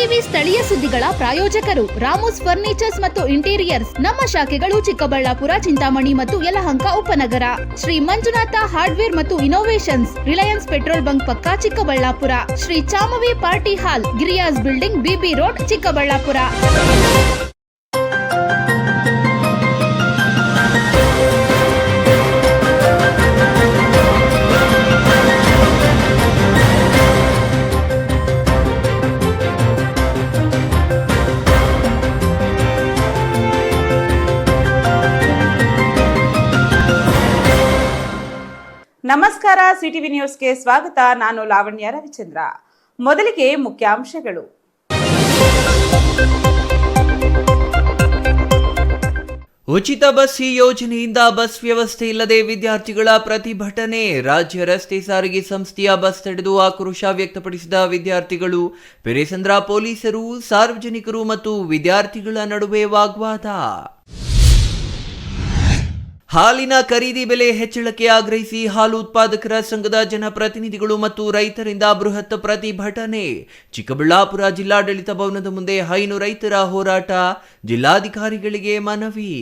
TV ಸ್ಥಳೀಯ ಸುದ್ದಿಗಳ ಪ್ರಾಯೋಜಕರು ರಾಮೋಸ್ ಫರ್ನಿಚರ್ಸ್ ಮತ್ತು ಇಂಟೀರಿಯರ್ಸ್. ನಮ್ಮ ಶಾಖೆಗಳು ಚಿಕ್ಕಬಳ್ಳಾಪುರ, ಚಿಂತಾಮಣಿ ಮತ್ತು ಯಲಹಂಕ ಉಪನಗರ. ಶ್ರೀ ಮಂಜುನಾಥ ಹಾರ್ಡ್ವೇರ್ ಮತ್ತು ಇನೋವೇಷನ್ಸ್, ರಿಲಯನ್ಸ್ ಪೆಟ್ರೋಲ್ ಬಂಕ್ ಪಕ್ಕ Chikkaballapur. Shri Chamavi party hall, Giriyas building, BB road, Chikkaballapur. ನಮಸ್ಕಾರ, ಸಿಟಿವಿ ನ್ಯೂಸ್ಗೆ ಸ್ವಾಗತ. ನಾನು ಲಾವಣ್ಯ ರವಿಚಂದ್ರ. ಮೊದಲಿಗೆ ಮುಖ್ಯಾಂಶಗಳು. ಉಚಿತ ಬಸ್ ಯೋಜನೆಯಿಂದ ಬಸ್ ವ್ಯವಸ್ಥೆ ಇಲ್ಲದೆ ವಿದ್ಯಾರ್ಥಿಗಳ ಪ್ರತಿಭಟನೆ. ರಾಜ್ಯ ರಸ್ತೆ ಸಾರಿಗೆ ಸಂಸ್ಥೆಯ ಬಸ್ ತಡೆದು ಆಕ್ರೋಶ ವ್ಯಕ್ತಪಡಿಸಿದ ವಿದ್ಯಾರ್ಥಿಗಳು. ಪೆರೇಸಂದ್ರ ಪೊಲೀಸರು, ಸಾರ್ವಜನಿಕರು ಮತ್ತು ವಿದ್ಯಾರ್ಥಿಗಳ ನಡುವೆ ವಾಗ್ವಾದ. ಹಾಲಿನ ಖರೀದಿ ಬೆಲೆ ಹೆಚ್ಚಳಕ್ಕೆ ಆಗ್ರಹಿಸಿ ಹಾಲು ಉತ್ಪಾದಕರ ಸಂಘದ ಜನಪ್ರತಿನಿಧಿಗಳು ಮತ್ತು ರೈತರಿಂದ ಬೃಹತ್ ಪ್ರತಿಭಟನೆ. ಚಿಕ್ಕಬಳ್ಳಾಪುರ ಜಿಲ್ಲಾಡಳಿತ ಭವನದ ಮುಂದೆ ಹೈನು ರೈತರ ಹೋರಾಟ. ಜಿಲ್ಲಾಧಿಕಾರಿಗಳಿಗೆ ಮನವಿ.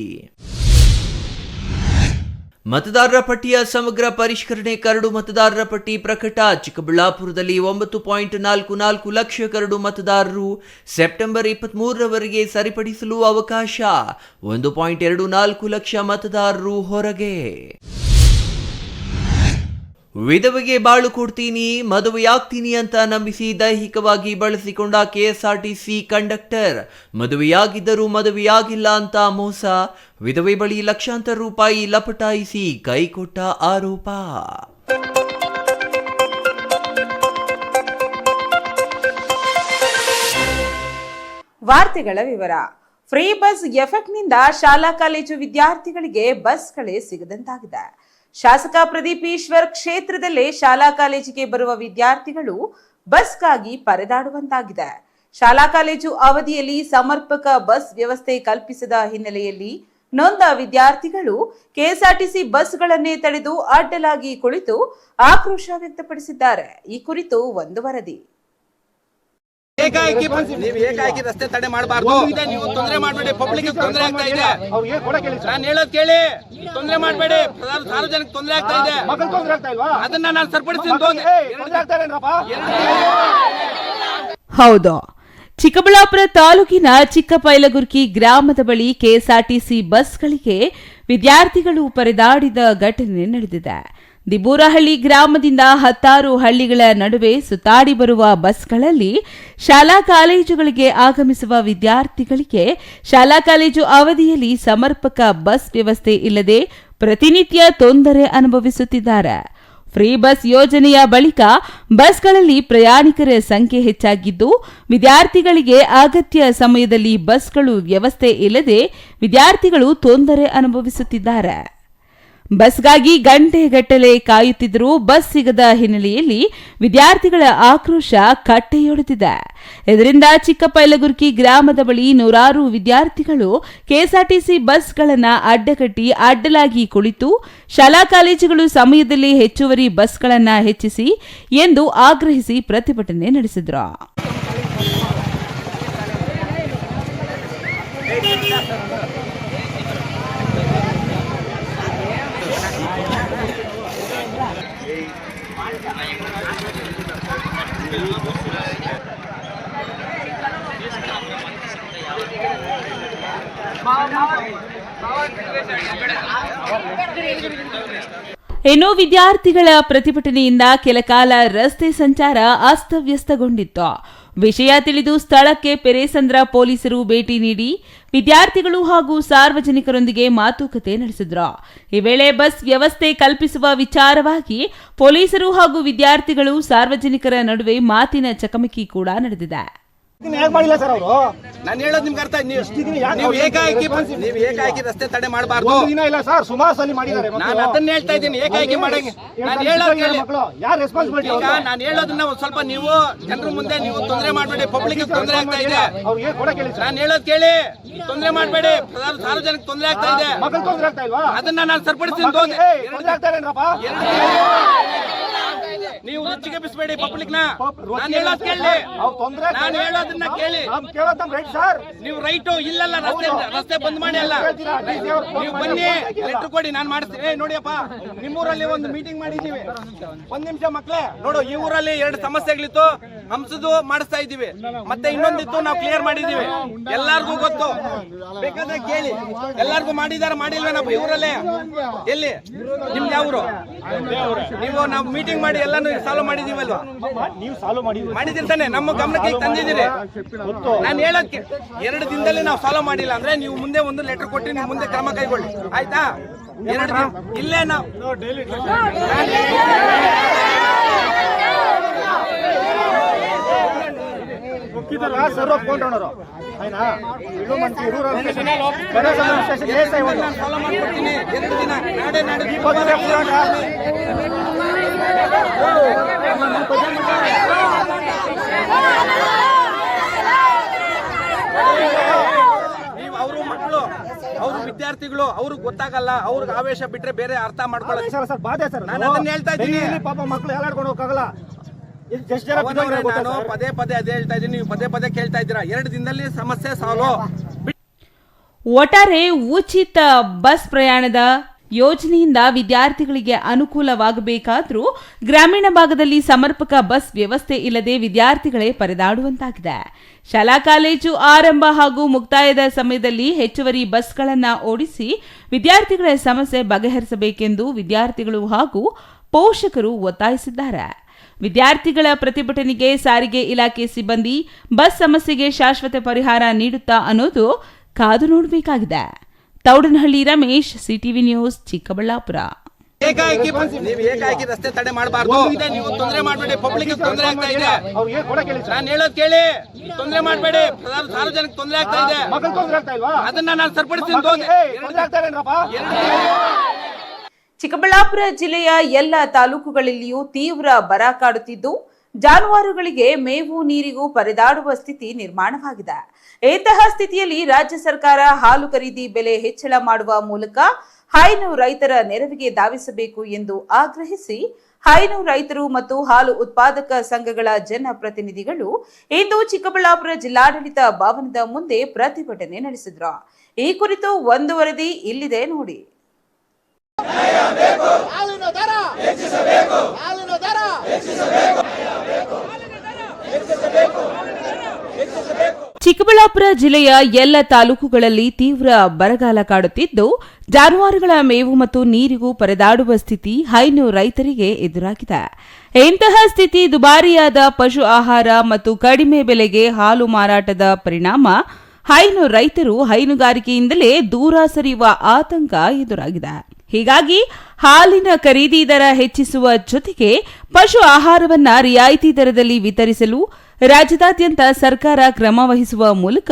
ಮತದಾರರ ಪಟ್ಟಿಯ ಸಮಗ್ರ ಪರಿಷ್ಕರಣೆ. ಕರಡು ಮತದಾರರ ಪಟ್ಟಿ ಪ್ರಕಟ. ಚಿಕ್ಕಬಳ್ಳಾಪುರದಲ್ಲಿ 9.44 ಲಕ್ಷ ಕರಡು ಮತದಾರರು. ಸೆಪ್ಟೆಂಬರ್ 23ರವರೆಗೆ ಸರಿಪಡಿಸಲು ಅವಕಾಶ. 1.24 ಲಕ್ಷ ಮತದಾರರು ಹೊರಗೆ. ವಿಧವೆಗೆ ಬಾಳು ಕೊಡ್ತೀನಿ, ಮದುವೆಯಾಗ್ತೀನಿ ಅಂತ ನಂಬಿಸಿ ದೈಹಿಕವಾಗಿ ಬಳಸಿಕೊಂಡ ಕೆಎಸ್ಆರ್ಟಿಸಿ ಕಂಡಕ್ಟರ್. ಮದುವೆಯಾಗಿದ್ದರೂ ಮದುವೆಯಾಗಿಲ್ಲ ಅಂತ ಮೋಸ. ವಿಧವೆ ಬಳಿ ಲಕ್ಷಾಂತರ ರೂಪಾಯಿ ಲಪಟಾಯಿಸಿ ಕೈಕೊಟ್ಟ ಆರೋಪ. ವಾರ್ತೆಗಳ ವಿವರ. ಫ್ರೀ ಬಸ್ ಎಫೆಕ್ಟ್ನಿಂದ ಶಾಲಾ ಕಾಲೇಜು ವಿದ್ಯಾರ್ಥಿಗಳಿಗೆ ಬಸ್ಗಳೇ ಸಿಗದಂತಾಗಿದೆ. ಶಾಸಕ ಪ್ರದೀಪ್ ಈಶ್ವರ್ ಕ್ಷೇತ್ರದಲ್ಲೇ ಶಾಲಾ ಕಾಲೇಜಿಗೆ ಬರುವ ವಿದ್ಯಾರ್ಥಿಗಳು ಬಸ್ಗಾಗಿ ಪರದಾಡುವಂತಾಗಿದೆ. ಶಾಲಾ ಕಾಲೇಜು ಅವಧಿಯಲ್ಲಿ ಸಮರ್ಪಕ ಬಸ್ ವ್ಯವಸ್ಥೆ ಕಲ್ಪಿಸದ ಹಿನ್ನೆಲೆಯಲ್ಲಿ ನೊಂದ ವಿದ್ಯಾರ್ಥಿಗಳು ಕೆಎಸ್ಆರ್ಟಿಸಿ ಬಸ್ಗಳನ್ನೇ ತಡೆದು ಅಡ್ಡಲಾಗಿ ಕುಳಿತು ಆಕ್ರೋಶ ವ್ಯಕ್ತಪಡಿಸಿದ್ದಾರೆ. ಈ ಕುರಿತು ಒಂದು ವರದಿ. ಏಕಾಏಕಿ ರಸ್ತೆ ತಡೆ ಮಾಡಬಾರ್ದು. ನೀವು ತೊಂದರೆ ಮಾಡಬೇಡಿ, ಪಬ್ಲಿಕ್ ತೊಂದರೆ ಆಗ್ತಾ ಇದೆ. ನಾನು ಹೇಳೋದ್ ಕೇಳಿ, ತೊಂದರೆ ಮಾಡಬೇಡಿ, ಸಾರ್ವಜನಿಕ ತೊಂದರೆ ಆಗ್ತಾ ಇದೆ. ಅದನ್ನ ನಾನು ಸರಿಪಡಿಸ್ತೀನಿ. ಹೌದು, ಚಿಕ್ಕಬಳ್ಳಾಪುರ ತಾಲೂಕಿನ ಚಿಕ್ಕಪೈಲಗುರ್ಕಿ ಗ್ರಾಮದ ಬಳಿ ಕೆಎಸ್ಆರ್ಟಿಸಿ ಬಸ್ಗಳಿಗೆ ವಿದ್ಯಾರ್ಥಿಗಳು ಪರದಾಡಿದ ಘಟನೆ ನಡೆದಿದೆ. ದಿಬೂರಹಳ್ಳಿ ಗ್ರಾಮದಿಂದ 10 ಹಳ್ಳಿಗಳ ನಡುವೆ ಸುತ್ತಾಡಿ ಬರುವ ಬಸ್ಗಳಲ್ಲಿ ಶಾಲಾ ಕಾಲೇಜುಗಳಿಗೆ ಆಗಮಿಸುವ ವಿದ್ಯಾರ್ಥಿಗಳಿಗೆ ಶಾಲಾ ಕಾಲೇಜು ಅವಧಿಯಲ್ಲಿ ಸಮರ್ಪಕ ಬಸ್ ವ್ಯವಸ್ಥೆ ಇಲ್ಲದೆ ಪ್ರತಿನಿತ್ಯ ತೊಂದರೆ ಅನುಭವಿಸುತ್ತಿದ್ದಾರೆ. ಫ್ರೀ ಬಸ್ ಯೋಜನೆಯ ಬಳಿಕ ಬಸ್ಗಳಲ್ಲಿ ಪ್ರಯಾಣಿಕರ ಸಂಖ್ಯೆ ಹೆಚ್ಚಾಗಿದ್ದು, ವಿದ್ಯಾರ್ಥಿಗಳಿಗೆ ಅಗತ್ಯ ಸಮಯದಲ್ಲಿ ಬಸ್ಗಳು ವ್ಯವಸ್ಥೆ ಇಲ್ಲದೆ ವಿದ್ಯಾರ್ಥಿಗಳು ತೊಂದರೆ ಅನುಭವಿಸುತ್ತಿದ್ದಾರೆ. ಬಸ್ಗಾಗಿ ಗಂಟೆಗಟ್ಟಲೆ ಕಾಯುತ್ತಿದ್ದರೂ ಬಸ್ ಸಿಗದ ಹಿನ್ನೆಲೆಯಲ್ಲಿ ವಿದ್ಯಾರ್ಥಿಗಳ ಆಕ್ರೋಶ ಕಟ್ಟೆಯೊಡೆದಿದೆ. ಇದರಿಂದ ಚಿಕ್ಕಪೈಲಗುರ್ಕಿ ಗ್ರಾಮದ ಬಳಿ ನೂರಾರು ವಿದ್ಯಾರ್ಥಿಗಳು ಕೆಎಸ್ಆರ್ಟಿಸಿ ಬಸ್ಗಳನ್ನು ಅಡ್ಡಗಟ್ಟಿ ಅಡ್ಡಲಾಗಿ ಕುಳಿತು ಶಾಲಾ ಕಾಲೇಜುಗಳು ಸಮಯದಲ್ಲಿ ಹೆಚ್ಚುವರಿ ಬಸ್ಗಳನ್ನು ಹೆಚ್ಚಿಸಿ ಎಂದು ಆಗ್ರಹಿಸಿ ಪ್ರತಿಭಟನೆ ನಡೆಸಿದರು. ಇನ್ನು ವಿದ್ಯಾರ್ಥಿಗಳ ಪ್ರತಿಭಟನೆಯಿಂದ ಕೆಲಕಾಲ ರಸ್ತೆ ಸಂಚಾರ ಅಸ್ತವ್ಯಸ್ತಗೊಂಡಿತ್ತು. ವಿಷಯ ತಿಳಿದು ಸ್ಥಳಕ್ಕೆ ಪೆರೇಸಂದ್ರ ಪೊಲೀಸರು ಭೇಟಿ ನೀಡಿ ವಿದ್ಯಾರ್ಥಿಗಳು ಹಾಗೂ ಸಾರ್ವಜನಿಕರೊಂದಿಗೆ ಮಾತುಕತೆ ನಡೆಸಿದ್ರು. ಈ ವೇಳೆ ಬಸ್ ವ್ಯವಸ್ಥೆ ಕಲ್ಪಿಸುವ ವಿಚಾರವಾಗಿ ಪೊಲೀಸರು ಹಾಗೂ ವಿದ್ಯಾರ್ಥಿಗಳು ಸಾರ್ವಜನಿಕರ ನಡುವೆ ಮಾತಿನ ಚಕಮಕಿ ಕೂಡ ನಡೆದಿದೆ. ನಾನು ಹೇಳೋದು ನಿಮ್ಗೆ ಅರ್ಥ. ನೀವು ಏಕಾಏಕಿ ರಸ್ತೆ ತಡೆ ಮಾಡಬಾರ್ದು. ನಾನು ಅದನ್ನ ಹೇಳ್ತಾ ಇದ್ದೀನಿ. ಏಕಾಏಕಿ ಮಾಡಂಗೆ ನಾನು ಹೇಳೋದನ್ನ ಸ್ವಲ್ಪ ನೀವು ಜನರ ಮುಂದೆ ನೀವು ತೊಂದರೆ ಮಾಡಬೇಡಿ, ಪಬ್ಲಿಕ್ ತೊಂದರೆ ಆಗ್ತಾ ಇದೆ. ನಾನು ಹೇಳೋದ್ ಕೇಳಿ, ತೊಂದರೆ ಮಾಡಬೇಡಿ, ಸಾರ್ವಜನಿಕ ತೊಂದರೆ ಆಗ್ತಾ ಇದೆ. ಅದನ್ನ ನಾನು ಸರಿಪಡಿಸ್ತೀನಿ. ನೀವು ರುಚಿಗೆಬ್ಬಿಸಬೇಡಿ ಪಬ್ಲಿಕ್ ನಾನು ಹೇಳೋದ್ ಕೇಳಿ, ನಾನು ಹೇಳೋದನ್ನ ಕೇಳಿ. ನೀವು ರೈಟು ಇಲ್ಲಲ್ಲ, ರಸ್ತೆ ಬಂದ್ ಮಾಡಿ ಅಲ್ಲ, ನೀವು ಬನ್ನಿ ಲೆಟರ್ ಕೊಡಿ, ನಾನು ಮಾಡಿಸ್ತೀನಿ. ನೋಡಿಯಪ್ಪ, ನಿಮ್ಮೂರಲ್ಲಿ ಒಂದು ಮೀಟಿಂಗ್ ಮಾಡಿದೀವಿ, ಒಂದ್ ನಿಮಿಷ ಮಕ್ಳೇ ನೋಡು, ಈ ಊರಲ್ಲಿ 2 ಸಮಸ್ಯೆಗಳಿತ್ತು, ಹಂಸದು ಮಾಡಿಸ್ತಾ ಇದ್ದೀವಿ, ಮತ್ತೆ ಇನ್ನೊಂದಿತ್ತು ನಾವು ಕ್ಲಿಯರ್ ಮಾಡಿದೀವಿ, ಎಲ್ಲಾರ್ಗೂ ಗೊತ್ತು, ಬೇಕಾದ್ರೆ ಕೇಳಿ. ಎಲ್ಲಾರ್ಗೂ ಮಾಡಿದಾರ ಮಾಡಿಲ್ವೇನಪ್ಪ ಈ ಊರಲ್ಲೇ? ಎಲ್ಲಿ ನಿಮ್ದು ಯಾವ ಊರು? ನೀವು ನಾವು ಮೀಟಿಂಗ್ ಮಾಡಿ ಎಲ್ಲಾನು ಸಾಲ್ವ್ ಮಾಡಿದೀವಲ್ವಾ? ಮಾಡಿದಿರಿ ತಾನೆ, ನಮ್ಮ ಗಮನಕ್ಕೆ ಈಗ ತಂದಿದ್ದೀರಿ. ನಾನು ಹೇಳೋದಕ್ಕೆ 2 ದಿನದಲ್ಲಿ ನಾವು ಸಾಲ್ವ್ ಮಾಡಿಲ್ಲ ಅಂದ್ರೆ ನೀವು ಮುಂದೆ ಒಂದು ಲೆಟರ್ ಕೊಟ್ಟು ನೀವು ಮುಂದೆ ಕ್ರಮ ಕೈಗೊಳ್ಳಿ, ಆಯ್ತಾ? 2 ದಿನ ಇಲ್ಲೇ ನಾವು ಫಾಲೋ ಮಾಡ್ಕೊಡ್ತೀನಿ. 2 ದಿನ ನಾಡೆ ನೀವು ಅವರು ಮಕ್ಕಳು, ಅವರು ವಿದ್ಯಾರ್ಥಿಗಳು, ಅವ್ರಿಗೆ ಗೊತ್ತಾಗಲ್ಲ, ಅವ್ರಿಗೆ ಆವೇಶ ಬಿಟ್ರೆ ಬೇರೆ ಅರ್ಥ ಮಾಡ್ಕೊಳ್ಳೋದು. ನಾನು ಅದನ್ನ ಹೇಳ್ತಾ ಇದ್ದೀನಿ, ಪಾಪ ಮಕ್ಕಳು ಎಲ್ಲಾಡ್ಕೊಂಡು ಹೋಗಲ್ಲ. ನಾನು ಪದೇ ಪದೇ ಅದೇ ಹೇಳ್ತಾ ಇದ್ದೀನಿ, ನೀವು ಪದೇ ಪದೇ ಕೇಳ್ತಾ ಇದ್ದೀರಾ. 2 ದಿನದಲ್ಲಿ ಸಮಸ್ಯೆ ಸಾಲ್ವ್. ಒಟ್ಟಾರೆ ಉಚಿತ ಬಸ್ ಪ್ರಯಾಣದ ಯೋಜನೆಯಿಂದ ವಿದ್ಯಾರ್ಥಿಗಳಿಗೆ ಅನುಕೂಲವಾಗಬೇಕಾದ್ರೂ ಗ್ರಾಮೀಣ ಭಾಗದಲ್ಲಿ ಸಮರ್ಪಕ ಬಸ್ ವ್ಯವಸ್ಥೆ ಇಲ್ಲದೆ ವಿದ್ಯಾರ್ಥಿಗಳೇ ಪರದಾಡುವಂತಾಗಿದೆ. ಶಾಲಾ ಕಾಲೇಜು ಆರಂಭ ಹಾಗೂ ಮುಕ್ತಾಯದ ಸಮಯದಲ್ಲಿ ಹೆಚ್ಚುವರಿ ಬಸ್ಗಳನ್ನು ಓಡಿಸಿ ವಿದ್ಯಾರ್ಥಿಗಳ ಸಮಸ್ಯೆ ಬಗೆಹರಿಸಬೇಕೆಂದು ವಿದ್ಯಾರ್ಥಿಗಳು ಹಾಗೂ ಪೋಷಕರು ಒತ್ತಾಯಿಸಿದ್ದಾರೆ. ವಿದ್ಯಾರ್ಥಿಗಳ ಪ್ರತಿಭಟನೆಗೆ ಸಾರಿಗೆ ಇಲಾಖೆ ಸಿಬ್ಬಂದಿ ಬಸ್ ಸಮಸ್ಯೆಗೆ ಶಾಶ್ವತ ಪರಿಹಾರ ನೀಡುತ್ತಾ ಅನ್ನೋದು ಕಾದು ನೋಡಬೇಕಾಗಿದೆ. Thoudanahalli Ramesh, CTV news, Chikkaballapur. ಏಕಾಏಕಿ ರಸ್ತೆ ತಡೆ ಮಾಡಬಾರ್ದು. ನೀವು ತೊಂದರೆ ಮಾಡಬೇಡಿ, ಪಬ್ಲಿಕ್ ತೊಂದರೆ ಆಗ್ತಾ ಇದೆ. ನಾನು ಹೇಳೋದ್ ಕೇಳಿ, ತೊಂದರೆ ಮಾಡಬೇಡಿ, ಸಾರ್ವಜನಿಕ ತೊಂದರೆ ಆಗ್ತಾ ಇದೆ, ಅದನ್ನ ನಾನು ಸರಿಪಡಿಸ್ತೀನಿ. ಚಿಕ್ಕಬಳ್ಳಾಪುರ ಜಿಲ್ಲೆಯ ಎಲ್ಲ ತಾಲೂಕುಗಳಲ್ಲಿಯೂ ತೀವ್ರ ಬರ ಕಾಡುತ್ತಿದ್ದು ಜಾನುವಾರುಗಳಿಗೆ ಮೇವು ನೀರಿಗೂ ಪರದಾಡುವ ಸ್ಥಿತಿ ನಿರ್ಮಾಣವಾಗಿದೆ. ಇಂತಹ ಸ್ಥಿತಿಯಲ್ಲಿ ರಾಜ್ಯ ಸರ್ಕಾರ ಹಾಲು ಖರೀದಿ ಬೆಲೆ ಹೆಚ್ಚಳ ಮಾಡುವ ಮೂಲಕ ಹೈನು ರೈತರ ನೆರವಿಗೆ ಧಾವಿಸಬೇಕು ಎಂದು ಆಗ್ರಹಿಸಿ ಹೈನು ರೈತರು ಮತ್ತು ಹಾಲು ಉತ್ಪಾದಕ ಸಂಘಗಳ ಜನಪ್ರತಿನಿಧಿಗಳು ಇಂದು ಚಿಕ್ಕಬಳ್ಳಾಪುರ ಜಿಲ್ಲಾಡಳಿತ ಭವನದ ಮುಂದೆ ಪ್ರತಿಭಟನೆ ನಡೆಸಿದ್ರು. ಈ ಕುರಿತು ಒಂದು ವರದಿ ಇಲ್ಲಿದೆ ನೋಡಿ. ಚಿಕ್ಕಬಳ್ಳಾಪುರ ಜಿಲ್ಲೆಯ ಎಲ್ಲ ತಾಲೂಕುಗಳಲ್ಲಿ ತೀವ್ರ ಬರಗಾಲ ಕಾಡುತ್ತಿದ್ದು ಜಾನುವಾರುಗಳ ಮೇವು ಮತ್ತು ನೀರಿಗೂ ಪರದಾಡುವ ಸ್ಥಿತಿ ಹೈನು ರೈತರಿಗೆ ಎದುರಾಗಿದೆ. ಇಂತಹ ಸ್ಥಿತಿ ದುಬಾರಿಯಾದ ಪಶು ಆಹಾರ ಮತ್ತು ಕಡಿಮೆ ಬೆಲೆಗೆ ಹಾಲು ಮಾರಾಟದ ಪರಿಣಾಮ ಹೈನು ರೈತರು ಹೈನುಗಾರಿಕೆಯಿಂದಲೇ ದೂರ ಸರಿಯುವ ಆತಂಕ ಎದುರಾಗಿದೆ. ಹೀಗಾಗಿ ಹಾಲಿನ ಖರೀದಿ ದರ ಹೆಚ್ಚಿಸುವ ಜೊತೆಗೆ ಪಶು ಆಹಾರವನ್ನ ರಿಯಾಯಿತಿ ದರದಲ್ಲಿ ವಿತರಿಸಲು ರಾಜ್ಯದಾದ್ಯಂತ ಸರ್ಕಾರ ಕ್ರಮ ವಹಿಸುವ ಮೂಲಕ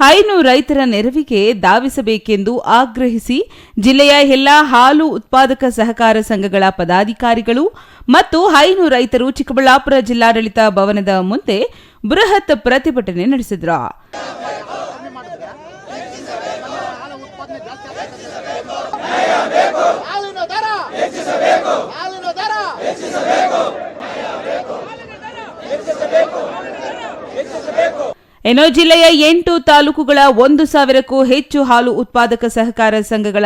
ಹೈನು ರೈತರ ನೆರವಿಗೆ ಧಾವಿಸಬೇಕೆಂದು ಆಗ್ರಹಿಸಿ ಜಿಲ್ಲೆಯ ಎಲ್ಲಾ ಹಾಲು ಉತ್ಪಾದಕ ಸಹಕಾರ ಸಂಘಗಳ ಪದಾಧಿಕಾರಿಗಳು ಮತ್ತು ಹೈನು ರೈತರು ಚಿಕ್ಕಬಳ್ಳಾಪುರ ಜಿಲ್ಲಾಡಳಿತ ಭವನದ ಮುಂದೆ ಬೃಹತ್ ಪ್ರತಿಭಟನೆ ನಡೆಸಿದರು. ಇನ್ನು ಜಿಲ್ಲೆಯ 8 ತಾಲೂಕುಗಳ 1,000ಕ್ಕೂ ಹೆಚ್ಚು ಹಾಲು ಉತ್ಪಾದಕ ಸಹಕಾರ ಸಂಘಗಳ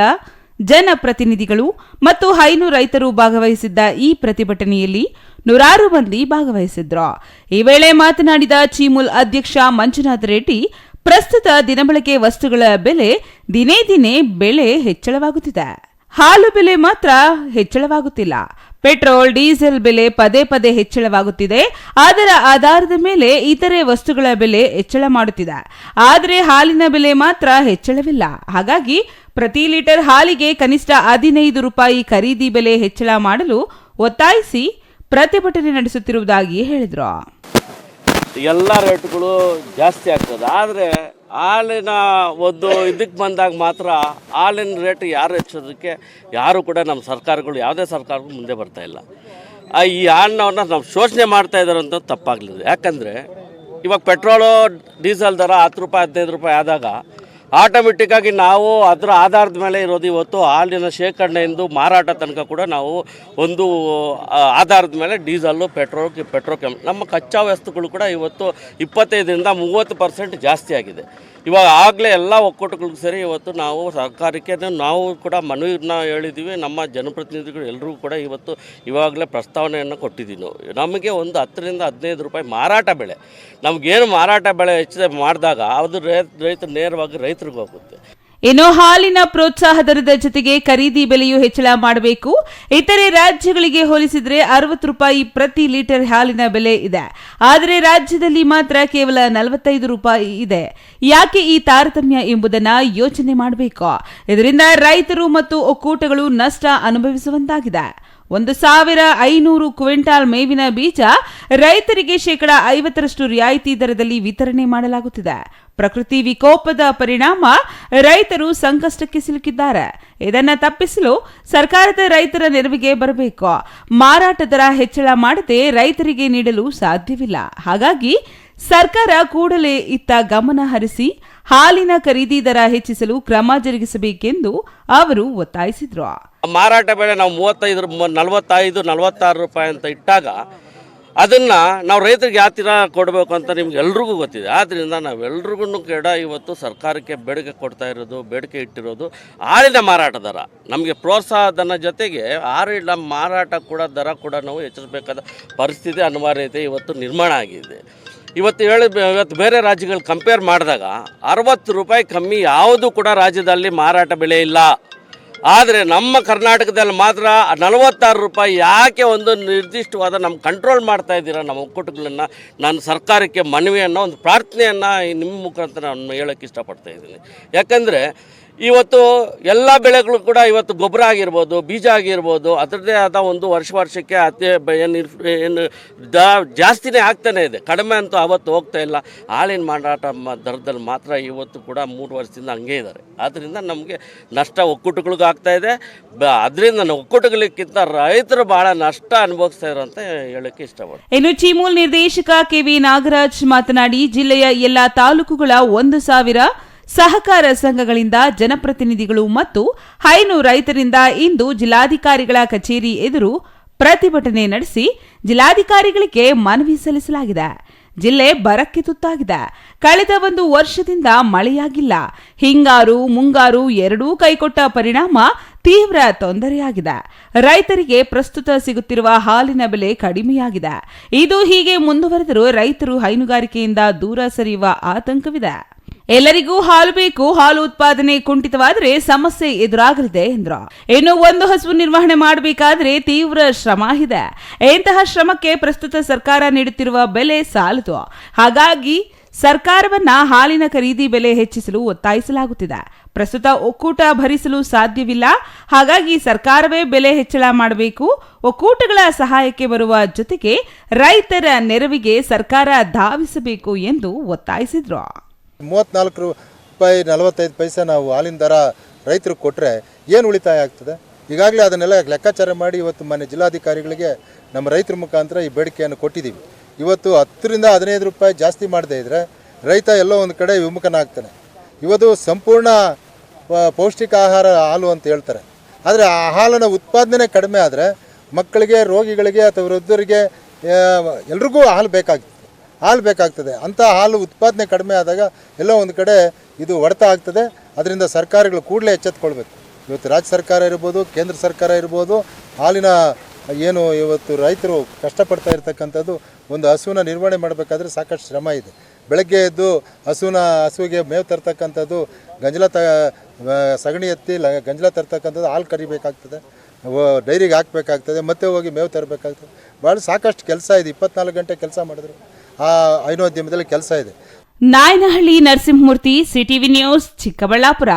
ಜನಪ್ರತಿನಿಧಿಗಳು ಮತ್ತು ಹೈನು ರೈತರು ಭಾಗವಹಿಸಿದ್ದ ಈ ಪ್ರತಿಭಟನೆಯಲ್ಲಿ 100 ಮಂದಿ ಭಾಗವಹಿಸಿದ್ರು. ಈ ವೇಳೆ ಮಾತನಾಡಿದ ಚೀಮುಲ್ ಅಧ್ಯಕ್ಷ ಮಂಜುನಾಥ ರೆಡ್ಡಿ, ಪ್ರಸ್ತುತ ದಿನಬಳಕೆ ವಸ್ತುಗಳ ಬೆಲೆ ದಿನೇ ದಿನೇ ಬೆಲೆ ಹೆಚ್ಚಳವಾಗುತ್ತಿದೆ. ಹಾಲು ಬೆಲೆ ಮಾತ್ರ ಹೆಚ್ಚಳವಾಗುತ್ತಿಲ್ಲ. ಪೆಟ್ರೋಲ್, ಡೀಸೆಲ್ ಬೆಲೆ ಪದೇ ಪದೇ ಹೆಚ್ಚಳವಾಗುತ್ತಿದೆ. ಅದರ ಆಧಾರದ ಮೇಲೆ ಇತರೆ ವಸ್ತುಗಳ ಬೆಲೆ ಹೆಚ್ಚಳ ಮಾಡುತ್ತಿದೆ. ಆದರೆ ಹಾಲಿನ ಬೆಲೆ ಮಾತ್ರ ಹೆಚ್ಚಳವಿಲ್ಲ. ಹಾಗಾಗಿ ಪ್ರತಿ ಲೀಟರ್ ಹಾಲಿಗೆ ಕನಿಷ್ಠ 15 ರೂಪಾಯಿ ಖರೀದಿ ಬೆಲೆ ಹೆಚ್ಚಳ ಮಾಡಲು ಒತ್ತಾಯಿಸಿ ಪ್ರತಿಭಟನೆ ನಡೆಸುತ್ತಿರುವುದಾಗಿ ಹೇಳಿದರು. ಎಲ್ಲ ರೇಟ್ಗಳು ಜಾಸ್ತಿ ಆಗ್ತದೆ. ಆದರೆ ಹಾಲಿನ ಒಂದು ಇದಕ್ಕೆ ಬಂದಾಗ ಮಾತ್ರ ಹಾಲಿನ ರೇಟ್ ಯಾರು ಹೆಚ್ಚೋದಕ್ಕೆ ಯಾರು ಕೂಡ ನಮ್ಮ ಸರ್ಕಾರಗಳು, ಯಾವುದೇ ಸರ್ಕಾರಗಳು ಮುಂದೆ ಬರ್ತಾ ಇಲ್ಲ. ಈ ಹಾಲನ್ನ ನಾವು ಶೋಷಣೆ ಮಾಡ್ತಾ ಇದ್ದಾರೆ ಅಂತ ತಪ್ಪಾಗಲಿದೆ. ಯಾಕಂದರೆ ಇವಾಗ ಪೆಟ್ರೋಲು ಡೀಸೆಲ್ ದರ 10 ರೂಪಾಯಿ 15 ರೂಪಾಯಿ ಆದಾಗ ಆಟೋಮೆಟಿಕ್ ಆಗಿ ನಾವು ಅದರ ಆಧಾರದ ಮೇಲೆ ಇರೋದು. ಇವತ್ತು ಹಾಲಿನ ಶೇಖರಣೆಯಿಂದ ಮಾರಾಟ ತನಕ ಕೂಡ ನಾವು ಒಂದು ಆಧಾರದ ಮೇಲೆ ಡೀಸೆಲ್ಲು, ಪೆಟ್ರೋಕೆಮ್ ನಮ್ಮ ಕಚ್ಚಾ ವಸ್ತುಗಳು ಕೂಡ ಇವತ್ತು 25ರಿಂದ 30% ಜಾಸ್ತಿ ಆಗಿದೆ. ಇವಾಗ ಆಗಲೇ ಎಲ್ಲ ಒಕ್ಕೂಟಗಳಿಗೂ ಸೇರಿ ಇವತ್ತು ನಾವು ಸರ್ಕಾರಕ್ಕೆ ನಾವು ಕೂಡ ಮನವಿನ ಹೇಳಿದ್ದೀವಿ. ನಮ್ಮ ಜನಪ್ರತಿನಿಧಿಗಳು ಎಲ್ಲರಿಗೂ ಕೂಡ ಇವತ್ತು ಇವಾಗಲೇ ಪ್ರಸ್ತಾವನೆಯನ್ನು ಕೊಟ್ಟಿದ್ದೀವಿ. ನಮಗೆ ಒಂದು 10ರಿಂದ 15 ರೂಪಾಯಿ ಮಾರಾಟ ಬೆಲೆ, ನಮಗೇನು ಮಾರಾಟ ಬೆಲೆ ಹೆಚ್ಚಿಗೆ ಮಾಡಿದಾಗ ಅದು ರೈತರು ನೇರವಾಗಿ ರೈತರಿಗೆ ಹೋಗುತ್ತೆ. ಇನ್ನು ಹಾಲಿನ ಪ್ರೋತ್ಸಾಹ ದರದ ಜೊತೆಗೆ ಖರೀದಿ ಬೆಲೆಯೂ ಹೆಚ್ಚಳ ಮಾಡಬೇಕು. ಇತರೆ ರಾಜ್ಯಗಳಿಗೆ ಹೋಲಿಸಿದರೆ 60 ರೂಪಾಯಿ ಪ್ರತಿ ಲೀಟರ್ ಹಾಲಿನ ಬೆಲೆ ಇದೆ. ಆದರೆ ರಾಜ್ಯದಲ್ಲಿ ಮಾತ್ರ ಕೇವಲ 45 ರೂಪಾಯಿ ಇದೆ. ಯಾಕೆ ಈ ತಾರತಮ್ಯ ಎಂಬುದನ್ನು ಯೋಚನೆ ಮಾಡಬೇಕು. ಇದರಿಂದ ರೈತರು ಮತ್ತು ಒಕ್ಕೂಟಗಳು ನಷ್ಟ ಅನುಭವಿಸುವಂತಾಗಿದೆ. 1,500 ಕ್ವಿಂಟಾಲ್ ಮೇವಿನ ಬೀಜ ರೈತರಿಗೆ 50% ರಿಯಾಯಿತಿ ದರದಲ್ಲಿ ವಿತರಣೆ ಮಾಡಲಾಗುತ್ತಿದೆ. ಪ್ರಕೃತಿ ವಿಕೋಪದ ಪರಿಣಾಮ ರೈತರು ಸಂಕಷ್ಟಕ್ಕೆ ಸಿಲುಕಿದ್ದಾರೆ. ಇದನ್ನು ತಪ್ಪಿಸಲು ಸರ್ಕಾರದ ರೈತರ ನೆರವಿಗೆ ಬರಬೇಕು. ಮಾರಾಟ ದರ ಹೆಚ್ಚಳ ಮಾಡದೆ ರೈತರಿಗೆ ನೀಡಲು ಸಾಧ್ಯವಿಲ್ಲ. ಹಾಗಾಗಿ ಸರ್ಕಾರ ಕೂಡಲೇ ಇತ್ತ ಗಮನ ಹರಿಸಿ ಹಾಲಿನ ಖರೀದಿ ದರ ಹೆಚ್ಚಿಸಲು ಕ್ರಮ ಜರುಗಿಸಬೇಕೆಂದು ಅವರು ಒತ್ತಾಯಿಸಿದರು. ಮಾರಾಟ ಬೆಲೆ ನಾವು 45-46 ರೂಪಾಯಿ ಅಂತ ಇಟ್ಟಾಗ ಅದನ್ನು ನಾವು ರೈತರಿಗೆ ಯಾವ ಥರ ಕೊಡಬೇಕು ಅಂತ ನಿಮ್ಗೆ ಎಲ್ರಿಗೂ ಗೊತ್ತಿದೆ. ಆದ್ದರಿಂದ ನಾವೆಲ್ರಿಗೂ ಕೂಡ ಇವತ್ತು ಸರ್ಕಾರಕ್ಕೆ ಬೇಡಿಕೆ ಇಟ್ಟಿರೋದು ಹಾಲಿನ ಮಾರಾಟ ದರ ನಮಗೆ ಪ್ರೋತ್ಸಾಹಧನ ಜೊತೆಗೆ ಹಾಲಿನ ಮಾರಾಟ ಕೂಡ ದರ ಕೂಡ ನಾವು ಹೆಚ್ಚಿಸಬೇಕಾದ ಪರಿಸ್ಥಿತಿ ಅನಿವಾರ್ಯತೆ ಇವತ್ತು ನಿರ್ಮಾಣ ಆಗಿದೆ. ಇವತ್ತು ಬೇರೆ ರಾಜ್ಯಗಳು ಕಂಪೇರ್ ಮಾಡಿದಾಗ 60 ರೂಪಾಯಿ ಕಮ್ಮಿ ಯಾವುದು ಕೂಡ ರಾಜ್ಯದಲ್ಲಿ ಮಾರಾಟ ಬೆಲೆ ಇಲ್ಲ. ಆದರೆ ನಮ್ಮ ಕರ್ನಾಟಕದಲ್ಲಿ ಮಾತ್ರ 46 ರೂಪಾಯಿ. ಯಾಕೆ ಒಂದು ನಿರ್ದಿಷ್ಟವಾದ ನಮ್ಮ ಕಂಟ್ರೋಲ್ ಮಾಡ್ತಾ ಇದ್ದೀರಾ ನಮ್ಮ ಒಕ್ಕೂಟಗಳನ್ನು? ನಾನು ಸರ್ಕಾರಕ್ಕೆ ಮನವಿಯನ್ನು, ಒಂದು ಪ್ರಾರ್ಥನೆಯನ್ನು ನಿಮ್ಮ ಮುಖಾಂತರ ನಾನು ಹೇಳೋಕ್ಕೆ ಇಷ್ಟಪಡ್ತಾ ಇದ್ದೀನಿ. ಯಾಕಂದರೆ ಇವತ್ತು ಎಲ್ಲ ಬೆಳೆಗಳು ಕೂಡ ಇವತ್ತು ಗೊಬ್ಬರ ಆಗಿರ್ಬೋದು, ಬೀಜ ಆಗಿರ್ಬೋದು, ಅದರದ್ದೇ ಆದ ಒಂದು ವರ್ಷಕ್ಕೆ ಏನು ಜಾಸ್ತಿನೇ ಆಗ್ತಾನೇ ಇದೆ. ಕಡಿಮೆ ಅಂತೂ ಅವತ್ತು ಹೋಗ್ತಾ ಇಲ್ಲ. ಹಾಲಿನ ಮಾರಾಟ ದರದಲ್ಲಿ ಮಾತ್ರ ಇವತ್ತು ಕೂಡ 3 ವರ್ಷದಿಂದ ಹಂಗೆ ಇದ್ದಾರೆ. ಆದ್ದರಿಂದ ನಮಗೆ ನಷ್ಟ ಒಕ್ಕೂಟಗಳಿಗೂ ಆಗ್ತಾ ಇದೆ. ಅದರಿಂದ ಒಕ್ಕೂಟಗಳಿಗಿಂತ ರೈತರು ಭಾಳ ನಷ್ಟ ಅನುಭವಿಸ್ತಾ ಇರೋ ಅಂತ ಹೇಳೋಕ್ಕೆ ಇಷ್ಟಪಡ್ತೀನಿ. ಇನ್ನು ಚಿಮೂಲ್ ನಿರ್ದೇಶಕ ಕೆವಿ ನಾಗರಾಜ್ ಮಾತನಾಡಿ, ಜಿಲ್ಲೆಯ ಎಲ್ಲಾ ತಾಲೂಕುಗಳ 1,000 ಸಹಕಾರ ಸಂಘಗಳಿಂದ ಜನಪ್ರತಿನಿಧಿಗಳು ಮತ್ತು ಹೈನು ರೈತರಿಂದ ಇಂದು ಜಿಲ್ಲಾಧಿಕಾರಿಗಳ ಕಚೇರಿ ಎದುರು ಪ್ರತಿಭಟನೆ ನಡೆಸಿ ಜಿಲ್ಲಾಧಿಕಾರಿಗಳಿಗೆ ಮನವಿ ಸಲ್ಲಿಸಲಾಗಿದೆ. ಜಿಲ್ಲೆ ಬರಕ್ಕೆ ತುತ್ತಾಗಿದೆ. ಕಳೆದ 1 ವರ್ಷದಿಂದ ಮಳೆಯಾಗಿಲ್ಲ. ಹಿಂಗಾರು ಮುಂಗಾರು ಎರಡೂ ಕೈಕೊಟ್ಟ ಪರಿಣಾಮ ತೀವ್ರ ತೊಂದರೆಯಾಗಿದೆ. ರೈತರಿಗೆ ಪ್ರಸ್ತುತ ಸಿಗುತ್ತಿರುವ ಹಾಲಿನ ಬೆಲೆ ಕಡಿಮೆಯಾಗಿದೆ. ಇದು ಹೀಗೆ ಮುಂದುವರೆದರೂ ರೈತರು ಹೈನುಗಾರಿಕೆಯಿಂದ ದೂರ ಸರಿಯುವ ಆತಂಕವಿದೆ. ಎಲ್ಲರಿಗೂ ಹಾಲು ಬೇಕು. ಹಾಲು ಉತ್ಪಾದನೆ ಕುಂಠಿತವಾದರೆ ಸಮಸ್ಯೆ ಎದುರಾಗಲಿದೆ ಎಂದರು. ಇನ್ನು ಒಂದು ಹಸು ನಿರ್ವಹಣೆ ಮಾಡಬೇಕಾದ್ರೆ ತೀವ್ರ ಶ್ರಮ ಇದೆ. ಇಂತಹ ಶ್ರಮಕ್ಕೆ ಪ್ರಸ್ತುತ ಸರ್ಕಾರ ನೀಡುತ್ತಿರುವ ಬೆಲೆ ಸಾಲದು. ಹಾಗಾಗಿ ಸರ್ಕಾರವನ್ನ ಹಾಲಿನ ಖರೀದಿ ಬೆಲೆ ಹೆಚ್ಚಿಸಲು ಒತ್ತಾಯಿಸಲಾಗುತ್ತಿದೆ. ಪ್ರಸ್ತುತ ಒಕ್ಕೂಟ ಭರಿಸಲು ಸಾಧ್ಯವಿಲ್ಲ. ಹಾಗಾಗಿ ಸರ್ಕಾರವೇ ಬೆಲೆ ಹೆಚ್ಚಳ ಮಾಡಬೇಕು. ಒಕ್ಕೂಟಗಳ ಸಹಾಯಕ್ಕೆ ಬರುವ ಜೊತೆಗೆ ರೈತರ ನೆರವಿಗೆ ಸರ್ಕಾರ ಧಾವಿಸಬೇಕು ಎಂದು ಒತ್ತಾಯಿಸಿದರು. 34 ರೂಪಾಯಿ 45 ಪೈಸೆ ನಾವು ಹಾಲಿನ ದರ ರೈತರಿಗೆ ಕೊಟ್ಟರೆ ಏನು ಉಳಿತಾಯ ಆಗ್ತದೆ? ಈಗಾಗಲೇ ಅದನ್ನೆಲ್ಲ ಲೆಕ್ಕಾಚಾರ ಮಾಡಿ ಇವತ್ತು ಮಾನ್ಯ ಜಿಲ್ಲಾಧಿಕಾರಿಗಳಿಗೆ ನಮ್ಮ ರೈತರ ಮುಖಾಂತರ ಈ ಬೇಡಿಕೆಯನ್ನು ಕೊಟ್ಟಿದ್ದೀವಿ. ಇವತ್ತು 10ರಿಂದ 15 ರೂಪಾಯಿ ಜಾಸ್ತಿ ಮಾಡದೇ ಇದ್ದರೆ ರೈತ ಎಲ್ಲೋ ಒಂದು ಕಡೆ ವಿಮುಖನಾಗ್ತಾನೆ. ಇವತ್ತು ಸಂಪೂರ್ಣ ಪೌಷ್ಟಿಕ ಆಹಾರ ಹಾಲು ಅಂತ ಹೇಳ್ತಾರೆ. ಆದರೆ ಆ ಹಾಲಿನ ಉತ್ಪಾದನೆ ಕಡಿಮೆ ಆದರೆ ಮಕ್ಕಳಿಗೆ, ರೋಗಿಗಳಿಗೆ ಅಥವಾ ವೃದ್ಧರಿಗೆ ಎಲ್ರಿಗೂ ಹಾಲು ಬೇಕಾಗ್ತದೆ. ಅಂಥ ಹಾಲು ಉತ್ಪಾದನೆ ಕಡಿಮೆ ಆದಾಗ ಎಲ್ಲೋ ಒಂದು ಕಡೆ ಇದು ಹೊಡೆತ ಆಗ್ತದೆ. ಅದರಿಂದ ಸರ್ಕಾರಗಳು ಕೂಡಲೇ ಎಚ್ಚೆತ್ತುಕೊಳ್ಬೇಕು. ಇವತ್ತು ರಾಜ್ಯ ಸರ್ಕಾರ ಇರ್ಬೋದು, ಕೇಂದ್ರ ಸರ್ಕಾರ ಇರ್ಬೋದು, ಹಾಲಿನ ಏನು ಇವತ್ತು ರೈತರು ಕಷ್ಟಪಡ್ತಾ ಇರ್ತಕ್ಕಂಥದ್ದು, ಒಂದು ಹಸುವಿನ ನಿರ್ವಹಣೆ ಮಾಡಬೇಕಾದ್ರೆ ಸಾಕಷ್ಟು ಶ್ರಮ ಇದೆ. ಬೆಳಗ್ಗೆ ಎದ್ದು ಹಸುವಿಗೆ ಮೇವು ತರ್ತಕ್ಕಂಥದ್ದು, ಸಗಣಿ ಎತ್ತಿ ಗಂಜಲ ತರ್ತಕ್ಕಂಥದ್ದು, ಹಾಲು ಕರಿಬೇಕಾಗ್ತದೆ, ಡೈರಿಗೆ ಹಾಕಬೇಕಾಗ್ತದೆ, ಮತ್ತೆ ಹೋಗಿ ಮೇವು ತರಬೇಕಾಗ್ತದೆ. ಭಾಳ ಸಾಕಷ್ಟು ಕೆಲಸ ಇದೆ. 24 ಗಂಟೆ ಕೆಲಸ ಮಾಡಿದ್ರು ಆ ಹೈನೋದ್ಯಮದಲ್ಲಿ ಕೆಲಸ ಇದೆ. Nayanahalli Narasimhamurthy, CTV news, Chikkaballapur.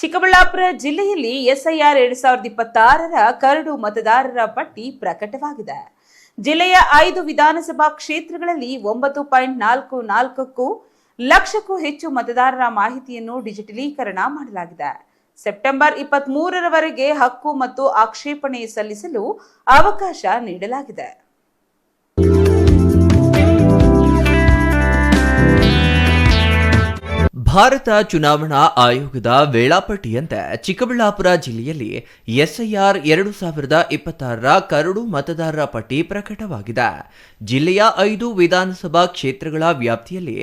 ಚಿಕ್ಕಬಳ್ಳಾಪುರ ಜಿಲ್ಲೆಯಲ್ಲಿ SIR 2026ರ ಕರಡು ಮತದಾರರ ಪಟ್ಟಿ ಪ್ರಕಟವಾಗಿದೆ. ಜಿಲ್ಲೆಯ 5 ವಿಧಾನಸಭಾ ಕ್ಷೇತ್ರಗಳಲ್ಲಿ 9.44 ಲಕ್ಷಕ್ಕೂ ಹೆಚ್ಚು ಮತದಾರರ ಮಾಹಿತಿಯನ್ನು ಡಿಜಿಟಲೀಕರಣ ಮಾಡಲಾಗಿದೆ. ಸೆಪ್ಟೆಂಬರ್ 23ರವರೆಗೆ ಹಕ್ಕು ಮತ್ತು ಆಕ್ಷೇಪಣೆ ಸಲ್ಲಿಸಲು ಅವಕಾಶ ನೀಡಲಾಗಿದೆ. ಭಾರತ ಚುನಾವಣಾ ಆಯೋಗದ ವೇಳಾಪಟ್ಟಿಯಂತೆ ಚಿಕ್ಕಬಳ್ಳಾಪುರ ಜಿಲ್ಲೆಯಲ್ಲಿ ಎಸ್ಐಆರ್ 2026ರ ಕರಡು ಮತದಾರರ ಪಟ್ಟಿ ಪ್ರಕಟವಾಗಿದೆ. ಜಿಲ್ಲೆಯ 5 ವಿಧಾನಸಭಾ ಕ್ಷೇತ್ರಗಳ ವ್ಯಾಪ್ತಿಯಲ್ಲಿ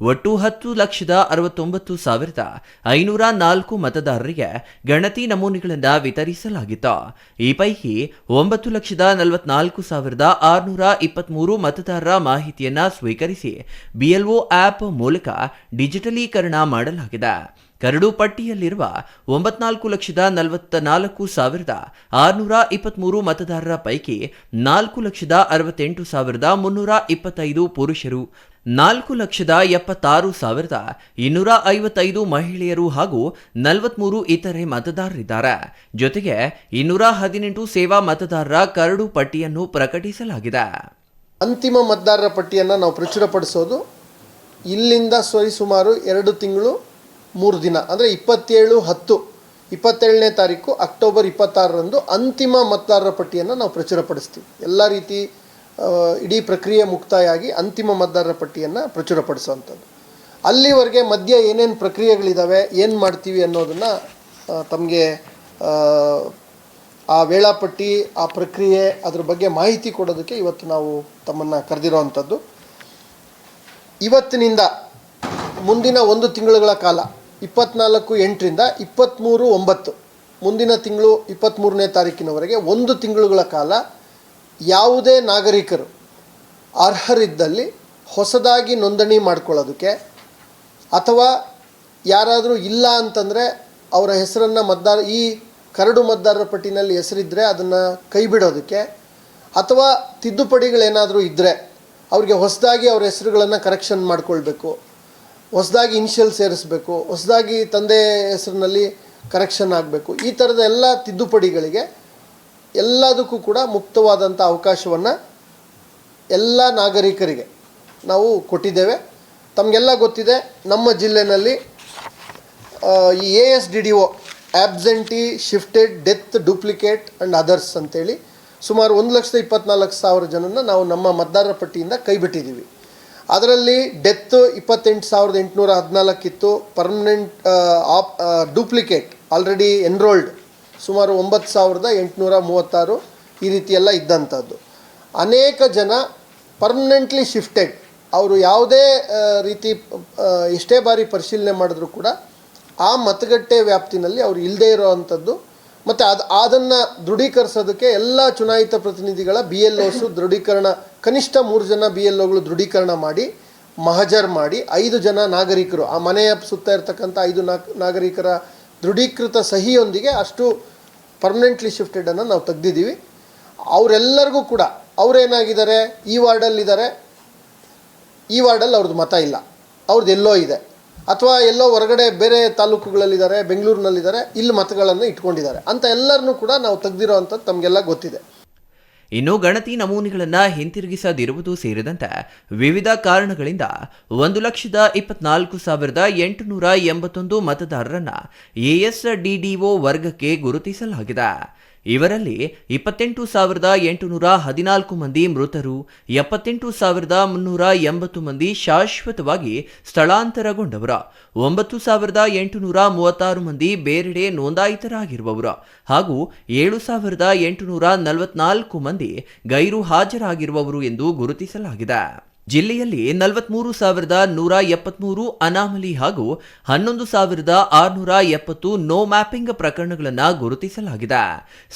ಒಟ್ಟು 10,69,504 ಮತದಾರರಿಗೆ ಗಣತಿ ನಮೂನೆಗಳನ್ನು ವಿತರಿಸಲಾಗಿತ್ತು. ಈ ಪೈಕಿ 9,44,623 ಮತದಾರರ ಮಾಹಿತಿಯನ್ನ ಸ್ವೀಕರಿಸಿ ಬಿಎಲ್ಒ ಆಪ್ ಮೂಲಕ ಡಿಜಿಟಲೀಕರಣ ಮಾಡಲಾಗಿದೆ. ಕರಡು ಪಟ್ಟಿಯಲ್ಲಿರುವ 94,44,623 ಮತದಾರರ ಪೈಕಿ 4,68,325 ಪುರುಷರು, 4,76,255 ಮಹಿಳೆಯರು ಹಾಗೂ 43 ಇತರೆ ಮತದಾರರಿದ್ದಾರೆ. ಜೊತೆಗೆ 218 ಸೇವಾ ಮತದಾರರ ಕರಡು ಪಟ್ಟಿಯನ್ನು ಪ್ರಕಟಿಸಲಾಗಿದೆ. ಅಂತಿಮ ಮತದಾರರ ಪಟ್ಟಿಯನ್ನು ನಾವು ಪ್ರಚುರಪಡಿಸೋದು ಇಲ್ಲಿಂದ ಸುಮಾರು 2 ತಿಂಗಳು 3 ದಿನ, ಅಂದರೆ 27/10/27ನೇ ತಾರೀಕು ಅಕ್ಟೋಬರ್ 26ರಂದು ಅಂತಿಮ ಮತದಾರರ ಪಟ್ಟಿಯನ್ನು ನಾವು ಪ್ರಚುರಪಡಿಸ್ತೀವಿ. ಎಲ್ಲ ರೀತಿ ಇಡೀ ಪ್ರಕ್ರಿಯೆ ಮುಕ್ತಾಯ ಆಗಿ ಅಂತಿಮ ಮತದಾರರ ಪಟ್ಟಿಯನ್ನು ಪ್ರಚುರಪಡಿಸುವಂಥದ್ದು. ಅಲ್ಲಿವರೆಗೆ ಮಧ್ಯೆ ಏನೇನು ಪ್ರಕ್ರಿಯೆಗಳಿದ್ದಾವೆ, ಏನು ಮಾಡ್ತೀವಿ ಅನ್ನೋದನ್ನು ತಮಗೆ ಆ ವೇಳಾಪಟ್ಟಿ, ಆ ಪ್ರಕ್ರಿಯೆ, ಅದ್ರ ಬಗ್ಗೆ ಮಾಹಿತಿ ಕೊಡೋದಕ್ಕೆ ಇವತ್ತು ನಾವು ತಮ್ಮನ್ನು ಕರೆದಿರೋವಂಥದ್ದು. ಇವತ್ತಿನಿಂದ ಮುಂದಿನ 1 ತಿಂಗಳುಗಳ ಕಾಲ 24/8ರಿಂದ 23/9 ಮುಂದಿನ ತಿಂಗಳು 23ನೇ ತಾರೀಕಿನವರೆಗೆ 1 ತಿಂಗಳುಗಳ ಕಾಲ ಯಾವುದೇ ನಾಗರಿಕರು ಅರ್ಹರಿದ್ದಲ್ಲಿ ಹೊಸದಾಗಿ ನೋಂದಣಿ ಮಾಡ್ಕೊಳ್ಳೋದಕ್ಕೆ, ಅಥವಾ ಯಾರಾದರೂ ಇಲ್ಲ ಅಂತಂದರೆ ಅವರ ಹೆಸರನ್ನು ಈ ಕರಡು ಮತದಾರರ ಪಟ್ಟಿನಲ್ಲಿ ಹೆಸರಿದ್ದರೆ ಅದನ್ನು ಕೈ ಬಿಡೋದಕ್ಕೆ, ಅಥವಾ ತಿದ್ದುಪಡಿಗಳೇನಾದರೂ ಇದ್ದರೆ ಅವ್ರಿಗೆ ಹೊಸದಾಗಿ ಅವ್ರ ಹೆಸರುಗಳನ್ನು ಕರೆಕ್ಷನ್ ಮಾಡ್ಕೊಳ್ಬೇಕು, ಹೊಸದಾಗಿ ಇನಿಷಿಯಲ್ ಸೇರಿಸಬೇಕು, ಹೊಸದಾಗಿ ತಂದೆ ಹೆಸರಿನಲ್ಲಿ ಕರೆಕ್ಷನ್ ಆಗಬೇಕು, ಈ ಥರದ ಎಲ್ಲ ತಿದ್ದುಪಡಿಗಳಿಗೆ ಎಲ್ಲದಕ್ಕೂ ಕೂಡ ಮುಕ್ತವಾದಂಥ ಅವಕಾಶವನ್ನು ಎಲ್ಲ ನಾಗರಿಕರಿಗೆ ನಾವು ಕೊಟ್ಟಿದ್ದೇವೆ. ತಮಗೆಲ್ಲ ಗೊತ್ತಿದೆ, ನಮ್ಮ ಜಿಲ್ಲೆಯಲ್ಲಿ ಈ ASDDO absentee, shifted, death, duplicate and others ಅಂತೇಳಿ ಸುಮಾರು 1,24,000 ಜನನ ನಾವು ನಮ್ಮ ಮತದಾರರ ಪಟ್ಟಿಯಿಂದ ಕೈಬಿಟ್ಟಿದ್ದೀವಿ. ಅದರಲ್ಲಿ ಡೆತ್ 28,814 ಇತ್ತು. ಪರ್ಮನೆಂಟ್ ಡೂಪ್ಲಿಕೇಟ್ ಆಲ್ರೆಡಿ ಎನ್ರೋಲ್ಡ್ ಸುಮಾರು 9,836 ಈ ರೀತಿಯೆಲ್ಲ ಇದ್ದಂಥದ್ದು. ಅನೇಕ ಜನ ಪರ್ಮನೆಂಟ್ಲಿ ಶಿಫ್ಟೆಡ್, ಅವರು ಯಾವುದೇ ರೀತಿ ಎಷ್ಟೇ ಬಾರಿ ಪರಿಶೀಲನೆ ಮಾಡಿದ್ರೂ ಕೂಡ ಆ ಮತಗಟ್ಟೆ ವ್ಯಾಪ್ತಿನಲ್ಲಿ ಅವರು ಇಲ್ಲದೇ ಇರೋ ಅಂಥದ್ದು. ಮತ್ತು ಅದನ್ನು ದೃಢೀಕರಿಸೋದಕ್ಕೆ ಎಲ್ಲ ಚುನಾಯಿತ ಪ್ರತಿನಿಧಿಗಳ BLOs ದೃಢೀಕರಣ, ಕನಿಷ್ಠ 3 ಜನ BLOಗಳು ದೃಢೀಕರಣ ಮಾಡಿ ಮಹಜರ್ ಮಾಡಿ 5 ಜನ ನಾಗರಿಕರು, ಆ ಮನೆಯ ಸುತ್ತ ಇರತಕ್ಕಂಥ 5 ನಾಗರಿಕರ ದೃಢೀಕೃತ ಸಹಿಯೊಂದಿಗೆ ಅಷ್ಟು ಪರ್ಮನೆಂಟ್ಲಿ ಶಿಫ್ಟೆಡನ್ನು ನಾವು ತೆಗೆದಿದ್ದೀವಿ. ಅವರೆಲ್ಲರಿಗೂ ಕೂಡ ಅವರೇನಾಗಿದ್ದಾರೆ, ಈ ವಾರ್ಡಲ್ಲಿದ್ದಾರೆ, ಈ ವಾರ್ಡಲ್ಲಿ ಅವ್ರದ್ದು ಮತ ಇಲ್ಲ, ಅವ್ರದ್ದು ಎಲ್ಲೋ ಇದೆ, ಅಥವಾ ಎಲ್ಲೋ ಹೊರಗಡೆ ಬೇರೆ ತಾಲೂಕುಗಳಲ್ಲಿದ್ದಾರೆ, ಬೆಂಗಳೂರಿನಲ್ಲಿದ್ದಾರೆ, ಇಲ್ಲಿ ಮತಗಳನ್ನು ಇಟ್ಕೊಂಡಿದ್ದಾರೆ ಅಂತ ಎಲ್ಲರನ್ನೂ ಕೂಡ ನಾವು ತೆಗೆದಿರೋ ಅಂಥದ್ದು ತಮಗೆಲ್ಲ ಗೊತ್ತಿದೆ. ಇನ್ನು ಗಣತಿ ನಮೂನೆಗಳನ್ನು ಹಿಂತಿರುಗಿಸದಿರುವುದು ಸೇರಿದಂತೆ ವಿವಿಧ ಕಾರಣಗಳಿಂದ 1,24,881 ಮತದಾರರನ್ನ ASDDO ವರ್ಗಕ್ಕೆ ಗುರುತಿಸಲಾಗಿದೆ. ಇವರಲ್ಲಿ 28,814 ಮಂದಿ ಮೃತರು, 78,380 ಮಂದಿ ಶಾಶ್ವತವಾಗಿ ಸ್ಥಳಾಂತರಗೊಂಡವರು, 9,836 ಮಂದಿ ಬೇರೆಡೆ ನೋಂದಾಯಿತರಾಗಿರುವವರು ಹಾಗೂ 7,844 ಮಂದಿ ಗೈರು ಹಾಜರಾಗಿರುವವರು ಎಂದು ಗುರುತಿಸಲಾಗಿದೆ. ಜಿಲ್ಲೆಯಲ್ಲಿ 43,173 ಅನಾಮಲಿ ಹಾಗೂ 11,670 ನೋ ಮ್ಯಾಪಿಂಗ್ ಪ್ರಕರಣಗಳನ್ನು ಗುರುತಿಸಲಾಗಿದೆ.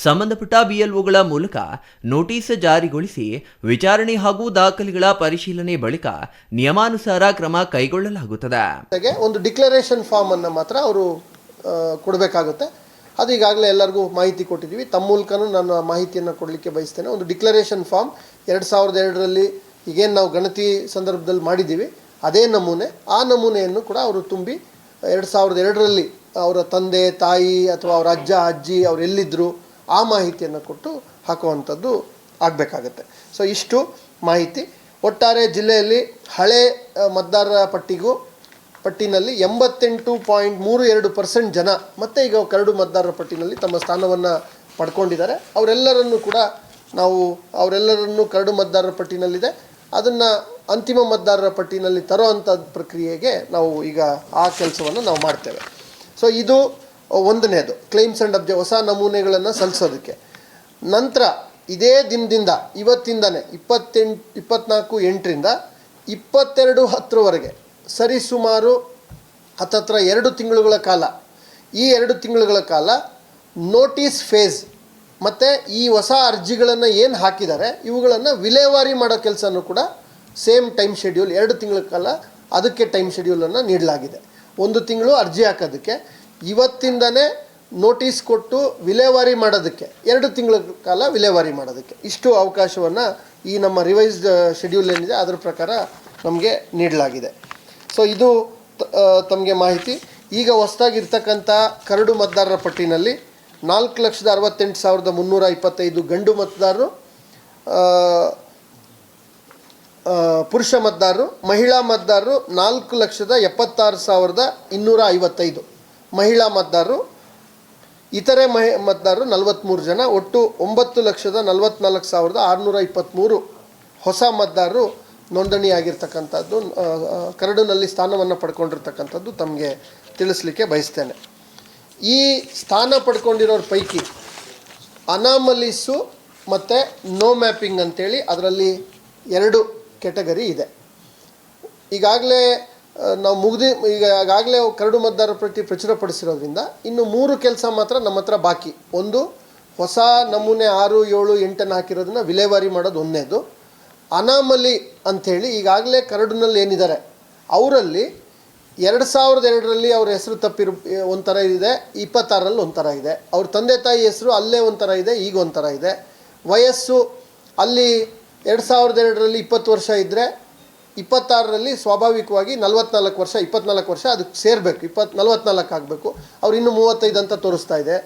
ಸಂಬಂಧಪಟ್ಟ BLOಗಳ ಮೂಲಕ ನೋಟಿಸ್ ಜಾರಿಗೊಳಿಸಿ ವಿಚಾರಣೆ ಹಾಗೂ ದಾಖಲೆಗಳ ಪರಿಶೀಲನೆ ಬಳಿಕ ನಿಯಮಾನುಸಾರ ಕ್ರಮ ಕೈಗೊಳ್ಳಲಾಗುತ್ತದೆ. ಒಂದು ಡಿಕ್ಲರೇಷನ್ ಫಾರ್ಮ್ ಅನ್ನು ಮಾತ್ರ ಅವರು ಕೊಡಬೇಕಾಗುತ್ತೆ. ಅದು ಈಗಾಗಲೇ ಎಲ್ಲರಿಗೂ ಮಾಹಿತಿ ಕೊಟ್ಟಿದ್ದೀವಿ. ತಮ್ಮ ಮೂಲಕನೂ ನಾನು ಮಾಹಿತಿಯನ್ನು ಕೊಡಲಿಕ್ಕೆ ಬಯಸ್ತೇನೆ. ಒಂದು ಡಿಕ್ಲರೇಷನ್ ಫಾರ್ಮ್ 2002ರಲ್ಲಿ ಈಗೇನು ನಾವು ಗಣತಿ ಸಂದರ್ಭದಲ್ಲಿ ಮಾಡಿದ್ದೀವಿ ಅದೇ ನಮೂನೆ, ಆ ನಮೂನೆಯನ್ನು ಕೂಡ ಅವರು ತುಂಬಿ 2002ರಲ್ಲಿ ಅವರ ತಂದೆ ತಾಯಿ ಅಥವಾ ಅವರ ಅಜ್ಜ ಅಜ್ಜಿ ಅವ್ರು ಎಲ್ಲಿದ್ದರು ಆ ಮಾಹಿತಿಯನ್ನು ಕೊಟ್ಟು ಹಾಕುವಂಥದ್ದು ಆಗಬೇಕಾಗತ್ತೆ. ಸೊ ಇಷ್ಟು ಮಾಹಿತಿ. ಒಟ್ಟಾರೆ ಜಿಲ್ಲೆಯಲ್ಲಿ ಹಳೆ ಮತದಾರರ ಪಟ್ಟಿಗೂ ಪಟ್ಟಿನಲ್ಲಿ 88.32% ಜನ ಮತ್ತೆ ಈಗ ಕರಡು ಮತದಾರರ ಪಟ್ಟಿನಲ್ಲಿ ತಮ್ಮ ಸ್ಥಾನವನ್ನು ಪಡ್ಕೊಂಡಿದ್ದಾರೆ. ಅವರೆಲ್ಲರನ್ನು ಕೂಡ ಅವರೆಲ್ಲರನ್ನು ಕರಡು ಮತದಾರರ ಪಟ್ಟಿನಲ್ಲಿದೆ, ಅದನ್ನು ಅಂತಿಮ ಮತದಾರರ ಪಟ್ಟಿನಲ್ಲಿ ತರೋವಂಥ ಪ್ರಕ್ರಿಯೆಗೆ ನಾವು ಈಗ ಆ ಕೆಲಸವನ್ನು ನಾವು ಮಾಡ್ತೇವೆ. ಸೊ ಇದು ಒಂದನೇದು, ಕ್ಲೈಮ್ಸ್ ಆ್ಯಂಡ್ ಹೊಸ ನಮೂನೆಗಳನ್ನು ಸಲ್ಲಿಸೋದಕ್ಕೆ. ನಂತರ ಇದೇ ದಿನದಿಂದ ಇವತ್ತಿಂದನೇ 24/8ರಿಂದ 22/10 ಸರಿಸುಮಾರು ಹತ್ತತ್ರ 2 ತಿಂಗಳುಗಳ ಕಾಲ, ಈ 2 ತಿಂಗಳುಗಳ ಕಾಲ ನೋಟಿಸ್ ಫೇಸ್ ಮತ್ತು ಈ ಹೊಸ ಅರ್ಜಿಗಳನ್ನು ಏನು ಹಾಕಿದ್ದಾರೆ ಇವುಗಳನ್ನು ವಿಲೇವಾರಿ ಮಾಡೋ ಕೆಲಸನೂ ಕೂಡ ಸೇಮ್ ಟೈಮ್ ಶೆಡ್ಯೂಲ್ 2 ತಿಂಗಳ ಕಾಲ ಅದಕ್ಕೆ ಟೈಮ್ ಶೆಡ್ಯೂಲನ್ನು ನೀಡಲಾಗಿದೆ. 1 ತಿಂಗಳು ಅರ್ಜಿ ಹಾಕೋದಕ್ಕೆ, ಇವತ್ತಿಂದನೇ ನೋಟಿಸ್ ಕೊಟ್ಟು ವಿಲೇವಾರಿ ಮಾಡೋದಕ್ಕೆ 2 ತಿಂಗಳ ಕಾಲ ವಿಲೇವಾರಿ ಮಾಡೋದಕ್ಕೆ, ಇಷ್ಟು ಅವಕಾಶವನ್ನು ಈ ನಮ್ಮ ರಿವೈಸ್ಡ್ ಶೆಡ್ಯೂಲ್ ಏನಿದೆ ಅದರ ಪ್ರಕಾರ ನಮಗೆ ನೀಡಲಾಗಿದೆ. ಸೊ ಇದು ತಮಗೆ ಮಾಹಿತಿ. ಈಗ ಹೊಸದಾಗಿರ್ತಕ್ಕಂಥ ಕರಡು ಮತದಾರರ ಪಟ್ಟಿನಲ್ಲಿ 4,68,325 ಗಂಡು ಮತದಾರರು, ಪುರುಷ ಮತದಾರರು, ಮಹಿಳಾ ಮತದಾರರು 4,76,255 ಮಹಿಳಾ ಮತದಾರರು, ಇತರೆ ಮತದಾರರು 43 ಜನ, ಒಟ್ಟು 9,44,623 ಹೊಸ ಮತದಾರರು ನೋಂದಣಿಯಾಗಿರ್ತಕ್ಕಂಥದ್ದು, ಕರಡಿನಲ್ಲಿ ಸ್ಥಾನವನ್ನು ಪಡ್ಕೊಂಡಿರ್ತಕ್ಕಂಥದ್ದು ತಮಗೆ ತಿಳಿಸ್ಲಿಕ್ಕೆ ಬಯಸ್ತೇನೆ. ಈ ಸ್ಥಾನ ಪಡ್ಕೊಂಡಿರೋರ ಪೈಕಿ ಅನಾಮಲೀಸು ಮತ್ತು ನೋ ಮ್ಯಾಪಿಂಗ್ ಅಂತೇಳಿ ಅದರಲ್ಲಿ 2 ಕೆಟಗರಿ ಇದೆ. ಈಗಾಗಲೇ ನಾವು ಈಗಾಗಲೇ ಕರಡು ಮತದಾರರ ಪಟ್ಟಿ ಪ್ರಚುರಪಡಿಸಿರೋದ್ರಿಂದ ಇನ್ನು 3 ಕೆಲಸ ಮಾತ್ರ ನಮ್ಮ ಹತ್ರ ಬಾಕಿ. ಒಂದು, ಹೊಸ ನಮೂನೆ 6, 7, 8 ಹಾಕಿರೋದನ್ನ ವಿಲೇವಾರಿ ಮಾಡೋದು ಒಂದನೇದು. ಅನಾಮಲಿ ಅಂಥೇಳಿ ಈಗಾಗಲೇ ಕರಡಿನಲ್ಲಿ ಏನಿದ್ದಾರೆ ಅವರಲ್ಲಿ 2002ರಲ್ಲಿ ಅವ್ರ ಹೆಸರು ಒಂಥರ ಇದೆ, 26ರಲ್ಲಿ ಒಂಥರ ಇದೆ, ಅವ್ರ ತಂದೆ ತಾಯಿ ಹೆಸರು ಅಲ್ಲೇ ಒಂಥರ ಇದೆ, ಈಗ ಒಂಥರ ಇದೆ. ವಯಸ್ಸು ಅಲ್ಲಿ 2002ರಲ್ಲಿ 20 ವರ್ಷ ಇದ್ದರೆ 26ರಲ್ಲಿ ಸ್ವಾಭಾವಿಕವಾಗಿ 44 ವರ್ಷ, 24 ವರ್ಷ ಅದಕ್ಕೆ ಸೇರಬೇಕು, 44 ಆಗಬೇಕು. ಅವ್ರು ಇನ್ನೂ 35 ಅಂತ ತೋರಿಸ್ತಾ ಇದೆ.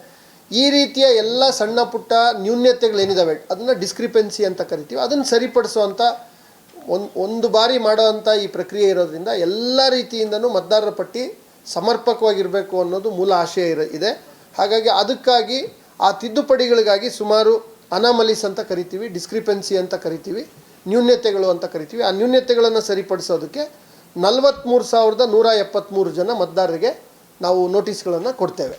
ಈ ರೀತಿಯ ಎಲ್ಲ ಸಣ್ಣ ಪುಟ್ಟ ನ್ಯೂನ್ಯತೆಗಳೇನಿದ್ದಾವೆ ಅದನ್ನು ಡಿಸ್ಕ್ರಿಪೆನ್ಸಿ ಅಂತ ಕರಿತೀವಿ. ಅದನ್ನು ಸರಿಪಡಿಸುವಂಥ ಒಂದು ಬಾರಿ ಮಾಡೋವಂಥ ಈ ಪ್ರಕ್ರಿಯೆ ಇರೋದ್ರಿಂದ ಎಲ್ಲ ರೀತಿಯಿಂದನೂ ಮತದಾರರ ಪಟ್ಟಿ ಸಮರ್ಪಕವಾಗಿರಬೇಕು ಅನ್ನೋದು ಮೂಲ ಆಶಯ ಇದೆ. ಹಾಗಾಗಿ ಅದಕ್ಕಾಗಿ ಆ ತಿದ್ದುಪಡಿಗಳಿಗಾಗಿ ಸುಮಾರು ಅನಾಮಲೀಸ್ ಅಂತ ಕರಿತೀವಿ, ಡಿಸ್ಕ್ರಿಪೆನ್ಸಿ ಅಂತ ಕರಿತೀವಿ, ನ್ಯೂನ್ಯತೆಗಳು ಅಂತ ಕರಿತೀವಿ. ಆ ನ್ಯೂನ್ಯತೆಗಳನ್ನು ಸರಿಪಡಿಸೋದಕ್ಕೆ 43,173 ಜನ ಮತದಾರರಿಗೆ ನಾವು ನೋಟಿಸ್ಗಳನ್ನು ಕೊಡ್ತೇವೆ.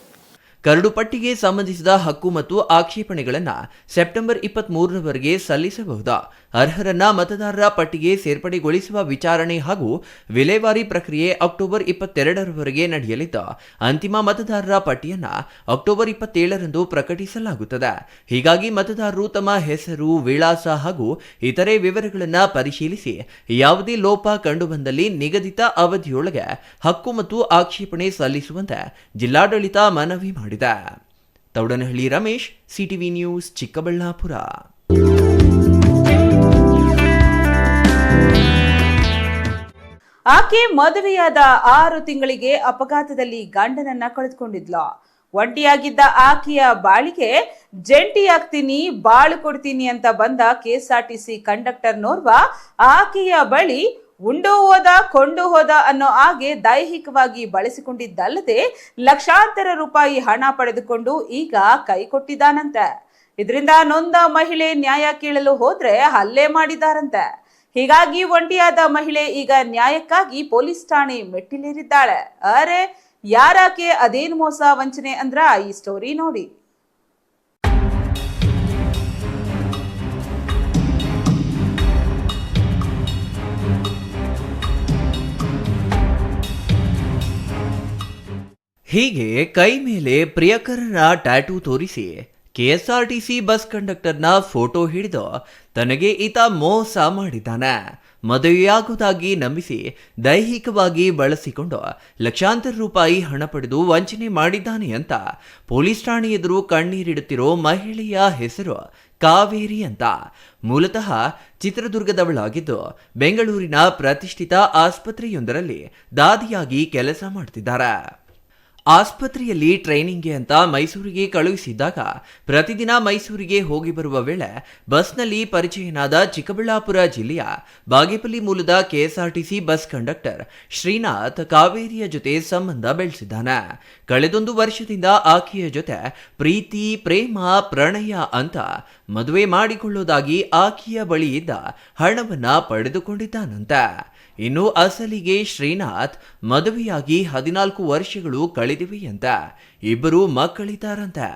ಕರಡು ಪಟ್ಟಿಗೆ ಸಂಬಂಧಿಸಿದ ಹಕ್ಕು ಮತ್ತು ಆಕ್ಷೇಪಣೆಗಳನ್ನು ಸೆಪ್ಟೆಂಬರ್ 23ರವರೆಗೆ ಸಲ್ಲಿಸಬಹುದು. ಅರ್ಹರನ್ನ ಮತದಾರರ ಪಟ್ಟಿಗೆ ಸೇರ್ಪಡೆಗೊಳಿಸುವ ವಿಚಾರಣೆ ಹಾಗೂ ವಿಲೇವಾರಿ ಪ್ರಕ್ರಿಯೆ ಅಕ್ಟೋಬರ್ 22ರವರೆಗೆ ನಡೆಯಲಿದ್ದು, ಅಂತಿಮ ಮತದಾರರ ಪಟ್ಟಿಯನ್ನು ಅಕ್ಟೋಬರ್ 27ರಂದು ಪ್ರಕಟಿಸಲಾಗುತ್ತದೆ. ಹೀಗಾಗಿ ಮತದಾರರು ತಮ್ಮ ಹೆಸರು, ವಿಳಾಸ ಹಾಗೂ ಇತರೆ ವಿವರಗಳನ್ನು ಪರಿಶೀಲಿಸಿ ಯಾವುದೇ ಲೋಪ ಕಂಡುಬಂದಲ್ಲಿ ನಿಗದಿತ ಅವಧಿಯೊಳಗೆ ಹಕ್ಕು ಮತ್ತು ಆಕ್ಷೇಪಣೆ ಸಲ್ಲಿಸುವಂತೆ ಜಿಲ್ಲಾಡಳಿತ ಮನವಿ ಮಾಡಿದೆ. Thoudanahalli Ramesh, CTV news, Chikkaballapur. ಆಕೆ ಮದುವೆಯಾದ 6 ತಿಂಗಳಿಗೆ ಅಪಘಾತದಲ್ಲಿ ಗಂಡನನ್ನ ಕಳೆದುಕೊಂಡಿದ್ಲು. ಒಂಟಿಯಾಗಿದ್ದ ಆಕೆಯ ಬಾಳಿಗೆ ಜಂಟಿಯಾಗ್ತೀನಿ, ಬಾಳು ಕೊಡ್ತೀನಿ ಅಂತ ಬಂದ ಕೆಎಸ್ಆರ್ಟಿಸಿ ಕಂಡಕ್ಟರ್ನೋರ್ವ ಆಕೆಯ ಬಳಿ ಉಂಡು ಹೋದ ಕೊಂಡು ಹೋದ ಅನ್ನೋ ಹಾಗೆ ದೈಹಿಕವಾಗಿ ಬಳಸಿಕೊಂಡಿದ್ದಲ್ಲದೆ ಲಕ್ಷಾಂತರ ರೂಪಾಯಿ ಹಣ ಪಡೆದುಕೊಂಡು ಈಗ ಕೈ ಕೊಟ್ಟಿದ್ದಾನಂತೆ. ಇದರಿಂದ ನೊಂದ ಮಹಿಳೆ ನ್ಯಾಯ ಕೇಳಲು ಹೋದ್ರೆ ಹಲ್ಲೆ ಮಾಡಿದಾರಂತೆ. ಹೀಗಾಗಿ ಒಂಟಿಯಾದ ಮಹಿಳೆ ಈಗ ನ್ಯಾಯಕ್ಕಾಗಿ ಪೊಲೀಸ್ ಠಾಣೆ ಮೆಟ್ಟಿಲೇರಿದ್ದಾಳೆ. ಅರೆ ಯಾರಾಕೆ, ಅದೇನು ಮೋಸ ವಂಚನೆ ಅಂದ್ರ ಈ ಸ್ಟೋರಿ ನೋಡಿ. ಹೀಗೆ ಕೈ ಮೇಲೆ ಪ್ರಿಯಕರನ ಟ್ಯಾಟೂ ತೋರಿಸಿ ಕೆಎಸ್ಆರ್ಟಿಸಿ ಬಸ್ ಕಂಡಕ್ಟರ್ನ ಫೋಟೋ ಹಿಡಿದು ತನಗೆ ಈತ ಮೋಸ ಮಾಡಿದ್ದಾನೆ. ಮದುವೆಯಾಗುವುದಾಗಿ ನಂಬಿಸಿ ದೈಹಿಕವಾಗಿ ಬಳಸಿಕೊಂಡು ಲಕ್ಷಾಂತರ ರೂಪಾಯಿ ಹಣ ಪಡೆದು ವಂಚನೆ ಮಾಡಿದ್ದಾನೆ ಅಂತ ಪೊಲೀಸ್ ಠಾಣೆ ಎದುರು ಕಣ್ಣೀರಿಡುತ್ತಿರೋ ಮಹಿಳೆಯ ಹೆಸರು ಕಾವೇರಿ ಅಂತ. ಮೂಲತಃ ಚಿತ್ರದುರ್ಗದವಳಾಗಿದ್ದು ಬೆಂಗಳೂರಿನ ಪ್ರತಿಷ್ಠಿತ ಆಸ್ಪತ್ರೆಯೊಂದರಲ್ಲಿ ದಾದಿಯಾಗಿ ಕೆಲಸ ಮಾಡ್ತಿದ್ದಾರೆ. ಆಸ್ಪತ್ರೆಯಲ್ಲಿ ಟ್ರೈನಿಂಗ್ಗೆ ಅಂತ ಮೈಸೂರಿಗೆ ಕಳುಹಿಸಿದ್ದಾಗ ಪ್ರತಿದಿನ ಮೈಸೂರಿಗೆ ಹೋಗಿ ಬರುವ ವೇಳೆ ಬಸ್ನಲ್ಲಿ ಪರಿಚಯನಾದ ಚಿಕ್ಕಬಳ್ಳಾಪುರ ಜಿಲ್ಲೆಯ ಬಾಗೇಪಲ್ಲಿ ಮೂಲದ ಕೆಎಸ್ಆರ್ಟಿಸಿ ಬಸ್ ಕಂಡಕ್ಟರ್ ಶ್ರೀನಾಥ್ ಕಾವೇರಿಯ ಜೊತೆ ಸಂಬಂಧ ಬೆಳೆಸಿದ್ದಾನೆ. ಕಳೆದೊಂದು ವರ್ಷದಿಂದ ಆಕೆಯ ಜೊತೆ ಪ್ರೀತಿ, ಪ್ರೇಮ, ಪ್ರಣಯ ಅಂತ ಮದುವೆ ಮಾಡಿಕೊಳ್ಳೋದಾಗಿ ಆಕೆಯ ಬಳಿ ಇದ್ದ ಹಣವನ್ನ ಪಡೆದುಕೊಂಡಿದ್ದಾನಂತೆ. ಇನ್ನು ಅಸಲಿಗೆ ಶ್ರೀನಾಥ್ ಮದುವೆಯಾಗಿ 14 ವರ್ಷಗಳು ಕಳೆದಿವೆಯಂತೆ. ಇಬ್ಬರು ಮಕ್ಕಳಿದ್ದಾರಂತೆ.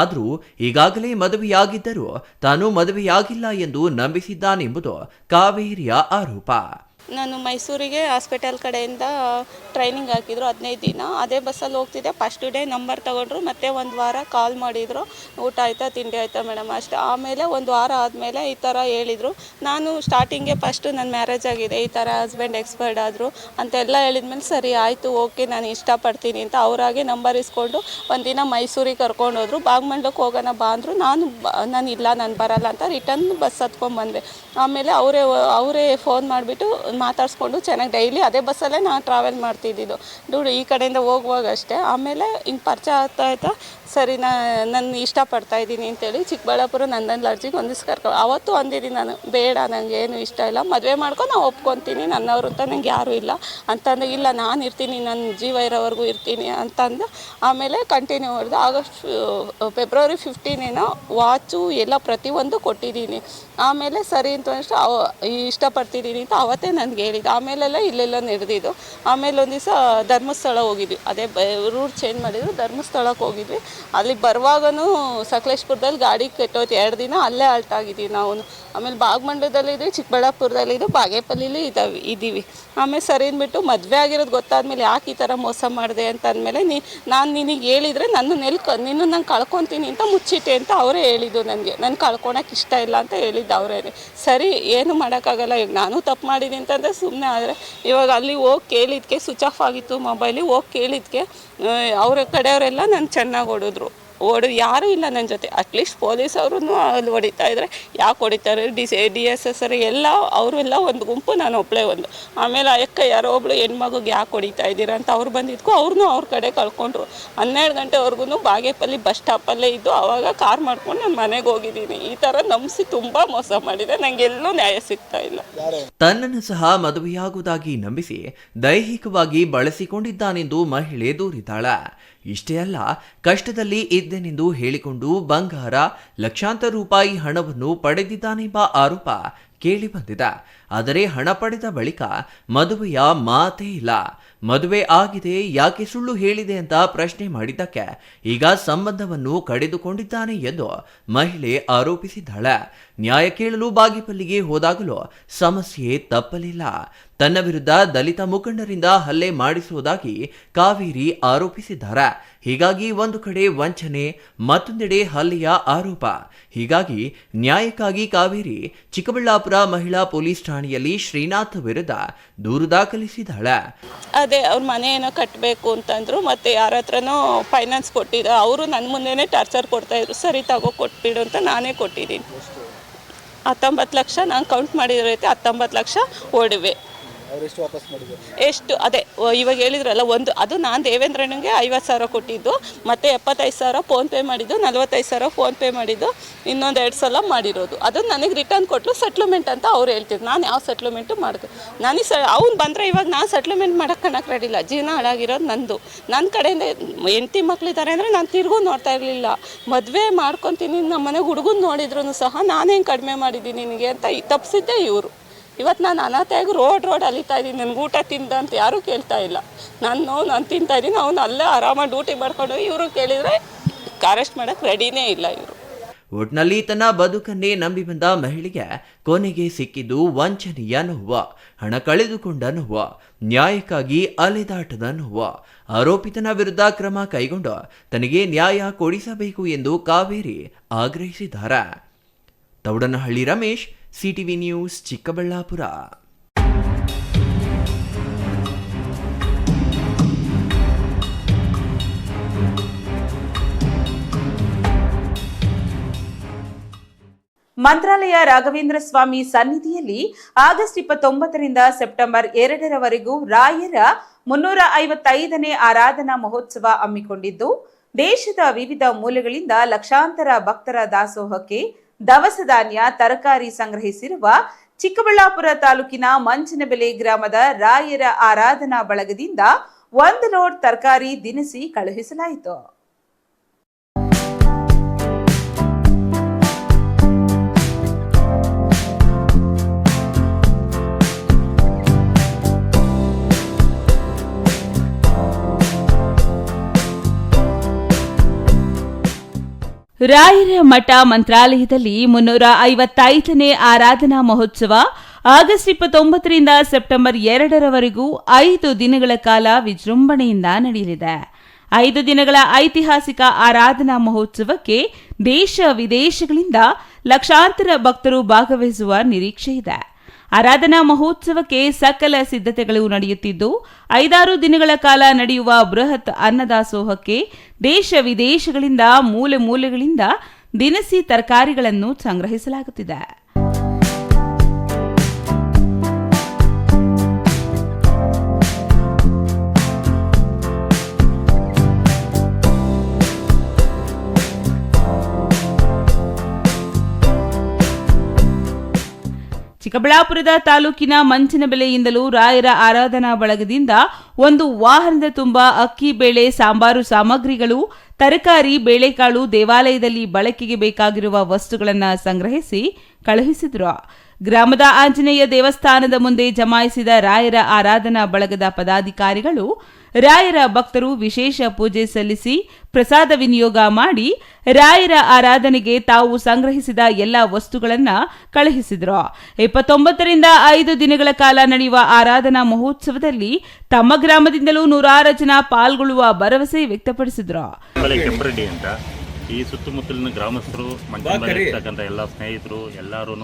ಆದರೂ ಈಗಾಗಲೇ ಮದುವೆಯಾಗಿದ್ದರೂ ತಾನು ಮದುವೆಯಾಗಿಲ್ಲ ಎಂದು ನಂಬಿಸಿದ್ದಾನೆಂಬುದು ಕಾವೇರಿಯ ಆರೋಪ. ನಾನು ಮೈಸೂರಿಗೆ ಹಾಸ್ಪಿಟಲ್ ಕಡೆಯಿಂದ ಟ್ರೈನಿಂಗ್ ಹಾಕಿದ್ರು 15 ದಿನ. ಅದೇ ಬಸ್ಸಲ್ಲಿ ಹೋಗ್ತಿದ್ದೆ. ಫಸ್ಟ್ ಡೇ ನಂಬರ್ ತೊಗೊಂಡ್ರು, ಮತ್ತೆ ಒಂದು ವಾರ ಕಾಲ್ ಮಾಡಿದರು, ಊಟ ಆಯಿತಾ ತಿಂಡಿ ಆಯಿತಾ ಮೇಡಮ್ ಅಷ್ಟೇ. ಆಮೇಲೆ ಒಂದು ವಾರ ಆದಮೇಲೆ ಈ ಥರ ಹೇಳಿದರು. ನಾನು ಸ್ಟಾರ್ಟಿಂಗೆ ಫಸ್ಟು ನನ್ನ ಮ್ಯಾರೇಜ್ ಆಗಿದೆ, ಈ ಥರ ಹಸ್ಬೆಂಡ್ ಎಕ್ಸ್ಪೈರ್ಡ್ ಆದರು ಅಂತೆಲ್ಲ ಹೇಳಿದ್ಮೇಲೆ ಸರಿ ಆಯಿತು ಓಕೆ ನಾನು ಇಷ್ಟಪಡ್ತೀನಿ ಅಂತ ಅವರಾಗೆ ನಂಬರ್ ಇಸ್ಕೊಂಡು ಒಂದಿನ ಮೈಸೂರಿಗೆ ಕರ್ಕೊಂಡೋದ್ರು. ಭಾಗಮಂಡಲಕ್ಕೆ ಹೋಗೋಣ ಬಾ ಅಂದರು. ನಾನು ಇಲ್ಲ ನಾನು ಬರಲ್ಲ ಅಂತ ರಿಟರ್ನ್ ಬಸ್ ಹತ್ಕೊಂಡ್ಬಂದೆ. ಆಮೇಲೆ ಅವರೇ ಫೋನ್ ಮಾಡಿಬಿಟ್ಟು ಮಾತಾಡಿಸ್ಕೊಂಡು ಚೆನ್ನಾಗಿ ಡೈಲಿ ಅದೇ ಬಸ್ಸಲ್ಲೇ ನಾನು ಟ್ರಾವೆಲ್ ಮಾಡ್ತಿದ್ದಿದ್ದು ಈ ಕಡೆಯಿಂದ ಹೋಗುವಾಗ ಅಷ್ಟೇ. ಆಮೇಲೆ ಹಿಂಗೆ ಪರಿಚಯ ಆಗ್ತಾ ಸರಿ ನಾನು ಇಷ್ಟಪಡ್ತಾ ಇದ್ದೀನಿ ಅಂತೇಳಿ ಚಿಕ್ಕಬಳ್ಳಾಪುರ ನಂದನ್ ಲಾಡ್ಜಿಗೆ ಅವತ್ತು ಅಂದಿದ್ದೀನಿ ನಾನು, ಬೇಡ ನನಗೆ ಏನು ಇಷ್ಟ ಇಲ್ಲ, ಮದುವೆ ಮಾಡ್ಕೊಂಡು ನಾನು ಒಪ್ಕೊತೀನಿ, ನನ್ನವರು ಅಂತ ನನಗೆ ಯಾರೂ ಇಲ್ಲ ಅಂತಂದು. ಇಲ್ಲ ನಾನು ಇರ್ತೀನಿ, ನನ್ನ ಜೀವ ಇರೋವರೆಗೂ ಇರ್ತೀನಿ ಅಂತಂದು ಆಮೇಲೆ ಕಂಟಿನ್ಯೂ ಮಾಡಿದೆ. ಫೆಬ್ರವರಿ 15 ವಾಚು ಎಲ್ಲ ಪ್ರತಿಯೊಂದು ಕೊಟ್ಟಿದ್ದೀನಿ. ಆಮೇಲೆ ಸರಿ ಅಂತ ಇಷ್ಟಪಡ್ತಿದ್ದೀನಿ ಅಂತ ಅವತ್ತೇ ನನಗೆ ಹೇಳಿದ್ದು. ಆಮೇಲೆಲ್ಲ ಇಲ್ಲೆಲ್ಲ ನಡೆದಿದ್ದು. ಆಮೇಲೆ ಒಂದು ದಿವಸ ಧರ್ಮಸ್ಥಳ ಹೋಗಿದ್ವಿ, ಅದೇ ರೂಟ್ ಚೇಂಜ್ ಮಾಡಿದ್ರು, ಧರ್ಮಸ್ಥಳಕ್ಕೆ ಹೋಗಿದ್ವಿ. ಅಲ್ಲಿ ಬರುವಾಗನೂ ಸಕಲೇಶ್ಪುರದಲ್ಲಿ ಗಾಡಿ ಕೆಟ್ಟೋಯ್ತು. 2 ದಿನ ಅಲ್ಲೇ ಆಲ್ಟ್ ಆಗಿದ್ದೀವಿ ನಾವು. ಆಮೇಲೆ ಭಾಗಮಂಡಲದಲ್ಲಿದ್ವಿ, ಚಿಕ್ಕಬಳ್ಳಾಪುರದಲ್ಲಿದ್ದು, ಬಾಗೇಪಲ್ಲಿಲಿ ಇದ್ದೀವಿ. ಆಮೇಲೆ ಸರಿ ಅಂದ್ಬಿಟ್ಟು ಮದುವೆ ಆಗಿರೋದು ಗೊತ್ತಾದ್ಮೇಲೆ ಯಾಕೆ ಈ ಥರ ಮೋಸ ಮಾಡಿದೆ ಅಂತ ಅಂದಮೇಲೆ ನಾನು ನಿನಗೆ ಹೇಳಿದರೆ ನಿನ್ನ ನಾನು ಕಳ್ಕೊತೀನಿ ಅಂತ ಮುಚ್ಚಿಟ್ಟೆ ಅಂತ ಅವರೇ ಹೇಳಿದ್ದು ನನಗೆ. ನಾನು ಕಳ್ಕೊಳಕ್ಕೆ ಇಷ್ಟ ಇಲ್ಲ ಅಂತ ಹೇಳಿದ್ದು ಅವರೇ. ಸರಿ ಏನು ಮಾಡೋಕ್ಕಾಗಲ್ಲ, ಈಗ ನಾನು ತಪ್ಪು ಮಾಡಿದ್ದೀನಿ ಅಂತಂದರೆ ಸುಮ್ಮನೆ. ಆದರೆ ಇವಾಗ ಅಲ್ಲಿ ಹೋಗಿ ಕೇಳಿದ್ದಕ್ಕೆ ಸ್ವಿಚ್ ಆಫ್ ಆಗಿತ್ತು ಮೊಬೈಲಿಗೆ, ಹೋಗಿ ಕೇಳಿದ್ದಕ್ಕೆ ಅವರ ಕಡೆಯವರೆಲ್ಲ ನಾನು ಚೆನ್ನಾಗಿ ಯಾರೂ ಇಲ್ಲ ನನ್ನ ಜೊತೆ. ಅಟ್ಲೀಸ್ಟ್ ಪೊಲೀಸವ್ರೂ ಅಲ್ಲಿ ಹೊಡಿತಾ ಇದ್ದಾರೆ, ಯಾಕೆ ಹೊಡಿತಾರೆ, DSS ಎಲ್ಲ ಅವರೆಲ್ಲ ಒಂದು ಗುಂಪು, ನಾನು ಒಬ್ಬಳೇ ಒಂದು. ಆಮೇಲೆ ಅಕ್ಕ ಯಾರೋ ಒಬ್ಳು ಹೆಣ್ಮಗುಗೆ ಯಾಕೆ ಹೊಡಿತಾ ಇದ್ದೀರಾ ಅಂತ ಅವ್ರು ಬಂದಿದ್ಕು ಅವ್ರನ್ನೂ ಅವ್ರ ಕಡೆ ಕಳ್ಕೊಂಡ್ರು. 12 ಗಂಟೆವರೆಗೂ ಬಾಗೇಪಲ್ಲಿ ಬಸ್ ಸ್ಟಾಪಲ್ಲೇ ಇದ್ದು ಆವಾಗ ಕಾರ್ ಮಾಡ್ಕೊಂಡು ನಾನು ಮನೆಗೆ ಹೋಗಿದ್ದೀನಿ. ಈ ಥರ ನಂಬಿಸಿ ತುಂಬ ಮೋಸ ಮಾಡಿದೆ, ನನಗೆ ಎಲ್ಲೂ ನ್ಯಾಯ ಸಿಗ್ತಾ ಇಲ್ಲ. ತನ್ನನ್ನು ಸಹ ಮದುವೆಯಾಗುವುದಾಗಿ ನಂಬಿಸಿ ದೈಹಿಕವಾಗಿ ಬಳಸಿಕೊಂಡಿದ್ದಾನೆಂದು ಮಹಿಳೆ ದೂರಿದ್ದಾಳೆ. ಇಷ್ಟೇ ಅಲ್ಲ, ಕಷ್ಟದಲ್ಲಿ ಇದ್ದೇನೆಂದು ಹೇಳಿಕೊಂಡು ಬಂಗಾರ, ಲಕ್ಷಾಂತರ ರೂಪಾಯಿ ಹಣವನ್ನು ಪಡೆದಿದ್ದಾನೆಂಬ ಆರೋಪ ಕೇಳಿಬಂದಿದೆ. ಆದರೆ ಹಣ ಪಡೆದ ಬಳಿಕ ಮದುವೆಯ ಮಾತೇ ಇಲ್ಲ. ಮದುವೆ ಆಗಿದೆ, ಯಾಕೆ ಸುಳ್ಳು ಹೇಳಿದೆ ಅಂತ ಪ್ರಶ್ನೆ ಮಾಡಿದ್ದಕ್ಕೆ ಈಗ ಸಂಬಂಧವನ್ನು ಕಡಿದುಕೊಂಡಿದ್ದಾನೆ ಎಂದು ಮಹಿಳೆ ಆರೋಪಿಸಿದ್ದಾಳೆ. ನ್ಯಾಯ ಕೇಳಲು ಬಾಗೇಪಲ್ಲಿಗೆ ಹೋದಾಗಲೂ ಸಮಸ್ಯೆ ತಪ್ಪಲಿಲ್ಲ. ತನ್ನ ವಿರುದ್ಧ ದಲಿತ ಮುಖಂಡರಿಂದ ಹಲ್ಲೆ ಮಾಡಿಸುವುದಾಗಿ ಕಾವೇರಿ ಆರೋಪಿಸಿದ್ದಾರೆ. ಹೀಗಾಗಿ ಒಂದು ಕಡೆ ವಂಚನೆ, ಮತ್ತೊಂದೆಡೆ ಹಲ್ಲೆಯ ಆರೋಪ. ಹೀಗಾಗಿ ನ್ಯಾಯಕ್ಕಾಗಿ ಕಾವೇರಿ ಚಿಕ್ಕಬಳ್ಳಾಪುರ ಮಹಿಳಾ ಪೊಲೀಸ್ ಠಾಣೆಯಲ್ಲಿ ಶ್ರೀನಾಥ್ ವಿರುದ್ಧ ದೂರು ದಾಖಲಿಸಿದ್ದಾಳೆ. ಅದೇ ಅವ್ರ ಮನೆ ಏನೋ ಕಟ್ಟಬೇಕು ಅಂತಂದ್ರು, ಮತ್ತೆ ಯಾರ ಹತ್ರನೋ ಫೈನಾನ್ಸ್ ಕೊಟ್ಟಿದ್ದ, ಅವರು ನನ್ನ ಮುಂದೆನೇ ಟಾರ್ಚರ್ ಕೊಡ್ತಾಯಿದ್ರು. ಸರಿ ತಗೋ ಕೊಟ್ಬಿಡು ಅಂತ ನಾನೇ ಕೊಟ್ಟಿದ್ದೀನಿ. 19 ಲಕ್ಷ ನಾನು ಕೌಂಟ್ ಮಾಡಿದ್ರೈತೆ, 19 ಲಕ್ಷ ಒಡವೆ. ಎಷ್ಟು ಅದೇ ಇವಾಗ ಹೇಳಿದ್ರಲ್ಲ, ಅದು ನಾನು ದೇವೇಂದ್ರನಿಗೆ 50,000 ಕೊಟ್ಟಿದ್ದು, ಮತ್ತು 75,000 ಫೋನ್ಪೇ ಮಾಡಿದ್ದು, 45,000 ಫೋನ್ಪೇ ಮಾಡಿದ್ದು, ಇನ್ನೊಂದು 2 ಸಲ ಮಾಡಿರೋದು. ಅದು ನನಗೆ ರಿಟರ್ನ್ ಕೊಟ್ಟರು ಸೆಟ್ಲ್ಮೆಂಟ್ ಅಂತ ಅವ್ರು ಹೇಳ್ತಿದ್ರು. ನಾನು ಯಾವ ಸೆಟ್ಲ್ಮೆಂಟು ಮಾಡಿದೆ ನನಗೆ ಅವ್ನು ಬಂದರೆ ಇವಾಗ ನಾನು ಸೆಟ್ಲ್ಮೆಂಟ್ ಮಾಡೋಕ್ಕೆ ಕಣಕ್ಕೆ ರೆಡಿಲ್ಲ. ಜೀವನ ಹಾಳಾಗಿರೋದು ನಂದು. ನನ್ನ ಕಡೆಯಿಂದ ಹೆಂಡತಿ ಮಕ್ಕಳಿದ್ದಾರೆ ಅಂದರೆ ನಾನು ತಿರುಗೂ ನೋಡ್ತಾ ಇರಲಿಲ್ಲ. ಮದುವೆ ಮಾಡ್ಕೊತೀನಿ, ನಮ್ಮ ಮನೆಗೆ ಹುಡುಗನ ನೋಡಿದ್ರು ಸಹ ನಾನೇನು ಕಡಿಮೆ ಮಾಡಿದ್ದೀನಿ ನಿನಗೆ ಅಂತ ತಪ್ಪಿಸಿದ್ದೆ ಇವರು. ಇವತ್ತು ನಾನು ಅನಾಥೆಯಾಗಿ ರೋಡ್ ಅಲಿತಾ ಇದ್ದೀನಿ. ನನಗೆ ಊಟ ತಿಂದ ಅಂತ ಯಾರೂ ಕೇಳ್ತಾ ಇಲ್ಲ. ನಾನು ತಿಂತಾ ಇದ್ದೀನಿ, ಅವನು ಅಲ್ಲೇ ಆರಾಮಾಗಿ ಡ್ಯೂಟಿ ಮಾಡ್ಕೊಂಡು ಇವರು ಕೇಳಿದರೆ ಅರೆಸ್ಟ್ ಮಾಡೋಕ್ಕೆ ರೆಡಿನೇ ಇಲ್ಲ ಇವರು. ಒಟ್ನಲ್ಲಿ ತನ್ನ ಬದುಕನ್ನೇ ನಂಬಿ ಬಂದ ಮಹಿಳೆಗೆ ಕೊನೆಗೆ ಸಿಕ್ಕಿದ್ದು ವಂಚನೆಯ ನೋವು, ಹಣ ಕಳೆದುಕೊಂಡ ನೋವು, ನ್ಯಾಯಕ್ಕಾಗಿ ಅಲೆದಾಟದ ನೋವು. ಆರೋಪಿತನ ವಿರುದ್ಧ ಕ್ರಮ ಕೈಗೊಂಡು ತನಗೆ ನ್ಯಾಯ ಕೊಡಿಸಬೇಕು ಎಂದು ಕಾವೇರಿ ಆಗ್ರಹಿಸಿದ್ದಾರೆ. Thoudanahalli Ramesh, CTV news, Chikkaballapur. ಮಂತ್ರಾಲಯ ರಾಘವೇಂದ್ರ ಸ್ವಾಮಿ ಸನ್ನಿಧಿಯಲ್ಲಿ ಆಗಸ್ಟ್ 29ರಿಂದ ಸೆಪ್ಟೆಂಬರ್ 2ರವರೆಗೂ ರಾಯರ 355ನೇ ಆರಾಧನಾ ಮಹೋತ್ಸವ ಹಮ್ಮಿಕೊಂಡಿದ್ದು ದೇಶದ ವಿವಿಧ ಮೂಲೆಗಳಿಂದ ಲಕ್ಷಾಂತರ ಭಕ್ತರ ದಾಸೋಹಕ್ಕೆ ದವಸ ಧಾನ್ಯ ತರಕಾರಿ ಸಂಗ್ರಹಿಸಿರುವ ಚಿಕ್ಕಬಳ್ಳಾಪುರ ತಾಲೂಕಿನ ಮಂಚನಬೆಲೆ ಗ್ರಾಮದ ರಾಯರ ಆರಾಧನಾ ಬಳಗದಿಂದ 1 ಲೋಡ್ ತರಕಾರಿ ದಿನಸಿ ಕಳುಹಿಸಲಾಯಿತು. ರಾಯರ ಮಠ ಮಂತ್ರಾಲಯದಲ್ಲಿ 355ನೇ ಆರಾಧನಾ ಮಹೋತ್ಸವ ಆಗಸ್ಟ್ 29ರಿಂದ ಸೆಪ್ಟೆಂಬರ್ 2ರವರೆಗೂ 5 ದಿನಗಳ ಕಾಲ ವಿಜೃಂಭಣೆಯಿಂದ ನಡೆಯಲಿದೆ. 5 ದಿನಗಳ ಐತಿಹಾಸಿಕ ಆರಾಧನಾ ಮಹೋತ್ಸವಕ್ಕೆ ದೇಶ ವಿದೇಶಗಳಿಂದ ಲಕ್ಷಾಂತರ ಭಕ್ತರು ಭಾಗವಹಿಸುವ ನಿರೀಕ್ಷೆ ಇದೆ. ಆರಾಧನಾ ಮಹೋತ್ಸವಕ್ಕೆ ಸಕಲ ಸಿದ್ಧತೆಗಳು ನಡೆಯುತ್ತಿದ್ದು 5-6 ದಿನಗಳ ಕಾಲ ನಡೆಯುವ ಬೃಹತ್ ಅನ್ನದಾಸೋಹಕ್ಕೆ ದೇಶ ವಿದೇಶಗಳಿಂದ ಮೂಲೆ ಮೂಲೆಗಳಿಂದ ದಿನಸಿ ತರಕಾರಿಗಳನ್ನು ಸಂಗ್ರಹಿಸಲಾಗುತ್ತಿದೆ. ಚಿಕ್ಕಬಳ್ಳಾಪುರದ ತಾಲೂಕಿನ ಮಂಚನಬೆಲೆಯಿಂದಲೂ ರಾಯರ ಆರಾಧನಾ ಬಳಗದಿಂದ ಒಂದು ವಾಹನದ ತುಂಬ ಅಕ್ಕಿ, ಬೇಳೆ, ಸಾಂಬಾರು ಸಾಮಗ್ರಿಗಳು, ತರಕಾರಿ, ಬೇಳೆಕಾಳು, ದೇವಾಲಯದಲ್ಲಿ ಬಳಕೆಗೆ ಬೇಕಾಗಿರುವ ವಸ್ತುಗಳನ್ನು ಸಂಗ್ರಹಿಸಿ ಕಳುಹಿಸಿದ್ರು. ಗ್ರಾಮದ ಆಂಜನೇಯ ದೇವಸ್ಥಾನದ ಮುಂದೆ ಜಮಾಯಿಸಿದ ರಾಯರ ಆರಾಧನಾ ಬಳಗದ ಪದಾಧಿಕಾರಿಗಳು ರಾಯರ ಭಕ್ತರು ವಿಶೇಷ ಪೂಜೆ ಸಲ್ಲಿಸಿ ಪ್ರಸಾದ ವಿನಿಯೋಗ ಮಾಡಿ ರಾಯರ ಆರಾಧನೆಗೆ ತಾವು ಸಂಗ್ರಹಿಸಿದ ಎಲ್ಲ ವಸ್ತುಗಳನ್ನು ಕಳುಹಿಸಿದ್ರು. 29ರಿಂದ 5 ದಿನಗಳ ಕಾಲ ನಡೆಯುವ ಆರಾಧನಾ ಮಹೋತ್ಸವದಲ್ಲಿ ತಮ್ಮ ಗ್ರಾಮದಿಂದಲೂ 100 ಜನ ಪಾಲ್ಗೊಳ್ಳುವ ಭರವಸೆ ವ್ಯಕ್ತಪಡಿಸಿದ್ರು. ಕೆಂಪರೆಡ್ಡಿ ಅಂತ ಈ ಸುತ್ತಮುತ್ತಲಿನ ಗ್ರಾಮಸ್ಥರು ಮಂಚನಬೆಲೆ ಎಲ್ಲ ಸ್ನೇಹಿತರು ಎಲ್ಲರೂ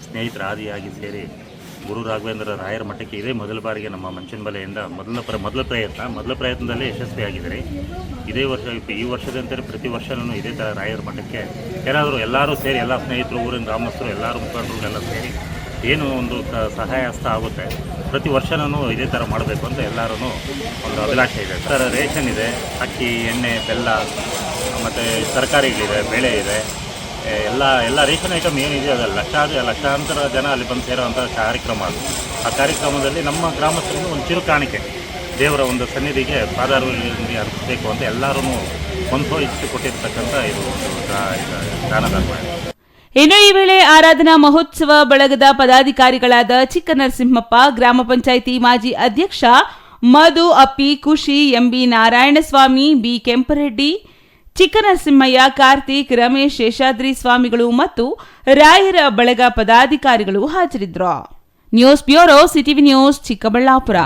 ಸ್ನೇಹಿತರಾದಿಯಾಗಿ ಸೇರಿ ಗುರು ರಾಘವೇಂದ್ರ ರಾಯರ ಮಠಕ್ಕೆ ಇದೇ ಮೊದಲ ಬಾರಿಗೆ ನಮ್ಮ ಮಂಚನಬೆಲೆಯಿಂದ ಮೊದಲ ಪ್ರಯತ್ನದಲ್ಲಿ ಯಶಸ್ವಿಯಾಗಿದ್ದಾರೆ. ಇದೇ ವರ್ಷ ಈ ವರ್ಷದಂತೆ ಪ್ರತಿ ವರ್ಷನೂ ಇದೇ ಥರ ರಾಯರ ಮಠಕ್ಕೆ ಎಲ್ಲರೂ ಸೇರಿ ಎಲ್ಲ ಸ್ನೇಹಿತರು ಊರಿನ ಗ್ರಾಮಸ್ಥರು ಎಲ್ಲರೂ ಮುಖಂಡರು ಎಲ್ಲ ಸೇರಿ ಏನು ಒಂದು ಸಹಾಯ ಹಸ್ತ ಆಗುತ್ತೆ ಪ್ರತಿ ವರ್ಷನೂ ಇದೇ ಥರ ಮಾಡಬೇಕು ಅಂತ ಎಲ್ಲರೂ ಒಂದು ಅಭಿಲಾಷೆ ಇದೆ. ಥರ ರೇಷನ್ ಇದೆ, ಅಕ್ಕಿ, ಎಣ್ಣೆ, ಬೆಲ್ಲ ಮತ್ತು ತರಕಾರಿಗಳಿದೆ, ಬೇಳೆ ಇದೆ, ಎಲ್ಲ ರೇಷನ್ ಐಟಮ್ ಏನಿದೆ ಅದಲ್ಲ ಲಕ್ಷಾಂತರ ಜನ ಅಲ್ಲಿ ಬಂದು ಸೇರೋವಂಥ ಕಾರ್ಯಕ್ರಮ ಅದು. ಆ ಕಾರ್ಯಕ್ರಮದಲ್ಲಿ ನಮ್ಮ ಗ್ರಾಮಸ್ಥರಿಗೆ ಒಂದು ಚಿರು ಕಾಣಿಕೆ ದೇವರ ಒಂದು ಸನ್ನಿಧಿಗೆ ಪಾದಾರ್ವಲಿ ಅರ್ಪಿಸಬೇಕು ಅಂತ ಎಲ್ಲರೂ ಒಂದು ಇಷ್ಟು ಕೊಟ್ಟಿರ್ತಕ್ಕಂಥ ಇದು ಒಂದು ದಾನಧರ್ಮ. ಇನ್ನು ಈ ವೇಳೆ ಆರಾಧನಾ ಮಹೋತ್ಸವ ಬಳಗದ ಪದಾಧಿಕಾರಿಗಳಾದ ಚಿಕ್ಕನರಸಿಂಹಪ್ಪ, ಗ್ರಾಮ ಪಂಚಾಯಿತಿ ಮಾಜಿ ಅಧ್ಯಕ್ಷ ಮಧು, ಅಪ್ಪಿ, ಖುಷಿ, ಎಂಬಿ ನಾರಾಯಣಸ್ವಾಮಿ, ಬಿ ಕೆಂಪರೆಡ್ಡಿ, ಚಿಕ್ಕನರಸಿಂಹಯ್ಯ, ಕಾರ್ತಿಕ್, ರಮೇಶ್, ಶೇಷಾದ್ರಿ ಸ್ವಾಮಿಗಳು ಮತ್ತು ರಾಯರ ಬಳಗ ಪದಾಧಿಕಾರಿಗಳು ಹಾಜರಿದ್ದರು. News bureau, CTV news, Chikkaballapur.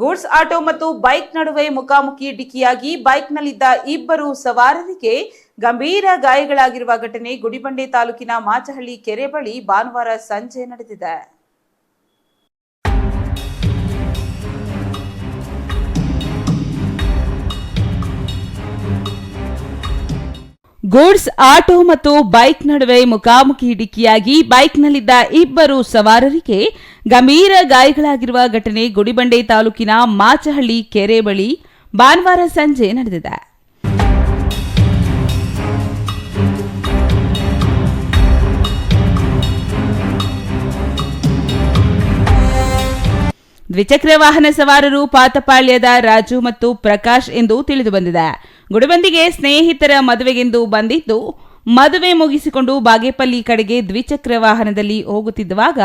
Goods auto ಮತ್ತು ಬೈಕ್ ನಡುವೆ ಮುಖಾಮುಖಿ ಡಿಕ್ಕಿಯಾಗಿ ಬೈಕ್ನಲ್ಲಿದ್ದ 2 ಸವಾರರಿಗೆ ಗಂಭೀರ ಗಾಯಗಳಾಗಿರುವ ಘಟನೆ ಗುಡಿಬಂಡೆ ತಾಲೂಕಿನ ಮಾಚಹಳ್ಳಿ ಕೆರೆ ಬಳಿ ಭಾನುವಾರ ಸಂಜೆ ನಡೆದಿದೆ. ಗೂಡ್ಸ್ ಆಟೋ ಮತ್ತು ಬೈಕ್ ನಡುವೆ ಮುಖಾಮುಖಿ ಡಿಕ್ಕಿಯಾಗಿ ಬೈಕ್ನಲ್ಲಿದ್ದ 2 ಸವಾರರಿಗೆ ಗಂಭೀರ ಗಾಯಗಳಾಗಿರುವ ಘಟನೆ ಗುಡಿಬಂಡೆ ತಾಲೂಕಿನ ಮಾಚಹಳ್ಳಿ ಕೆರೆ ಬಳಿ ಭಾನುವಾರ ಸಂಜೆ ನಡೆದಿದೆ. ದ್ವಿಚಕ್ರ ವಾಹನ ಸವಾರರು ಪಾತಪಾಳ್ಯದ ರಾಜು ಮತ್ತು ಪ್ರಕಾಶ್ ಎಂದು ತಿಳಿದುಬಂದಿದೆ. ಗುಡಿಬಂದಿಗೆ ಸ್ನೇಹಿತರ ಮದುವೆಗೆಂದು ಬಂದಿದ್ದು, ಮದುವೆ ಮುಗಿಸಿಕೊಂಡು ಬಾಗೇಪಲ್ಲಿ ಕಡೆಗೆ ದ್ವಿಚಕ್ರ ವಾಹನದಲ್ಲಿ ಹೋಗುತ್ತಿದ್ದಾಗ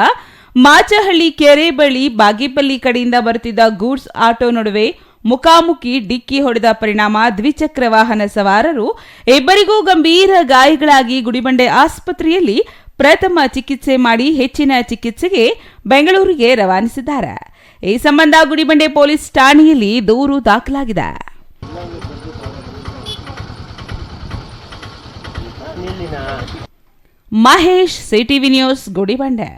ಮಾಚಹಳ್ಳಿ ಕೆರೆ ಬಳಿ ಬಾಗೇಪಲ್ಲಿ ಕಡೆಯಿಂದ ಬರುತ್ತಿದ್ದ ಗೂಡ್ಸ್ ಆಟೋ ನಡುವೆ ಮುಖಾಮುಖಿ ಡಿಕ್ಕಿ ಹೊಡೆದ ಪರಿಣಾಮ ದ್ವಿಚಕ್ರ ವಾಹನ ಸವಾರರು 2 ಗಂಭೀರ ಗಾಯಗಳಾಗಿ ಗುಡಿಬಂಡೆ ಆಸ್ಪತ್ರೆಯಲ್ಲಿ ಪ್ರಥಮ ಚಿಕಿತ್ಸೆ ಮಾಡಿ ಹೆಚ್ಚಿನ ಚಿಕಿತ್ಸೆಗೆ ಬೆಂಗಳೂರಿಗೆ ರವಾನಿಸಿದ್ದಾರೆ. ಈ ಸಂಬಂಧ ಗುಡಿಬಂಡೆ ಪೊಲೀಸ್ ಠಾಣೆಯಲ್ಲಿ ದೂರು ದಾಖಲಾಗಿದೆ. Mahesh, CTV news, Gudibande.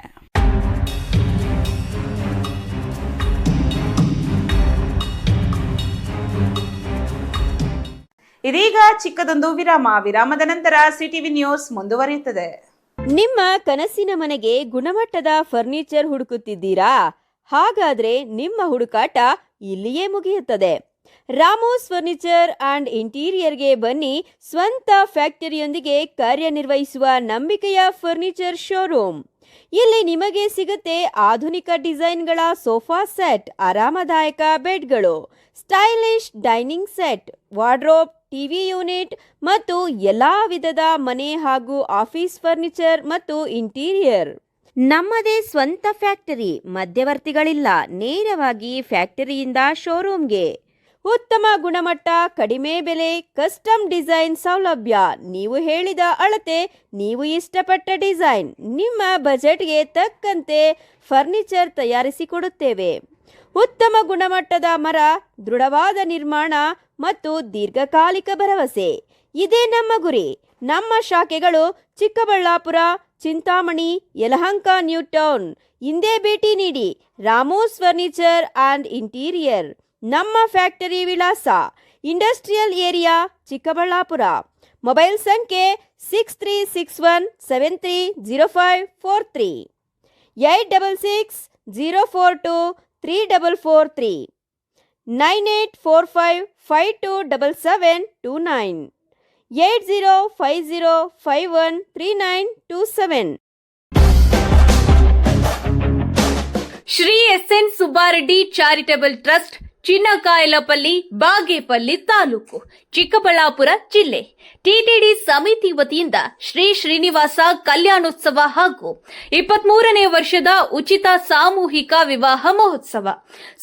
ಇದೀಗ ಚಿಕ್ಕದೊಂದು ವಿರಾಮದ ನಂತರ ಸಿಟಿವಿ ನ್ಯೂಸ್ ಮುಂದುವರಿಯುತ್ತದೆ. ನಿಮ್ಮ ಕನಸಿನ ಮನೆಗೆ ಗುಣಮಟ್ಟದ ಫರ್ನಿಚರ್ ಹುಡುಕುತ್ತಿದ್ದೀರಾ? ಹಾಗಾದ್ರೆ ನಿಮ್ಮ ಹುಡುಕಾಟ ಇಲ್ಲಿಯೇ ಮುಗಿಯುತ್ತದೆ. ರಾಮೋಸ್ ಫರ್ನಿಚರ್ ಅಂಡ್ ಇಂಟೀರಿಯರ್ಗೆ ಬನ್ನಿ. ಸ್ವಂತ ಫ್ಯಾಕ್ಟರಿಯೊಂದಿಗೆ ಕಾರ್ಯನಿರ್ವಹಿಸುವ ನಂಬಿಕೆಯ ಫರ್ನಿಚರ್ ಶೋರೂಮ್. ಇಲ್ಲಿ ನಿಮಗೆ ಸಿಗುತ್ತೆ ಆಧುನಿಕ ಡಿಸೈನ್ಗಳ ಸೋಫಾ ಸೆಟ್, ಆರಾಮದಾಯಕ ಬೆಡ್ಗಳು, stylish dining set, wardrobe, TV unit ಮತ್ತು ಎಲ್ಲಾ ವಿಧದ ಮನೆ ಹಾಗೂ ಆಫೀಸ್ ಫರ್ನಿಚರ್ ಮತ್ತು ಇಂಟೀರಿಯರ್. ನಮ್ಮದೇ ಸ್ವಂತ ಫ್ಯಾಕ್ಟರಿ, ಮಧ್ಯವರ್ತಿಗಳಿಲ್ಲ. ನೇರವಾಗಿ ಫ್ಯಾಕ್ಟರಿಯಿಂದ ಶೋರೂಮ್ಗೆ. ಉತ್ತಮ ಗುಣಮಟ್ಟ, ಕಡಿಮೆ ಬೆಲೆ, ಕಸ್ಟಮ್ ಡಿಸೈನ್ ಸೌಲಭ್ಯ. ನೀವು ಹೇಳಿದ ಅಳತೆ, ನೀವು ಇಷ್ಟಪಟ್ಟ ಡಿಸೈನ್, ನಿಮ್ಮ ಬಜೆಟ್ಗೆ ತಕ್ಕಂತೆ ಫರ್ನಿಚರ್ ತಯಾರಿಸಿಕೊಡುತ್ತೇವೆ. ಉತ್ತಮ ಗುಣಮಟ್ಟದ ಮರ, ದೃಢವಾದ ನಿರ್ಮಾಣ ಮತ್ತು ದೀರ್ಘಕಾಲಿಕ ಭರವಸೆ, ಇದೇ ನಮ್ಮ ಗುರಿ. ನಮ್ಮ ಶಾಖೆಗಳು ಚಿಕ್ಕಬಳ್ಳಾಪುರ, ಚಿಂತಾಮಣಿ, ಯಲಹಂಕ, ನ್ಯೂ ಟೌನ್. ಇಂದೇ ಭೇಟಿ ನೀಡಿ. ರಾಮೋಸ್ ಫರ್ನಿಚರ್ ಅಂಡ್ ಇಂಟೀರಿಯರ್. ನಮ್ಮ ಫ್ಯಾಕ್ಟರಿ ವಿಳಾಸ ಇಂಡಸ್ಟ್ರಿಯಲ್ ಏರಿಯಾ, ಚಿಕ್ಕಬಳ್ಳಾಪುರ. ಮೊಬೈಲ್ ಸಂಖ್ಯೆ 6361730543, 8660423443, 9845527729, 8050513927. ಶ್ರೀ ಎಸ್.ಎನ್. ಸುಬ್ಬಾರೆಡ್ಡಿ ಚಾರಿಟಬಲ್ ಟ್ರಸ್ಟ್, ಚಿನ್ನಕಾಯಲಪಲ್ಲಿ, ಬಾಗೇಪಲ್ಲಿ ತಾಲೂಕು, ಚಿಕ್ಕಬಳ್ಳಾಪುರ ಜಿಲ್ಲೆ. ಟಿಟಿಡಿ ಸಮಿತಿ ವತಿಯಿಂದ ಶ್ರೀ ಶ್ರೀನಿವಾಸ ಕಲ್ಯಾಣೋತ್ಸವ ಹಾಗೂ 23ನೇ ವರ್ಷದ ಉಚಿತ ಸಾಮೂಹಿಕ ವಿವಾಹ ಮಹೋತ್ಸವ.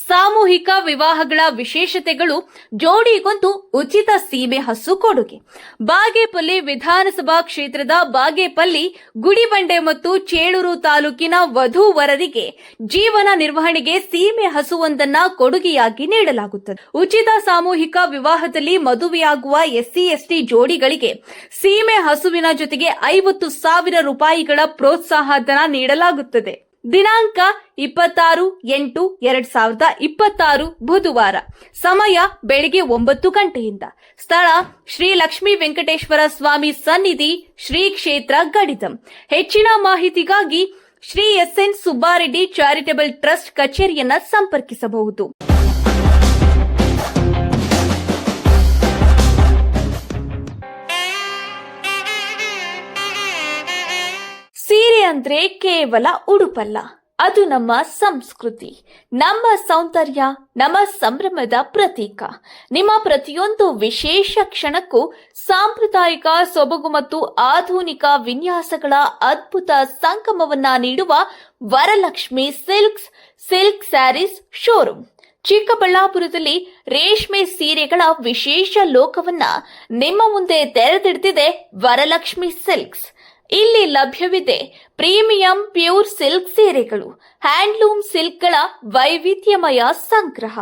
ಸಾಮೂಹಿಕ ವಿವಾಹಗಳ ವಿಶೇಷತೆಗಳು: ಜೋಡಿಗೊಂದು ಉಚಿತ ಸೀಮೆ ಹಸು ಕೊಡುಗೆ. ಬಾಗೇಪಲ್ಲಿ ವಿಧಾನಸಭಾ ಕ್ಷೇತ್ರದ ಬಾಗೇಪಲ್ಲಿ, ಗುಡಿಬಂಡೆ ಮತ್ತು ಚೇಳೂರು ತಾಲೂಕಿನ ವಧು-ವರರಿಗೆ ಜೀವನ ನಿರ್ವಹಣೆಗೆ ಸೀಮೆ ಹಸುವೊಂದನ್ನ ಕೊಡುಗೆಯಾಗಿ ನೀಡಲಾಗುತ್ತದೆ. ಉಚಿತ ಸಾಮೂಹಿಕ ವಿವಾಹದಲ್ಲಿ ಮದುವೆಯಾಗುವ ಎಸ್ಸಿ/ಎಸ್ಟಿ ಜೋಡಿಗಳಿಗೆ ಸೀಮೆ ಹಸುವಿನ ಜೊತೆಗೆ 50,000 ರೂಪಾಯಿಗಳ ಪ್ರೋತ್ಸಾಹ ಧನ ನೀಡಲಾಗುತ್ತದೆ. ದಿನಾಂಕ 26/8/2026 ಬುಧವಾರ. ಸಮಯ ಬೆಳಿಗ್ಗೆ 9 ಗಂಟೆಯಿಂದ. ಸ್ಥಳ ಶ್ರೀ ಲಕ್ಷ್ಮೀ ವೆಂಕಟೇಶ್ವರ ಸ್ವಾಮಿ ಸನ್ನಿಧಿ, ಶ್ರೀ ಕ್ಷೇತ್ರ ಗಡಿದಂ. ಹೆಚ್ಚಿನ ಮಾಹಿತಿಗಾಗಿ ಶ್ರೀ ಎಸ್.ಎನ್. ಸುಬ್ಬಾರೆಡ್ಡಿ ಚಾರಿಟಬಲ್ ಟ್ರಸ್ಟ್ ಕಚೇರಿಯನ್ನ ಸಂಪರ್ಕಿಸಬಹುದು. ಸೀರೆ ಅಂದ್ರೆ ಕೇವಲ ಉಡುಪಲ್ಲ, ಅದು ನಮ್ಮ ಸಂಸ್ಕೃತಿ, ನಮ್ಮ ಸೌಂದರ್ಯ, ನಮ್ಮ ಸಂಭ್ರಮದ ಪ್ರತೀಕ. ನಿಮ್ಮ ಪ್ರತಿಯೊಂದು ವಿಶೇಷ ಕ್ಷಣಕ್ಕೂ ಸಾಂಪ್ರದಾಯಿಕ ಸೊಬಗು ಮತ್ತು ಆಧುನಿಕ ವಿನ್ಯಾಸಗಳ ಅದ್ಭುತ ಸಂಗಮವನ್ನ ನೀಡುವ ವರಲಕ್ಷ್ಮಿ ಸಿಲ್ಕ್ ಸ್ಯಾರೀಸ್ ಶೋರೂಮ್. ಚಿಕ್ಕಬಳ್ಳಾಪುರದಲ್ಲಿ ರೇಷ್ಮೆ ಸೀರೆಗಳ ವಿಶೇಷ ಲೋಕವನ್ನ ನಿಮ್ಮ ಮುಂದೆ ತೆರೆದಿಡ್ತಿದೆ ವರಲಕ್ಷ್ಮಿ ಸಿಲ್ಕ್ಸ್. ಇಲ್ಲಿ ಲಭ್ಯವಿದೆ ಪ್ರೀಮಿಯಂ ಪ್ಯೂರ್ ಸಿಲ್ಕ್ ಸೀರೆಗಳು, ಹ್ಯಾಂಡ್ಲೂಮ್ ಸಿಲ್ಕ್ಗಳ ವೈವಿಧ್ಯಮಯ ಸಂಗ್ರಹ,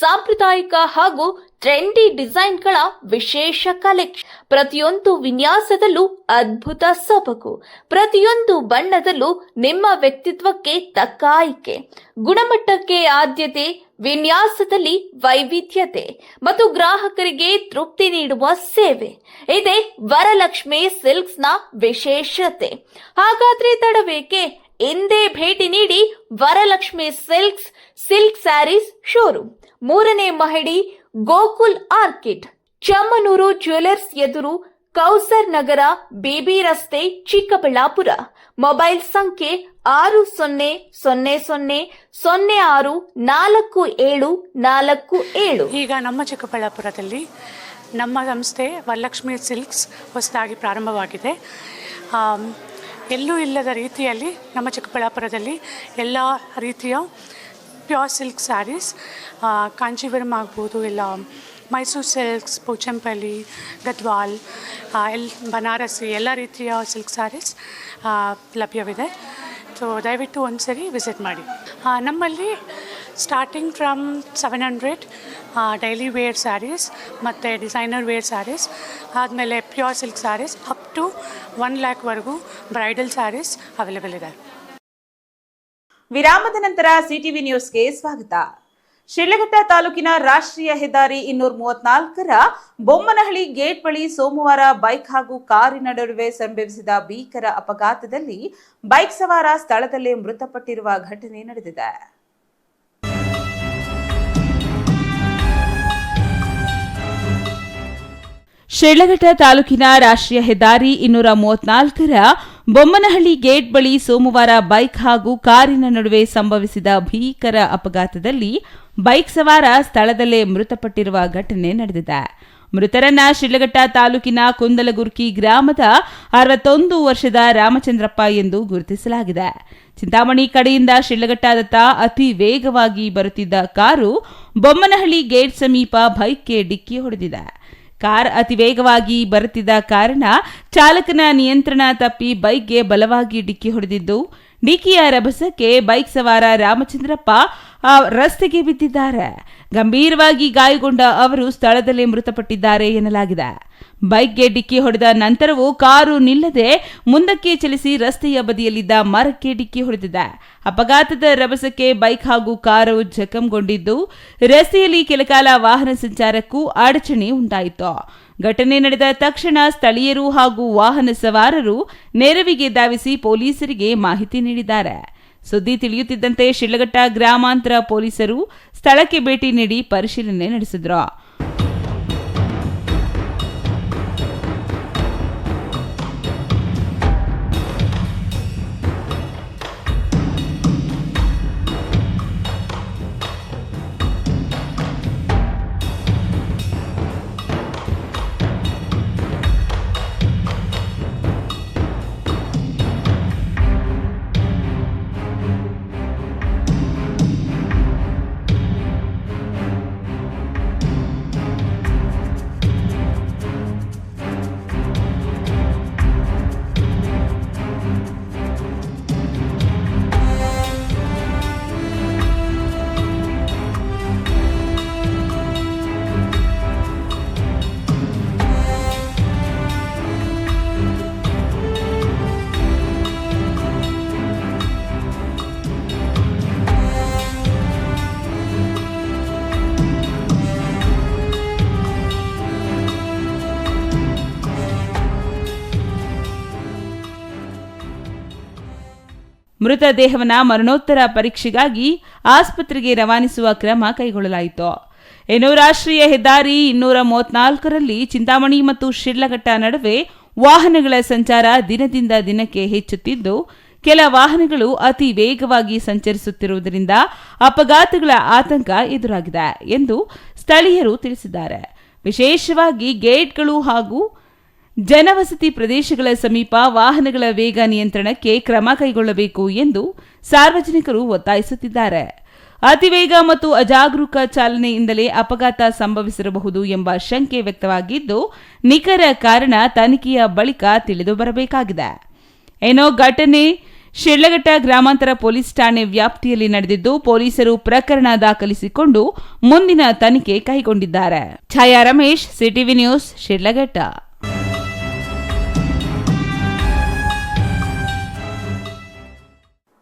ಸಾಂಪ್ರದಾಯಿಕ ಹಾಗೂ ಟ್ರೆಂಡಿ ಡಿಸೈನ್ಗಳ ವಿಶೇಷ ಕಲೆಕ್ಷನ್. ಪ್ರತಿಯೊಂದು ವಿನ್ಯಾಸದಲ್ಲೂ ಅದ್ಭುತ ಸೊಬಗು, ಪ್ರತಿಯೊಂದು ಬಣ್ಣದಲ್ಲೂ ನಿಮ್ಮ ವ್ಯಕ್ತಿತ್ವಕ್ಕೆ ತಕ್ಕ ಆಯ್ಕೆ, ಗುಣಮಟ್ಟಕ್ಕೆ ಆದ್ಯತೆ, ವಿನ್ಯಾಸದಲ್ಲಿ ವೈವಿಧ್ಯತೆ ಮತ್ತು ಗ್ರಾಹಕರಿಗೆ ತೃಪ್ತಿ ನೀಡುವ ಸೇವೆ ಇದೆ ವರಲಕ್ಷ್ಮಿ ಸಿಲ್ಕ್ಸ್ನ ವಿಶೇಷತೆ. ಹಾಗಾದ್ರೆ ತಡಬೇಕೆ? ಇಂದೇ ಭೇಟಿ ನೀಡಿ ವರಲಕ್ಷ್ಮಿ ಸಿಲ್ಕ್ ಸ್ಯಾರೀಸ್ ಶೋರೂಮ್, 3ನೇ ಮಹಡಿ, ಗೋಕುಲ್ ಆರ್ಕಿಡ್, ಚಮ್ಮನೂರು ಜ್ಯುವೆಲರ್ಸ್ ಎದುರು, ಕೌಸರ್ ನಗರ, ಬಿಬಿ ರಸ್ತೆ, ಚಿಕ್ಕಬಳ್ಳಾಪುರ. ಮೊಬೈಲ್ ಸಂಖ್ಯೆ 6000064747. ಈಗ ನಮ್ಮ ಚಿಕ್ಕಬಳ್ಳಾಪುರದಲ್ಲಿ ನಮ್ಮ ಸಂಸ್ಥೆ ವರಲಕ್ಷ್ಮಿ ಸಿಲ್ಕ್ಸ್ ಹೊಸದಾಗಿ ಪ್ರಾರಂಭವಾಗಿದೆ. ಎಲ್ಲೂ ಇಲ್ಲದ ರೀತಿಯಲ್ಲಿ ನಮ್ಮ ಚಿಕ್ಕಬಳ್ಳಾಪುರದಲ್ಲಿ ಎಲ್ಲ ರೀತಿಯ ಪ್ಯೂರ್ ಸಿಲ್ಕ್ ಸ್ಯಾರೀಸ್, ಕಾಂಚೀವರಂ ಆಗ್ಬೋದು, ಇಲ್ಲ ಮೈಸೂರು ಸಿಲ್ಕ್ಸ್, ಪೋಚಂಪಲ್ಲಿ, ಗದ್ವಾಲ್, ಬನಾರಸಿ ಎಲ್ಲ ರೀತಿಯ ಸಿಲ್ಕ್ ಸ್ಯಾರೀಸ್ ಲಭ್ಯವಿದೆ. ಸೊ ದಯವಿಟ್ಟು ಒಂದು ಸರಿ ವಿಸಿಟ್ ಮಾಡಿ. ನಮ್ಮಲ್ಲಿ starting from 700 daily wear sarees ಮತ್ತು ಡಿಸೈನರ್ ವೇರ್ ಸ್ಯಾರೀಸ್, ಆದಮೇಲೆ pure silk sarees up to 1 lakhವರೆಗೂ ಬ್ರೈಡಲ್ ಸ್ಯಾರೀಸ್ ಅವೈಲೇಬಲ್ ಇದೆ. ವಿರಾಮದ ನಂತರ ಸಿಟಿವಿ ನ್ಯೂಸ್ಗೆ ಸ್ವಾಗತ. ಶಿಡ್ಲಘಟ್ಟ ತಾಲೂಕಿನ ರಾಷ್ಟ್ರೀಯ ಹೆದ್ದಾರಿ 234ರ ಬೊಮ್ಮನಹಳ್ಳಿ ಗೇಟ್ ಬಳಿ ಸೋಮವಾರ ಬೈಕ್ ಹಾಗೂ ಕಾರಿನ ನಡುವೆ ಸಂಭವಿಸಿದ ಭೀಕರ ಅಪಘಾತದಲ್ಲಿ ಬೈಕ್ ಸವಾರ ಸ್ಥಳದಲ್ಲೇ ಮೃತಪಟ್ಟಿರುವ ಘಟನೆ ನಡೆದಿದೆ. ಶಿಡ್ಲಘಟ್ಟ ತಾಲೂಕಿನ ರಾಷ್ಟ್ರೀಯ ಹೆದ್ದಾರಿ 234ರ ಬೊಮ್ಮನಹಳ್ಳಿ ಗೇಟ್ ಬಳಿ ಸೋಮವಾರ ಬೈಕ್ ಹಾಗೂ ಕಾರಿನ ನಡುವೆ ಸಂಭವಿಸಿದ ಭೀಕರ ಅಪಘಾತದಲ್ಲಿ ಬೈಕ್ ಸವಾರ ಸ್ಥಳದಲ್ಲೇ ಮೃತಪಟ್ಟಿರುವ ಘಟನೆ ನಡೆದಿದೆ. ಮೃತರನ್ನ ಶಿಡ್ಲಘಟ್ಟ ತಾಲೂಕಿನ ಕುಂದಲಗುರ್ಕಿ ಗ್ರಾಮದ 61 ವರ್ಷದ ರಾಮಚಂದ್ರಪ್ಪ ಎಂದು ಗುರುತಿಸಲಾಗಿದೆ. ಚಿಂತಾಮಣಿ ಕಡೆಯಿಂದ ಶಿಡ್ಲಘಟ್ಟದತ್ತ ಅತಿ ವೇಗವಾಗಿ ಬರುತ್ತಿದ್ದ ಕಾರು ಬೊಮ್ಮನಹಳ್ಳಿ ಗೇಟ್ ಸಮೀಪ ಬೈಕ್ಗೆ ಡಿಕ್ಕಿ ಹೊಡೆದಿದೆ. ಕಾರ್ ಅತಿ ವೇಗವಾಗಿ ಬರುತ್ತಿದ್ದ ಕಾರಣ ಚಾಲಕನ ನಿಯಂತ್ರಣ ತಪ್ಪಿ ಬೈಕ್ಗೆ ಬಲವಾಗಿ ಡಿಕ್ಕಿ ಹೊಡೆದಿದ್ದು, ಡಿಕ್ಕಿಯ ರಭಸಕ್ಕೆ ಬೈಕ್ ಸವಾರ ರಾಮಚಂದ್ರಪ್ಪ ರಸ್ತೆಗೆ ಬಿದ್ದಿದ್ದಾರೆ. ಗಂಭೀರವಾಗಿ ಗಾಯಗೊಂಡ ಅವರು ಸ್ಥಳದಲ್ಲೇ ಮೃತಪಟ್ಟಿದ್ದಾರೆ ಎನ್ನಲಾಗಿದೆ. ಬೈಕ್ಗೆ ಡಿಕ್ಕಿ ಹೊಡೆದ ನಂತರವೂ ಕಾರು ನಿಲ್ಲದೆ ಮುಂದಕ್ಕೆ ಚಲಿಸಿ ರಸ್ತೆಯ ಬದಿಯಲ್ಲಿದ್ದ ಮರಕ್ಕೆ ಡಿಕ್ಕಿ ಹೊಡೆದಿದೆ. ಅಪಘಾತದ ರಭಸಕ್ಕೆ ಬೈಕ್ ಹಾಗೂ ಕಾರು ಜಖಂಗೊಂಡಿದ್ದು, ರಸ್ತೆಯಲ್ಲಿ ಕೆಲಕಾಲ ವಾಹನ ಸಂಚಾರಕ್ಕೂ ಅಡಚಣೆ ಉಂಟಾಯಿತು. ಘಟನೆ ನಡೆದ ತಕ್ಷಣ ಸ್ಥಳೀಯರು ಹಾಗೂ ವಾಹನ ಸವಾರರು ನೆರವಿಗೆ ಧಾವಿಸಿ ಪೊಲೀಸರಿಗೆ ಮಾಹಿತಿ ನೀಡಿದ್ದಾರೆ. ಸುದ್ದಿ ತಿಳಿಯುತ್ತಿದ್ದಂತೆ ಶಿಡ್ಲಘಟ್ಟ ಗ್ರಾಮಾಂತರ ಪೊಲೀಸರು ಸ್ಥಳಕ್ಕೆ ಭೇಟಿ ನೀಡಿ ಪರಿಶೀಲನೆ ನಡೆಸಿದರು. ಮೃತದೇಹವನ್ನು ಮರಣೋತ್ತರ ಪರೀಕ್ಷೆಗಾಗಿ ಆಸ್ಪತ್ರೆಗೆ ರವಾನಿಸುವ ಕ್ರಮ ಕೈಗೊಳ್ಳಲಾಯಿತು. ಇನ್ನು ರಾಷ್ಟ್ರೀಯ ಹೆದ್ದಾರಿ 234ರಲ್ಲಿ ಚಿಂತಾಮಣಿ ಮತ್ತು ಶಿಡ್ಲಘಟ್ಟ ನಡುವೆ ವಾಹನಗಳ ಸಂಚಾರ ದಿನದಿಂದ ದಿನಕ್ಕೆ ಹೆಚ್ಚುತ್ತಿದ್ದು, ಕೆಲ ವಾಹನಗಳು ಅತಿ ವೇಗವಾಗಿ ಸಂಚರಿಸುತ್ತಿರುವುದರಿಂದ ಅಪಘಾತಗಳ ಆತಂಕ ಎದುರಾಗಿದೆ ಎಂದು ಸ್ಥಳೀಯರು ತಿಳಿಸಿದ್ದಾರೆ. ವಿಶೇಷವಾಗಿ ಗೇಟ್ಗಳು ಹಾಗೂ ಜನವಸತಿ ಪ್ರದೇಶಗಳ ಸಮೀಪ ವಾಹನಗಳ ವೇಗ ನಿಯಂತ್ರಣಕ್ಕೆ ಕ್ರಮ ಕೈಗೊಳ್ಳಬೇಕು ಎಂದು ಸಾರ್ವಜನಿಕರು ಒತ್ತಾಯಿಸುತ್ತಿದ್ದಾರೆ. ಅತಿವೇಗ ಮತ್ತು ಅಜಾಗರೂಕ ಚಾಲನೆಯಿಂದಲೇ ಅಪಘಾತ ಸಂಭವಿಸಿರಬಹುದು ಎಂಬ ಶಂಕೆ ವ್ಯಕ್ತವಾಗಿದ್ದು, ನಿಖರ ಕಾರಣ ತನಿಖೆಯ ಬಳಿಕ ತಿಳಿದು ಬರಬೇಕಾಗಿದೆ. ಏನೋ ಘಟನೆ ಶಿಡ್ಲಘಟ್ಟ ಗ್ರಾಮಾಂತರ ಪೊಲೀಸ್ ಠಾಣೆ ವ್ಯಾಪ್ತಿಯಲ್ಲಿ ನಡೆದಿದ್ದು, ಪೊಲೀಸರು ಪ್ರಕರಣ ದಾಖಲಿಸಿಕೊಂಡು ಮುಂದಿನ ತನಿಖೆ ಕೈಗೊಂಡಿದ್ದಾರೆ. ಛಾಯಾ ರಮೇಶ್, ಸಿಟಿವಿ ನ್ಯೂಸ್, ಶಿಡ್ಲಘಟ್ಟ.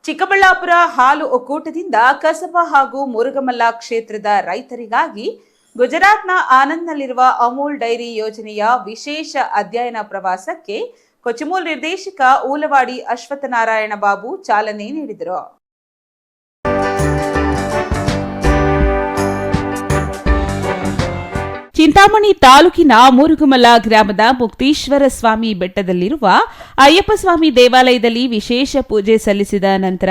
ಚಿಕ್ಕಬಳ್ಳಾಪುರ ಹಾಲು ಒಕ್ಕೂಟದಿಂದ ಕಸಬಾ ಹಾಗೂ ಮುರುಗಮಲ್ಲ ಕ್ಷೇತ್ರದ ರೈತರಿಗಾಗಿ ಗುಜರಾತ್ನ ಆನಂದ್ನಲ್ಲಿರುವ ಅಮೂಲ್ ಡೈರಿ ಯೋಜನೆಯ ವಿಶೇಷ ಅಧ್ಯಯನ ಪ್ರವಾಸಕ್ಕೆ ಕೊಚಮೂಲ್ ನಿರ್ದೇಶಕ ಊಲವಾಡಿ ಅಶ್ವತ್ಥನಾರಾಯಣ ಬಾಬು ಚಾಲನೆ ನೀಡಿದರು. ಚಿಂತಾಮಣಿ ತಾಲೂಕಿನ ಮುರುಗಮಲ್ಲ ಗ್ರಾಮದ ಮುಕ್ತೇಶ್ವರ ಸ್ವಾಮಿ ಬೆಟ್ಟದಲ್ಲಿರುವ ಅಯ್ಯಪ್ಪ ಸ್ವಾಮಿ ದೇವಾಲಯದಲ್ಲಿ ವಿಶೇಷ ಪೂಜೆ ಸಲ್ಲಿಸಿದ ನಂತರ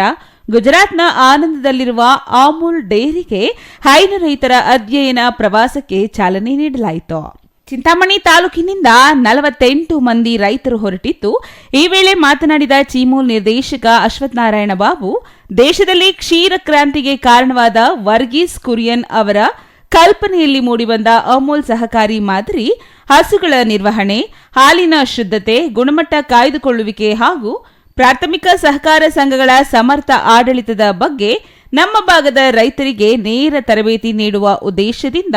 ಗುಜರಾತ್ನ ಆನಂದದಲ್ಲಿರುವ ಅಮೂಲ್ ಡೈರಿಗೆ ಹೈನು ರೈತರ ಅಧ್ಯಯನ ಪ್ರವಾಸಕ್ಕೆ ಚಾಲನೆ ನೀಡಲಾಯಿತು. ಚಿಂತಾಮಣಿ ತಾಲೂಕಿನಿಂದ 48 ಮಂದಿ ರೈತರು ಹೊರಟಿದ್ದು, ಈ ವೇಳೆ ಮಾತನಾಡಿದ ಚಿಮೂಲ್ ನಿರ್ದೇಶಕ ಅಶ್ವತ್ಥನಾರಾಯಣ ಬಾಬು, ದೇಶದಲ್ಲಿ ಕ್ಷೀರ ಕ್ರಾಂತಿಗೆ ಕಾರಣವಾದ ವರ್ಗೀಸ್ ಕುರಿಯನ್ ಅವರ ಕಲ್ಪನೆಯಲ್ಲಿ ಮೂಡಿಬಂದ ಅಮೂಲ್ ಸಹಕಾರಿ ಮಾದರಿ ಹಸುಗಳ ನಿರ್ವಹಣೆ, ಹಾಲಿನ ಶುದ್ಧತೆ, ಗುಣಮಟ್ಟ ಕಾಯ್ದುಕೊಳ್ಳುವಿಕೆ ಹಾಗೂ ಪ್ರಾಥಮಿಕ ಸಹಕಾರ ಸಂಘಗಳ ಸಮರ್ಥ ಆಡಳಿತದ ಬಗ್ಗೆ ನಮ್ಮ ಭಾಗದ ರೈತರಿಗೆ ನೇರ ತರಬೇತಿ ನೀಡುವ ಉದ್ದೇಶದಿಂದ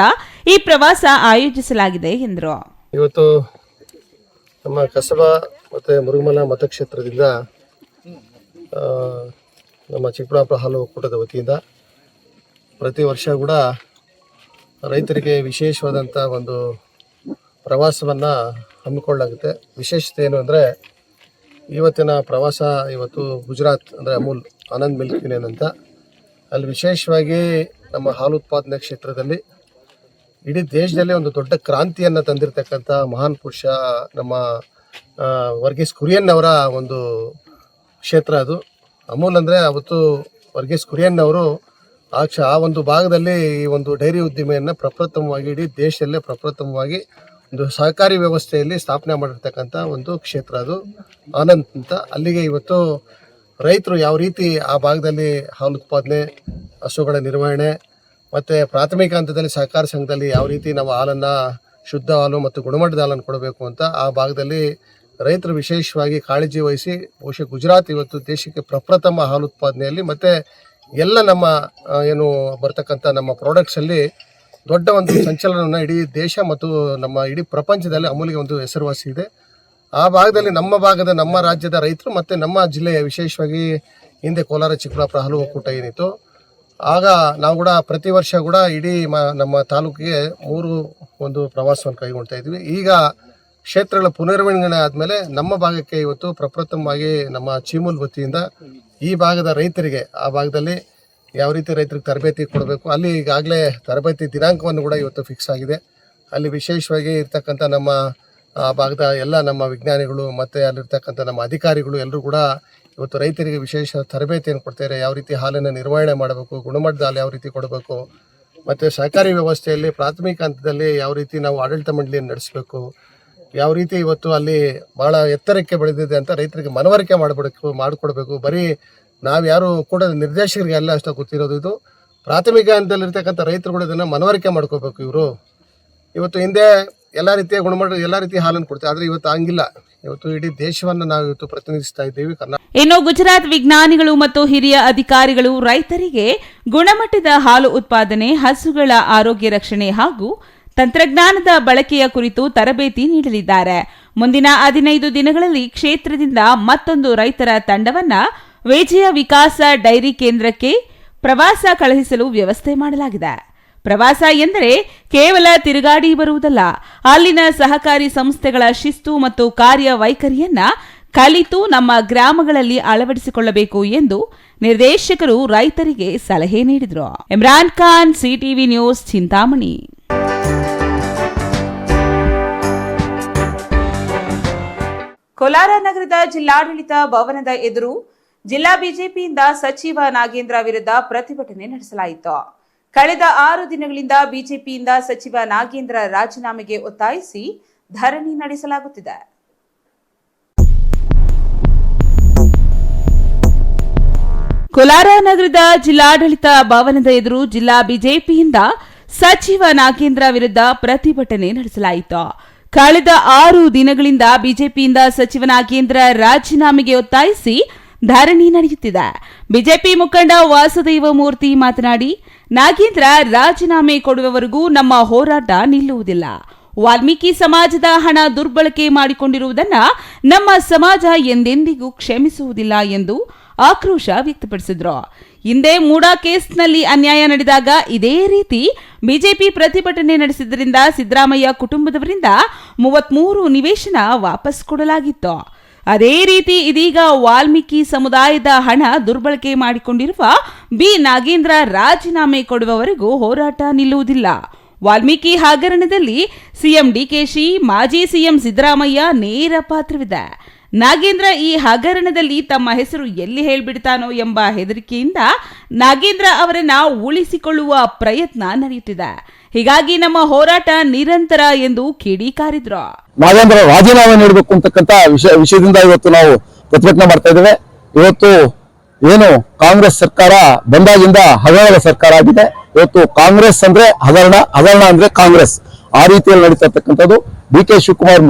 ಈ ಪ್ರವಾಸ ಆಯೋಜಿಸಲಾಗಿದೆ ಎಂದರು. ಇವತ್ತು ನಮ್ಮ ಕಸಬಾ ಮತ್ತು ಮುರುಗಮಲ್ಲ ಮತಕ್ಷೇತ್ರದಿಂದ ನಮ್ಮ ಚಿಕ್ಕಬಳ್ಳಾಪುರ ಹಾಲು ಒಕ್ಕೂಟದ ವತಿಯಿಂದ ಪ್ರತಿ ವರ್ಷ ಕೂಡ ರೈತರಿಗೆ ವಿಶೇಷವಾದಂಥ ಒಂದು ಪ್ರವಾಸವನ್ನು ಹಮ್ಮಿಕೊಳ್ಳಲಾಗುತ್ತೆ. ವಿಶೇಷತೆ ಏನು ಅಂದರೆ ಇವತ್ತಿನ ಪ್ರವಾಸ ಇವತ್ತು ಗುಜರಾತ್ ಅಂದರೆ ಅಮೂಲ್ ಆನಂದ್ ಮಿಲ್ಕ್ ಯೂನಿಯನ್ ಅಂತ, ಅಲ್ಲಿ ವಿಶೇಷವಾಗಿ ನಮ್ಮ ಹಾಲು ಉತ್ಪಾದನೆ ಕ್ಷೇತ್ರದಲ್ಲಿ ಇಡೀ ದೇಶದಲ್ಲೇ ಒಂದು ದೊಡ್ಡ ಕ್ರಾಂತಿಯನ್ನು ತಂದಿರತಕ್ಕಂಥ ಮಹಾನ್ ಪುರುಷ ನಮ್ಮ ವರ್ಗೀಸ್ ಕುರಿಯನ್ ಅವರ ಒಂದು ಕ್ಷೇತ್ರ ಅದು. ಅಮೂಲ್ ಅಂದರೆ ಅವತ್ತು ವರ್ಗೀಸ್ ಕುರಿಯನ್ ಅವರು ಆ ಒಂದು ಭಾಗದಲ್ಲಿ ಈ ಒಂದು ಡೈರಿ ಉದ್ದಿಮೆಯನ್ನು ಪ್ರಪ್ರಥಮವಾಗಿ ಇಡೀ ದೇಶದಲ್ಲೇ ಪ್ರಪ್ರಥಮವಾಗಿ ಒಂದು ಸಹಕಾರಿ ವ್ಯವಸ್ಥೆಯಲ್ಲಿ ಸ್ಥಾಪನೆ ಮಾಡಿರ್ತಕ್ಕಂಥ ಒಂದು ಕ್ಷೇತ್ರ ಅದು ಆನಂದ್ ಅಂತ. ಅಲ್ಲಿಗೆ ಇವತ್ತು ರೈತರು ಯಾವ ರೀತಿ ಆ ಭಾಗದಲ್ಲಿ ಹಾಲು ಉತ್ಪಾದನೆ, ಹಸುಗಳ ನಿರ್ವಹಣೆ ಮತ್ತು ಪ್ರಾಥಮಿಕ ಹಂತದಲ್ಲಿ ಸಹಕಾರ ಸಂಘದಲ್ಲಿ ಯಾವ ರೀತಿ ನಾವು ಹಾಲನ್ನು ಶುದ್ಧ ಹಾಲು ಮತ್ತು ಗುಣಮಟ್ಟದ ಹಾಲನ್ನು ಕೊಡಬೇಕು ಅಂತ ಆ ಭಾಗದಲ್ಲಿ ರೈತರು ವಿಶೇಷವಾಗಿ ಕಾಳಜಿ ವಹಿಸಿ ಬಹುಶಃ ಗುಜರಾತ್ ಇವತ್ತು ದೇಶಕ್ಕೆ ಪ್ರಪ್ರಥಮ ಹಾಲು ಉತ್ಪಾದನೆಯಲ್ಲಿ ಮತ್ತು ಎಲ್ಲ ನಮ್ಮ ಏನು ಬರ್ತಕ್ಕಂಥ ನಮ್ಮ ಪ್ರಾಡಕ್ಟ್ಸಲ್ಲಿ ದೊಡ್ಡ ಒಂದು ಸಂಚಲನವನ್ನು ಇಡೀ ದೇಶ ಮತ್ತು ನಮ್ಮ ಇಡೀ ಪ್ರಪಂಚದಲ್ಲಿ ಅಮೂಲ್ಗೆ ಒಂದು ಹೆಸರುವಾಸಿ ಇದೆ. ಆ ಭಾಗದಲ್ಲಿ ನಮ್ಮ ರಾಜ್ಯದ ರೈತರು ಮತ್ತು ನಮ್ಮ ಜಿಲ್ಲೆಯ ವಿಶೇಷವಾಗಿ ಹಿಂದೆ ಕೋಲಾರ ಚಿಕ್ಕಬಳ್ಳಾಪುರ ಹಾಲು ಒಕ್ಕೂಟ ಏನಿತ್ತು, ಆಗ ನಾವು ಕೂಡ ಪ್ರತಿ ವರ್ಷ ಕೂಡ ಇಡೀ ನಮ್ಮ ತಾಲೂಕಿಗೆ 3 ಒಂದು ಪ್ರವಾಸವನ್ನು ಕೈಗೊಳ್ತಾ ಇದ್ವಿ. ಈಗ ಕ್ಷೇತ್ರಗಳ ಪುನರ್ವಿಂಗಡಣೆ ಆದಮೇಲೆ ನಮ್ಮ ಭಾಗಕ್ಕೆ ಇವತ್ತು ಪ್ರಪ್ರಥಮವಾಗಿ ನಮ್ಮ ಚೀಮೂಲ್ ವತಿಯಿಂದ ಈ ಭಾಗದ ರೈತರಿಗೆ ಆ ಭಾಗದಲ್ಲಿ ಯಾವ ರೀತಿ ರೈತರಿಗೆ ತರಬೇತಿ ಕೊಡಬೇಕು, ಅಲ್ಲಿ ಈಗಾಗಲೇ ತರಬೇತಿ ದಿನಾಂಕವನ್ನು ಕೂಡ ಇವತ್ತು ಫಿಕ್ಸ್ ಆಗಿದೆ. ಅಲ್ಲಿ ವಿಶೇಷವಾಗಿ ಇರ್ತಕ್ಕಂಥ ನಮ್ಮ ಆ ಭಾಗದ ಎಲ್ಲ ನಮ್ಮ ವಿಜ್ಞಾನಿಗಳು ಮತ್ತು ಅಲ್ಲಿರ್ತಕ್ಕಂಥ ನಮ್ಮ ಅಧಿಕಾರಿಗಳು ಎಲ್ಲರೂ ಕೂಡ ಇವತ್ತು ರೈತರಿಗೆ ವಿಶೇಷ ತರಬೇತಿಯನ್ನು ಕೊಡ್ತಾರೆ. ಯಾವ ರೀತಿ ಹಾಲನ್ನು ನಿರ್ವಹಣೆ ಮಾಡಬೇಕು, ಗುಣಮಟ್ಟದ ಹಾಲು ಯಾವ ರೀತಿ ಕೊಡಬೇಕು, ಮತ್ತು ಸಹಕಾರಿ ವ್ಯವಸ್ಥೆಯಲ್ಲಿ ಪ್ರಾಥಮಿಕ ಹಂತದಲ್ಲಿ ಯಾವ ರೀತಿ ನಾವು ಆಡಳಿತ ಮಂಡಳಿಯನ್ನು ನಡೆಸಬೇಕು, ಯಾವ ರೀತಿ ಇವತ್ತು ಅಲ್ಲಿ ಭಾಳ ಎತ್ತರಕ್ಕೆ ಬೆಳೆದಿದೆ ಅಂತ ರೈತರಿಗೆ ಮನವರಿಕೆ ಮಾಡಿಕೊಡ್ಬೇಕು. ಬರೀ ನಾವು ಯಾರು ಕೂಡ ನಿರ್ದೇಶಕರಿಗೆ ಎಲ್ಲ ಅಷ್ಟು ಗೊತ್ತಿರೋದು, ಇದು ಪ್ರಾಥಮಿಕ ಹಂತದಲ್ಲಿರ್ತಕ್ಕಂಥ ರೈತರು ಕೂಡ ಇದನ್ನು ಮನವರಿಕೆ ಮಾಡ್ಕೋಬೇಕು. ಇವರು ಇವತ್ತು ಹಿಂದೆ ಎಲ್ಲ ರೀತಿಯ ಗುಣಮಟ್ಟ ಎಲ್ಲ ರೀತಿಯ ಹಾಲನ್ನು ಕೊಡ್ತೀವಿ, ಆದರೆ ಇವತ್ತು ಹಂಗಿಲ್ಲ. ಇವತ್ತು ಇಡೀ ದೇಶವನ್ನು ನಾವು ಇವತ್ತು ಪ್ರತಿನಿಧಿಸ್ತಾ ಇದ್ದೀವಿ. ಇನ್ನು ಗುಜರಾತ್ ವಿಜ್ಞಾನಿಗಳು ಮತ್ತು ಹಿರಿಯ ಅಧಿಕಾರಿಗಳು ರೈತರಿಗೆ ಗುಣಮಟ್ಟದ ಹಾಲು ಉತ್ಪಾದನೆ, ಹಸುಗಳ ಆರೋಗ್ಯ ರಕ್ಷಣೆ ಹಾಗೂ ತಂತ್ರಜ್ಞಾನದ ಬಳಕೆಯ ಕುರಿತು ತರಬೇತಿ ನೀಡಲಿದ್ದಾರೆ. ಮುಂದಿನ 15 ದಿನಗಳಲ್ಲಿ ಕ್ಷೇತ್ರದಿಂದ ಮತ್ತೊಂದು ರೈತರ ತಂಡವನ್ನ ವಿಜಯ ವಿಕಾಸ ಡೈರಿ ಕೇಂದ್ರಕ್ಕೆ ಪ್ರವಾಸ ಕಳುಹಿಸಲು ವ್ಯವಸ್ಥೆ ಮಾಡಲಾಗಿದೆ. ಪ್ರವಾಸ ಎಂದರೆ ಕೇವಲ ತಿರುಗಾಡಿ ಬರುವುದಲ್ಲ, ಅಲ್ಲಿನ ಸಹಕಾರಿ ಸಂಸ್ಥೆಗಳ ಶಿಸ್ತು ಮತ್ತು ಕಾರ್ಯವೈಖರಿಯನ್ನ ಕಲಿತು ನಮ್ಮ ಗ್ರಾಮಗಳಲ್ಲಿ ಅಳವಡಿಸಿಕೊಳ್ಳಬೇಕು ಎಂದು ನಿರ್ದೇಶಕರು ರೈತರಿಗೆ ಸಲಹೆ ನೀಡಿದರು. Imran Khan, CTV news, Chintamani. ಕೋಲಾರ ನಗರದ ಜಿಲ್ಲಾಡಳಿತ ಭವನದ ಎದುರು ಜಿಲ್ಲಾ ಬಿಜೆಪಿಯಿಂದ ಸಚಿವ ನಾಗೇಂದ್ರ ವಿರುದ್ಧ ಪ್ರತಿಭಟನೆ ನಡೆಸಲಾಯಿತು. ಕಳೆದ 6 ದಿನಗಳಿಂದ ಬಿಜೆಪಿಯಿಂದ ಸಚಿವ ನಾಗೇಂದ್ರ ರಾಜೀನಾಮೆಗೆ ಒತ್ತಾಯಿಸಿ ಧರಣಿ ನಡೆಸಲಾಗುತ್ತಿದೆ. ಕೋಲಾರ ನಗರದ ಜಿಲ್ಲಾಡಳಿತ ಭವನದ ಎದುರು ಜಿಲ್ಲಾ ಬಿಜೆಪಿಯಿಂದ ಸಚಿವ ನಾಗೇಂದ್ರ ವಿರುದ್ಧ ಪ್ರತಿಭಟನೆ ನಡೆಸಲಾಯಿತು. ಕಳೆದ 6 ದಿನಗಳಿಂದ ಬಿಜೆಪಿಯಿಂದ ಸಚಿವ ನಾಗೇಂದ್ರ ರಾಜೀನಾಮೆಗೆ ಒತ್ತಾಯಿಸಿ ಧರಣಿ ನಡೆಯುತ್ತಿದೆ. ಬಿಜೆಪಿ ಮುಖಂಡ ವಾಸುದೇವ ಮೂರ್ತಿ ಮಾತನಾಡಿ, ನಾಗೇಂದ್ರ ರಾಜೀನಾಮೆ ಕೊಡುವವರೆಗೂ ನಮ್ಮ ಹೋರಾಟ ನಿಲ್ಲುವುದಿಲ್ಲ. ವಾಲ್ಮೀಕಿ ಸಮಾಜದ ಹಣ ದುರ್ಬಳಕೆ ಮಾಡಿಕೊಂಡಿರುವುದನ್ನು ನಮ್ಮ ಸಮಾಜ ಎಂದೆಂದಿಗೂ ಕ್ಷಮಿಸುವುದಿಲ್ಲ ಎಂದು ಆಕ್ರೋಶ ವ್ಯಕ್ತಪಡಿಸಿದರು. ಹಿಂದೆ ಮೂಡಾ ಕೇಸ್ನಲ್ಲಿ ಅನ್ಯಾಯ ನಡೆದಾಗ ಇದೇ ರೀತಿ ಬಿಜೆಪಿ ಪ್ರತಿಭಟನೆ ನಡೆಸಿದ್ದರಿಂದ ಸಿದ್ದರಾಮಯ್ಯ ಕುಟುಂಬದವರಿಂದ 33 ನಿವೇಶನ ವಾಪಸ್ ಕೊಡಲಾಗಿತ್ತು. ಅದೇ ರೀತಿ ಇದೀಗ ವಾಲ್ಮೀಕಿ ಸಮುದಾಯದ ಹಣ ದುರ್ಬಳಕೆ ಮಾಡಿಕೊಂಡಿರುವ ಬಿ ನಾಗೇಂದ್ರ ರಾಜೀನಾಮೆ ಕೊಡುವವರೆಗೂ ಹೋರಾಟ ನಿಲ್ಲುವುದಿಲ್ಲ. ವಾಲ್ಮೀಕಿ ಹಗರಣದಲ್ಲಿ ಸಿಎಂ ಡಿಕೆಶಿ, ಮಾಜಿ ಸಿಎಂ ಸಿದ್ದರಾಮಯ್ಯ ನೇರ ಪಾತ್ರವಿದೆ. ನಾಗೇಂದ್ರ ಈ ಹಗರಣದಲ್ಲಿ ತಮ್ಮ ಹೆಸರು ಎಲ್ಲಿ ಹೇಳ್ಬಿಡ್ತಾನೋ ಎಂಬ ಹೆದರಿಕೆಯಿಂದ ನಾಗೇಂದ್ರ ಅವರನ್ನ ಉಳಿಸಿಕೊಳ್ಳುವ ಪ್ರಯತ್ನ ನಡೆಯುತ್ತಿದೆ. ಹೀಗಾಗಿ ನಮ್ಮ ಹೋರಾಟ ನಿರಂತರ ಎಂದು ಕಿಡಿಕಾರಿದ್ರು. ನಾಗೇಂದ್ರ ರಾಜೀನಾಮೆ ನೀಡಬೇಕು ಅಂತಕ್ಕಂಥ ವಿಷಯದಿಂದ ಇವತ್ತು ನಾವು ಪ್ರತಿಭಟನೆ ಮಾಡ್ತಾ ಇದ್ದೇವೆ. ಇವತ್ತು ಏನು ಕಾಂಗ್ರೆಸ್ ಸರ್ಕಾರ ಬಂದಾಗಿಂದ ಹಗರಣದ ಸರ್ಕಾರ ಆಗಿದೆ. ಇವತ್ತು ಕಾಂಗ್ರೆಸ್ ಅಂದ್ರೆ ಹಗರಣ ಅಂದ್ರೆ ಕಾಂಗ್ರೆಸ್, ಆ ರೀತಿಯಲ್ಲಿ ನಡೀತಾ ಇರ್ತಕ್ಕಂಥದ್ದು. ಡಿ.ಕೆ. ಶಿವಕುಮಾರ್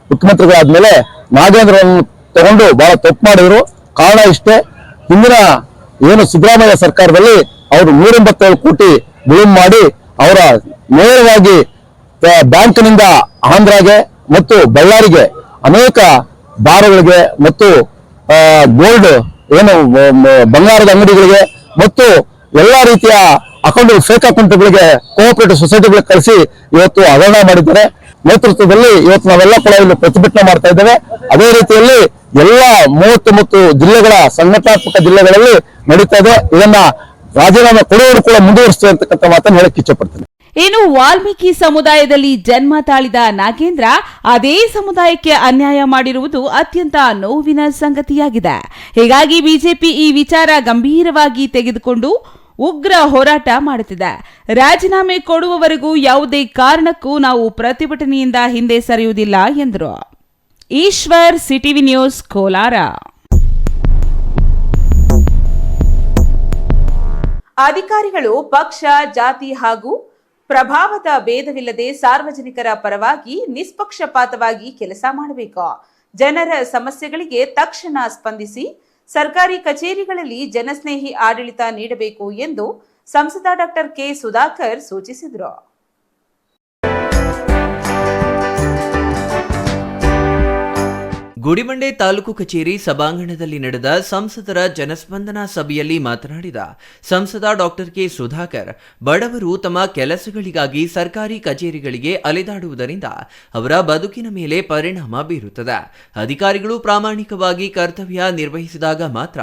ಮುಖ್ಯಮಂತ್ರಿಗಳಾದ್ಮೇಲೆ ನಾಗೇಂದ್ರವನ್ನು ತಗೊಂಡು ಬಹಳ ತಪ್ಪು ಮಾಡಿದ್ರು. ಕಾರಣ ಇಷ್ಟೇ, ಹಿಂದಿನ ಏನು ಸಿದ್ದರಾಮಯ್ಯ ಸರ್ಕಾರದಲ್ಲಿ ಅವರು 187 ಕೋಟಿ ಬಿಡುಗಡೆ ಮಾಡಿ ಅವರ ನೇರವಾಗಿ ಬ್ಯಾಂಕ್ನಿಂದ ಆಂಧ್ರಗೆ ಮತ್ತು ಬಳ್ಳಾರಿಗೆ ಅನೇಕ ಬಾರ್ಗಳಿಗೆ ಮತ್ತು ಗೋಲ್ಡ್ ಏನು ಬಂಗಾರದ ಅಂಗಡಿಗಳಿಗೆ ಮತ್ತು ಎಲ್ಲಾ ರೀತಿಯ ಅಕೌಂಟ್ ಫೇಕ್ ಅಕೌಂಟ್ಗಳಿಗೆ ಕೋಆಪರೇಟಿವ್ ಸೊಸೈಟಿಗಳಿಗೆ ಕಳಿಸಿ ಇವತ್ತು ಹಗರಣ ಮಾಡಿದ್ದಾರೆ. ನೇತೃತ್ವದಲ್ಲಿ ಇವತ್ತು ನಾವೆಲ್ಲ ಕೂಡ ಇಲ್ಲಿ ಪ್ರತಿಭಟನೆ ಮಾಡ್ತಾ ಇದ್ದೇವೆ. ಅದೇ ರೀತಿಯಲ್ಲಿ ಎಲ್ಲ 33 ಜಿಲ್ಲೆಗಳ ಸಂಘಟನಾತ್ಮಕ ಜಿಲ್ಲೆಗಳಲ್ಲಿ ನಡೀತಾ ಇದೆ. ಇದನ್ನ ರಾಜೀನಾಮೆ ಕೊಡುವವರು ಕೂಡ ಮುಂದುವರಿಸ್ತೇವೆ ಅಂತಕ್ಕಂಥ ಮಾತನ್ನು ಹೇಳಕ್ಕೆ ಇಚ್ಛೆಪಡ್ತೇನೆ. ಇನ್ನು ವಾಲ್ಮೀಕಿ ಸಮುದಾಯದಲ್ಲಿ ಜನ್ಮ ತಾಳಿದ ನಾಗೇಂದ್ರ ಅದೇ ಸಮುದಾಯಕ್ಕೆ ಅನ್ಯಾಯ ಮಾಡಿರುವುದು ಅತ್ಯಂತ ನೋವಿನ ಸಂಗತಿಯಾಗಿದೆ. ಹೀಗಾಗಿ ಬಿಜೆಪಿ ಈ ವಿಚಾರ ಗಂಭೀರವಾಗಿ ತೆಗೆದುಕೊಂಡು ಉಗ್ರ ಹೋರಾಟ ಮಾಡುತ್ತಿದೆ. ರಾಜೀನಾಮೆ ಕೊಡುವವರೆಗೂ ಯಾವುದೇ ಕಾರಣಕ್ಕೂ ನಾವು ಪ್ರತಿಭಟನೆಯಿಂದ ಹಿಂದೆ ಸರಿಯುವುದಿಲ್ಲ ಎಂದರು. Eshwar, CTV news, Kolar. ಅಧಿಕಾರಿಗಳು ಪಕ್ಷ, ಜಾತಿ ಹಾಗೂ ಪ್ರಭಾವದ ಭೇದವಿಲ್ಲದೆ ಸಾರ್ವಜನಿಕರ ಪರವಾಗಿ ನಿಷ್ಪಕ್ಷಪಾತವಾಗಿ ಕೆಲಸ ಮಾಡಬೇಕು. ಜನರ ಸಮಸ್ಯೆಗಳಿಗೆ ತಕ್ಷಣ ಸ್ಪಂದಿಸಿ ಸರ್ಕಾರಿ ಕಚೇರಿಗಳಲ್ಲಿ ಜನಸ್ನೇಹಿ ಆಡಳಿತ ನೀಡಬೇಕು ಎಂದು ಸಂಸದ ಡಾಕ್ಟರ್ ಕೆ ಸುಧಾಕರ್ ಸೂಚಿಸಿದರು. ಗುಡಿಬಂಡೆ ತಾಲೂಕು ಕಚೇರಿ ಸಭಾಂಗಣದಲ್ಲಿ ನಡೆದ ಸಂಸದರ ಜನಸ್ಪಂದನಾ ಸಭೆಯಲ್ಲಿ ಮಾತನಾಡಿದ ಸಂಸದ ಡಾಕ್ಟರ್ ಕೆ ಸುಧಾಕರ್, ಬಡವರು ತಮ್ಮ ಕೆಲಸಗಳಿಗಾಗಿ ಸರ್ಕಾರಿ ಕಚೇರಿಗಳಿಗೆ ಅಲೆದಾಡುವುದರಿಂದ ಅವರ ಬದುಕಿನ ಮೇಲೆ ಪರಿಣಾಮ ಬೀರುತ್ತದೆ. ಅಧಿಕಾರಿಗಳು ಪ್ರಾಮಾಣಿಕವಾಗಿ ಕರ್ತವ್ಯ ನಿರ್ವಹಿಸಿದಾಗ ಮಾತ್ರ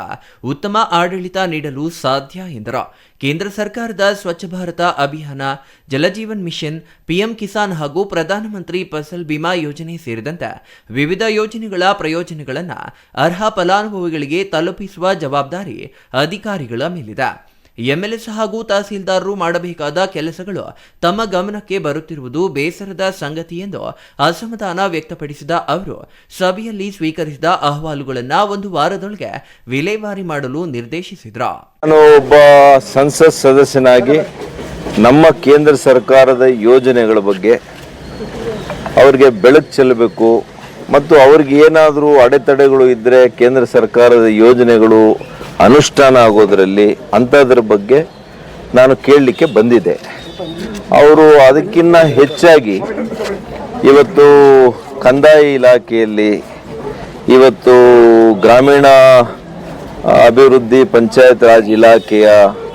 ಉತ್ತಮ ಆಡಳಿತ ನೀಡಲು ಸಾಧ್ಯ ಎಂದರು. ಕೇಂದ್ರ ಸರ್ಕಾರದ ಸ್ವಚ್ಛ ಭಾರತ ಅಭಿಯಾನ, ಜಲಜೀವನ್ ಮಿಷನ್, ಪಿಎಂ ಕಿಸಾನ್ ಹಾಗೂ ಪ್ರಧಾನಮಂತ್ರಿ ಫಸಲ್ ಬಿಮಾ ಯೋಜನೆ ಸೇರಿದಂತೆ ವಿವಿಧ ಯೋಜನೆಗಳ ಪ್ರಯೋಜನಗಳನ್ನು ಅರ್ಹ ಫಲಾನುಭವಿಗಳಿಗೆ ತಲುಪಿಸುವ ಜವಾಬ್ದಾರಿ ಅಧಿಕಾರಿಗಳ ಮೇಲಿದೆ. ಎಂಎಲ್ಎಸ್ ಹಾಗೂ ತಹಸೀಲ್ದಾರರು ಮಾಡಬೇಕಾದ ಕೆಲಸಗಳು ತಮ್ಮ ಗಮನಕ್ಕೆ ಬರುತ್ತಿರುವುದು ಬೇಸರದ ಸಂಗತಿ ಎಂದು ಅಸಮಾಧಾನ ವ್ಯಕ್ತಪಡಿಸಿದ ಅವರು, ಸಭೆಯಲ್ಲಿ ಸ್ವೀಕರಿಸಿದ ಅಹವಾಲುಗಳನ್ನು 1 ವಾರದೊಳಗೆ ವಿಲೇವಾರಿ ಮಾಡಲು ನಿರ್ದೇಶಿಸಿದರು. ನಾನು ಒಬ್ಬ ಸಂಸತ್ ಸದಸ್ಯನಾಗಿ ನಮ್ಮ ಕೇಂದ್ರ ಸರ್ಕಾರದ ಯೋಜನೆಗಳ ಬಗ್ಗೆ ಅವರಿಗೆ ಬೆಳಕು ಚೆಲ್ಲಬೇಕು ಮತ್ತು ಅವ್ರಿಗೆ ಏನಾದರೂ ಅಡೆತಡೆಗಳು ಇದ್ದರೆ ಕೇಂದ್ರ ಸರ್ಕಾರದ ಯೋಜನೆಗಳು ಅನುಷ್ಠಾನ ಆಗೋದರಲ್ಲಿ ಅಂಥದ್ರ ಬಗ್ಗೆ ನಾನು ಕೇಳಲಿಕ್ಕೆ ಬಂದಿದ್ದೆ. ಅವರು ಅದಕ್ಕಿಂತ ಹೆಚ್ಚಾಗಿ ಇವತ್ತು ಕಂದಾಯ ಇಲಾಖೆಯಲ್ಲಿ, ಇವತ್ತು ಗ್ರಾಮೀಣ ಅಭಿವೃದ್ಧಿ ಪಂಚಾಯತ್ ರಾಜ್ ಇಲಾಖೆಯ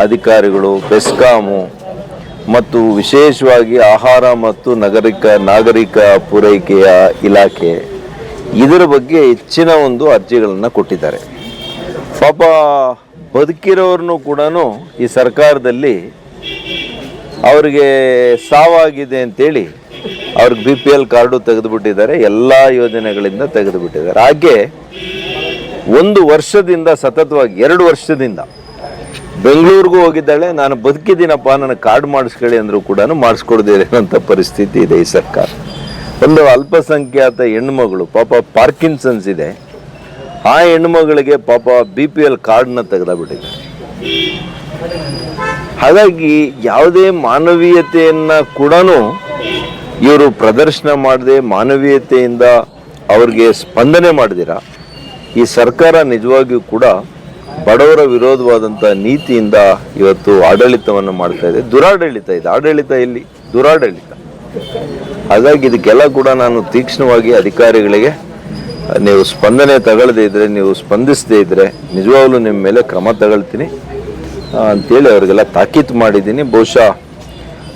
ಅಧಿಕಾರಿಗಳು, ಬೆಸ್ಕಾಮು ಮತ್ತು ವಿಶೇಷವಾಗಿ ಆಹಾರ ಮತ್ತು ನಾಗರಿಕ ಪೂರೈಕೆಯ ಇಲಾಖೆ ಇದರ ಬಗ್ಗೆ ಹೆಚ್ಚಿನ ಒಂದು ಅರ್ಜಿಗಳನ್ನು ಕೊಟ್ಟಿದ್ದಾರೆ. ಪಾಪ ಬದುಕಿರೋರ್ನು ಕೂಡ ಈ ಸರ್ಕಾರದಲ್ಲಿ ಅವರಿಗೆ ಸಾವಾಗಿದೆ ಅಂತೇಳಿ ಅವ್ರಿಗೆ BPL ಕಾರ್ಡು ತೆಗೆದುಬಿಟ್ಟಿದ್ದಾರೆ, ಎಲ್ಲ ಯೋಜನೆಗಳಿಂದ ತೆಗೆದುಬಿಟ್ಟಿದ್ದಾರೆ. ಹಾಗೆ 1 ವರ್ಷದಿಂದ ಸತತವಾಗಿ 2 ವರ್ಷದಿಂದ ಬೆಂಗಳೂರಿಗೂ ಹೋಗಿದ್ದಾಳೆ, ನಾನು ಬದುಕಿದ್ದೀನಪ್ಪ, ನನಗೆ ಕಾರ್ಡ್ ಮಾಡಿಸ್ಕೊಳ್ಳಿ ಅಂದರೂ ಕೂಡ ಮಾಡಿಸ್ಕೊಡ್ದಿರೋ ಅಂತ ಪರಿಸ್ಥಿತಿ ಇದೆ ಈ ಸರ್ಕಾರ. ಒಂದು ಅಲ್ಪಸಂಖ್ಯಾತ ಹೆಣ್ಮಗಳು, ಪಾಪ ಪಾರ್ಕಿನ್ಸನ್ಸ್ ಇದೆ, ಆ ಹೆಣ್ಮಗಳಿಗೆ ಪಾಪ BPL ಕಾರ್ಡ್ನ ತೆಗೆದುಬಿಟ್ಟಿದ್ದಾರೆ. ಹಾಗಾಗಿ ಯಾವುದೇ ಮಾನವೀಯತೆಯನ್ನು ಕೂಡ ಇವರು ಪ್ರದರ್ಶನ ಮಾಡದೆ, ಮಾನವೀಯತೆಯಿಂದ ಅವ್ರಿಗೆ ಸ್ಪಂದನೆ ಮಾಡಿದಿರ ಈ ಸರ್ಕಾರ ನಿಜವಾಗಿಯೂ ಕೂಡ ಬಡವರ ವಿರೋಧವಾದಂಥ ನೀತಿಯಿಂದ ಇವತ್ತು ಆಡಳಿತವನ್ನು ಮಾಡ್ತಾ ಇದೆ. ದುರಾಡಳಿತ ಇದೆ, ಆಡಳಿತ ಇಲ್ಲಿ ದುರಾಡಳಿತ. ಹಾಗಾಗಿ ಇದಕ್ಕೆಲ್ಲ ಕೂಡ ನಾನು ತೀಕ್ಷ್ಣವಾಗಿ ಅಧಿಕಾರಿಗಳಿಗೆ, ನೀವು ಸ್ಪಂದನೆ ತಗೊಳ್ಳದೇ ಇದ್ದರೆ, ನೀವು ಸ್ಪಂದಿಸದೇ ಇದ್ದರೆ ನಿಜವಾಗ್ಲೂ ನಿಮ್ಮ ಮೇಲೆ ಕ್ರಮ ತಗೊಳ್ತೀನಿ ಅಂತೇಳಿ ಅವರಿಗೆಲ್ಲ ತಾಕೀತು ಮಾಡಿದ್ದೀನಿ. ಬಹುಶಃ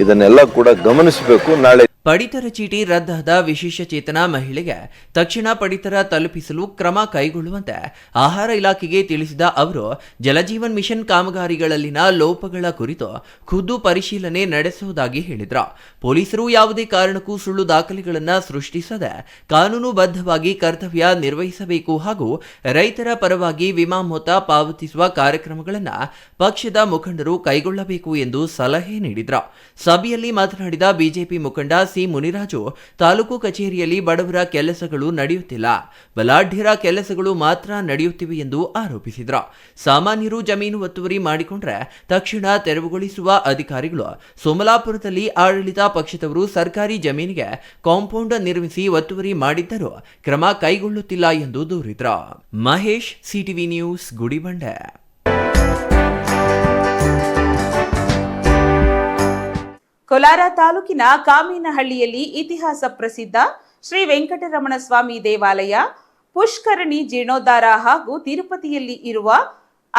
ಇದನ್ನೆಲ್ಲ ಕೂಡ ಗಮನಿಸಬೇಕು. ನಾಳೆ ಪಡಿತರ ಚೀಟಿ ರದ್ದಾದ ವಿಶೇಷ ಚೇತನ ಮಹಿಳೆಗೆ ತಕ್ಷಣ ಪಡಿತರ ತಲುಪಿಸಲು ಕ್ರಮ ಕೈಗೊಳ್ಳುವಂತೆ ಆಹಾರ ಇಲಾಖೆಗೆ ತಿಳಿಸಿದ ಅವರು, ಜಲಜೀವನ್ ಮಿಷನ್ ಕಾಮಗಾರಿಗಳಲ್ಲಿನ ಲೋಪಗಳ ಕುರಿತು ಖುದ್ದು ಪರಿಶೀಲನೆ ನಡೆಸುವುದಾಗಿ ಹೇಳಿದರು. ಪೊಲೀಸರು ಯಾವುದೇ ಕಾರಣಕ್ಕೂ ಸುಳ್ಳು ದಾಖಲೆಗಳನ್ನು ಸೃಷ್ಟಿಸದೆ ಕಾನೂನುಬದ್ಧವಾಗಿ ಕರ್ತವ್ಯ ನಿರ್ವಹಿಸಬೇಕು ಹಾಗೂ ರೈತರ ಪರವಾಗಿ ವಿಮಾ ಮೊತ್ತ ಪಾವತಿಸುವ ಕಾರ್ಯಕ್ರಮಗಳನ್ನು ಪಕ್ಷದ ಮುಖಂಡರು ಕೈಗೊಳ್ಳಬೇಕು ಎಂದು ಸಲಹೆ ನೀಡಿದರು. ಸಭೆಯಲ್ಲಿ ಮಾತನಾಡಿದ ಬಿಜೆಪಿ ಮುಖಂಡ ಸಿ ಮುನಿರಾಜು, ತಾಲೂಕು ಕಚೇರಿಯಲ್ಲಿ ಬಡವರ ಕೆಲಸಗಳು ನಡೆಯುತ್ತಿಲ್ಲ, ಬಲಾಢ್ಯರ ಕೆಲಸಗಳು ಮಾತ್ರ ನಡೆಯುತ್ತಿವೆ ಎಂದು ಆರೋಪಿಸಿದರು. ಸಾಮಾನ್ಯರು ಜಮೀನು ಒತ್ತುವರಿ ಮಾಡಿಕೊಂಡ್ರೆ ತಕ್ಷಣ ತೆರವುಗೊಳಿಸುವ ಅಧಿಕಾರಿಗಳು ಸೋಮಲಾಪುರದಲ್ಲಿ ಆಡಳಿತ ಪಕ್ಷದವರು ಸರ್ಕಾರಿ ಜಮೀನಿಗೆ ಕಾಂಪೌಂಡ್ ನಿರ್ಮಿಸಿ ಒತ್ತುವರಿ ಮಾಡಿದ್ದರೂ ಕ್ರಮ ಕೈಗೊಳ್ಳುತ್ತಿಲ್ಲ ಎಂದು ದೂರಿದರು. Mahesh, CTV news, Gudibande. ಕೋಲಾರ ತಾಲೂಕಿನ ಕಾಮೇನಹಳ್ಳಿಯಲ್ಲಿ ಇತಿಹಾಸ ಪ್ರಸಿದ್ಧ ಶ್ರೀ ವೆಂಕಟರಮಣ ಸ್ವಾಮಿ ದೇವಾಲಯ, ಪುಷ್ಕರಣಿ ಜೀರ್ಣೋದ್ಧಾರ ಹಾಗೂ ತಿರುಪತಿಯಲ್ಲಿ ಇರುವ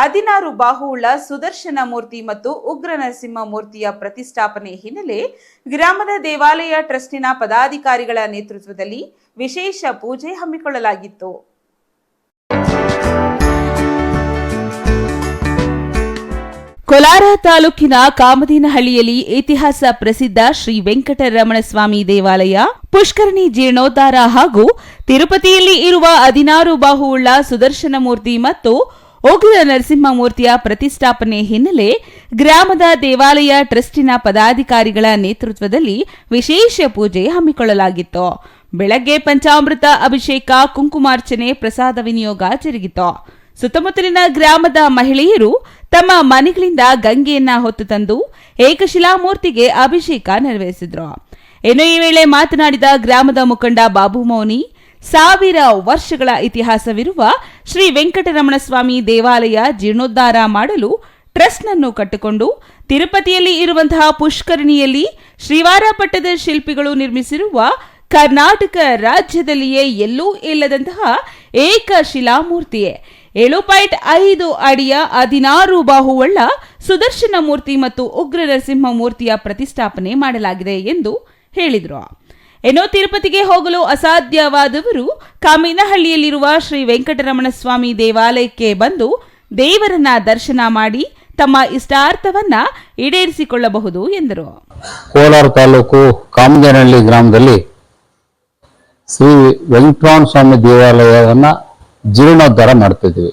16 ಬಾಹುವುಳ್ಳ ಸುದರ್ಶನ ಮೂರ್ತಿ ಮತ್ತು ಉಗ್ರ ನರಸಿಂಹ ಮೂರ್ತಿಯ ಪ್ರತಿಷ್ಠಾಪನೆ ಹಿನ್ನೆಲೆ ಗ್ರಾಮದ ದೇವಾಲಯ ಟ್ರಸ್ಟಿನ ಪದಾಧಿಕಾರಿಗಳ ನೇತೃತ್ವದಲ್ಲಿ ವಿಶೇಷ ಪೂಜೆ ಹಮ್ಮಿಕೊಳ್ಳಲಾಗಿತ್ತು. ಕೋಲಾರ ತಾಲೂಕಿನ ಕಾಮದೇನಹಳ್ಳಿಯಲ್ಲಿ ಇತಿಹಾಸ ಪ್ರಸಿದ್ಧ ಶ್ರೀ ವೆಂಕಟರಮಣ ಸ್ವಾಮಿ ದೇವಾಲಯ, ಪುಷ್ಕರಣಿ ಜೀರ್ಣೋದ್ಧಾರ ಹಾಗೂ ತಿರುಪತಿಯಲ್ಲಿ ಇರುವ 16 ಬಾಹುವುಳ್ಳ ಸುದರ್ಶನ ಮೂರ್ತಿ ಮತ್ತು ಉಗ್ರ ನರಸಿಂಹ ಮೂರ್ತಿಯ ಪ್ರತಿಷ್ಠಾಪನೆ ಹಿನ್ನೆಲೆ ಗ್ರಾಮದ ದೇವಾಲಯ ಟ್ರಸ್ಟಿನ ಪದಾಧಿಕಾರಿಗಳ ನೇತೃತ್ವದಲ್ಲಿ ವಿಶೇಷ ಪೂಜೆ ಹಮ್ಮಿಕೊಳ್ಳಲಾಗಿತ್ತು. ಬೆಳಗ್ಗೆ ಪಂಚಾಮೃತ ಅಭಿಷೇಕ, ಕುಂಕುಮಾರ್ಚನೆ, ಪ್ರಸಾದ ವಿನಿಯೋಗ ಜರುಗಿತು. ಸುತ್ತಮುತ್ತಲಿನ ಗ್ರಾಮದ ಮಹಿಳೆಯರು ತಮ್ಮ ಮನೆಗಳಿಂದ ಗಂಗೆಯನ್ನ ಹೊತ್ತು ತಂದು ಏಕಶಿಲಾಮೂರ್ತಿಗೆ ಅಭಿಷೇಕ ನೆರವೇರಿಸಿದ್ರು. ಇನ್ನು ಈ ವೇಳೆ ಮಾತನಾಡಿದ ಗ್ರಾಮದ ಮುಖಂಡ ಬಾಬು ಮೌನಿ, 1000 ವರ್ಷಗಳ ಇತಿಹಾಸವಿರುವ ಶ್ರೀ ವೆಂಕಟರಮಣ ಸ್ವಾಮಿ ದೇವಾಲಯ ಜೀರ್ಣೋದ್ಧಾರ ಮಾಡಲು ಟ್ರಸ್ಟ್ನನ್ನು ಕಟ್ಟಿಕೊಂಡು ತಿರುಪತಿಯಲ್ಲಿ ಇರುವಂತಹ ಪುಷ್ಕರಣಿಯಲ್ಲಿ ಶ್ರೀವಾರ ಪಟ್ಟದ ಶಿಲ್ಪಿಗಳು ನಿರ್ಮಿಸಿರುವ ಕರ್ನಾಟಕ ರಾಜ್ಯದಲ್ಲಿಯೇ ಎಲ್ಲೂ ಇಲ್ಲದಂತಹ ಏಕಶಿಲಾಮೂರ್ತಿಯೇ 7.5 ಅಡಿಯ 16 ಬಾಹುವುಳ್ಳ ಸುದರ್ಶನ ಮೂರ್ತಿ ಮತ್ತು ಉಗ್ರ ನರಸಿಂಹ ಮೂರ್ತಿಯ ಪ್ರತಿಷ್ಠಾಪನೆ ಮಾಡಲಾಗಿದೆ ಎಂದು ಹೇಳಿದರು. ಇನ್ನು ತಿರುಪತಿಗೆ ಹೋಗಲು ಅಸಾಧ್ಯವಾದವರು ಕಾಮೇನಹಳ್ಳಿಯಲ್ಲಿರುವ ಶ್ರೀ ವೆಂಕಟರಮಣ ಸ್ವಾಮಿ ದೇವಾಲಯಕ್ಕೆ ಬಂದು ದೇವರನ್ನ ದರ್ಶನ ಮಾಡಿ ತಮ್ಮ ಇಷ್ಟಾರ್ಥವನ್ನ ಈಡೇರಿಸಿಕೊಳ್ಳಬಹುದು ಎಂದರು. ಕೋಲಾರ ತಾಲೂಕು ಕಾಮದೇನಹಳ್ಳಿ ಗ್ರಾಮದಲ್ಲಿ ಶ್ರೀ ವೆಂಕಟರಮಣ ಸ್ವಾಮಿ ದೇವಾಲಯವನ್ನ ಜೀರ್ಣೋದ್ಧಾರ ಮಾಡ್ತಿದ್ದೀವಿ.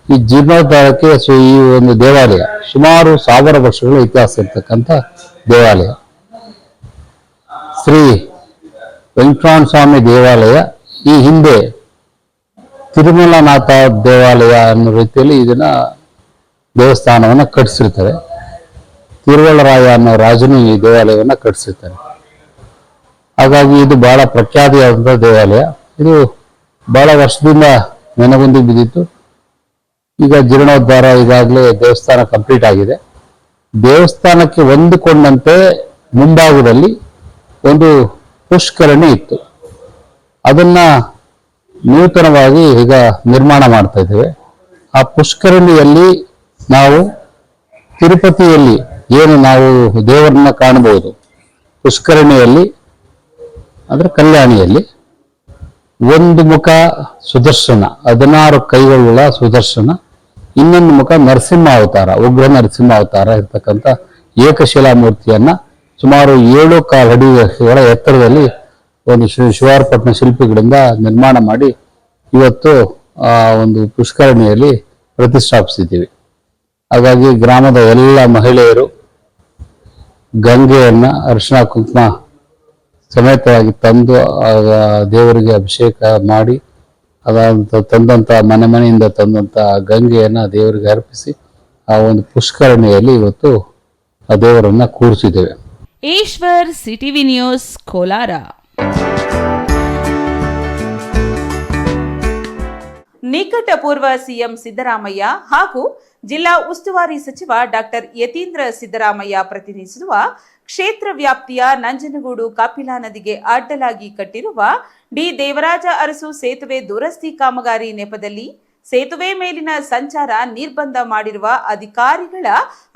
ಈ ಜೀರ್ಣೋದ್ಧಾರಕ್ಕೆ ಈ ಒಂದು ದೇವಾಲಯ ಸುಮಾರು 1000 ವರ್ಷಗಳ ಇತಿಹಾಸ ಇರ್ತಕ್ಕಂಥ ದೇವಾಲಯ. ಶ್ರೀ ವೆಂಕಟರಮಣ ಸ್ವಾಮಿ ದೇವಾಲಯ ಈ ಹಿಂದೆ ತಿರುಮಲನಾಥ ದೇವಾಲಯ ಅನ್ನೋ ರೀತಿಯಲ್ಲಿ ಇದನ್ನ ದೇವಸ್ಥಾನವನ್ನ ಕಟ್ಟಿಸಿರ್ತಾರೆ. ತಿರುವಳರಾಯ ಅನ್ನೋ ರಾಜನು ಈ ದೇವಾಲಯವನ್ನ ಕಟ್ಟಿಸಿರ್ತಾರೆ. ಹಾಗಾಗಿ ಇದು ಬಹಳ ಪ್ರಖ್ಯಾತಿಯಾದಂತಹ ದೇವಾಲಯ. ಇದು ಬಹಳ ವರ್ಷದಿಂದ ನೆನಗುಂದಿ ಬಿದ್ದಿತ್ತು. ಈಗ ಜೀರ್ಣೋದ್ಧಾರ ಈಗಾಗಲೇ ದೇವಸ್ಥಾನ ಕಂಪ್ಲೀಟ್ ಆಗಿದೆ. ದೇವಸ್ಥಾನಕ್ಕೆ ಹೊಂದಿಕೊಂಡಂತೆ ಮುಂಭಾಗದಲ್ಲಿ ಒಂದು ಪುಷ್ಕರಣಿ ಇತ್ತು. ಅದನ್ನ ನೂತನವಾಗಿ ಈಗ ನಿರ್ಮಾಣ ಮಾಡ್ತಾ ಇದ್ದೇವೆ. ಆ ಪುಷ್ಕರಣಿಯಲ್ಲಿ ನಾವು ತಿರುಪತಿಯಲ್ಲಿ ಏನು ನಾವು ದೇವರನ್ನ ಕಾಣಬಹುದು, ಪುಷ್ಕರಣಿಯಲ್ಲಿ ಅಂದ್ರೆ ಕಲ್ಯಾಣಿಯಲ್ಲಿ ಒಂದು ಮುಖ ಸುದರ್ಶನ, 16 ಕೈಗಳುಳ್ಳ ಸುದರ್ಶನ, ಇನ್ನೊಂದು ಮುಖ ನರಸಿಂಹ ಅವತಾರ, ಉಗ್ರ ನರಸಿಂಹ ಅವತಾರ ಇರ್ತಕ್ಕಂಥ ಏಕಶಿಲಾ ಮೂರ್ತಿಯನ್ನ ಸುಮಾರು 7.25 ಅಡಿಗಳ ಎತ್ತರದಲ್ಲಿ ಒಂದು ಶಿವಾರಪಟ್ಟಣ ಶಿಲ್ಪಿಗಳಿಂದ ನಿರ್ಮಾಣ ಮಾಡಿ ಇವತ್ತು ಆ ಒಂದು ಪುಷ್ಕರಣಿಯಲ್ಲಿ ಪ್ರತಿಷ್ಠಾಪಿಸಿದ್ದೀವಿ. ಹಾಗಾಗಿ ಗ್ರಾಮದ ಎಲ್ಲ ಮಹಿಳೆಯರು ಗಂಗೆಯನ್ನ ಅರಿಶಿಣ ಕುಂಕುಮ ಸಮೇತವಾಗಿ ತಂದು ದೇವರಿಗೆ ಅಭಿಷೇಕ ಮಾಡಿ ಅದಂತ ತಂದಂತ ಮನೆಯಿಂದ ತಂದಂತ ಗಂಗೆಯನ್ನ ದೇವರಿಗೆ ಅರ್ಪಿಸಿ ಆ ಒಂದು ಪುಷ್ಕರಣಿಯಲ್ಲಿ ಇವತ್ತು ಆ ದೇವರನ್ನ ಕೂರಿಸಿದ್ದೇವೆ. Eshwar, CTV news, Kolar. ನಿಕಟಪೂರ್ವ ಸಿಎಂ ಸಿದ್ದರಾಮಯ್ಯ ಹಾಗೂ ಜಿಲ್ಲಾ ಉಸ್ತುವಾರಿ ಸಚಿವ ಡಾಕ್ಟರ್ ಯತೀಂದ್ರ ಸಿದ್ದರಾಮಯ್ಯ ಪ್ರತಿನಿಧಿಸುವ ಕ್ಷೇತ್ರ ವ್ಯಾಪ್ತಿಯ ನಂಜನಗೂಡು ಕಾಪಿಲಾ ನದಿಗೆ ಅಡ್ಡಲಾಗಿ ಕಟ್ಟಿರುವ ಡಿ ದೇವರಾಜ ಅರಸು ಸೇತುವೆ ದುರಸ್ತಿ ಕಾಮಗಾರಿ ನೆಪದಲ್ಲಿ ಸೇತುವೆ ಮೇಲಿನ ಸಂಚಾರ ನಿರ್ಬಂಧ ಮಾಡಿರುವ ಅಧಿಕಾರಿಗಳ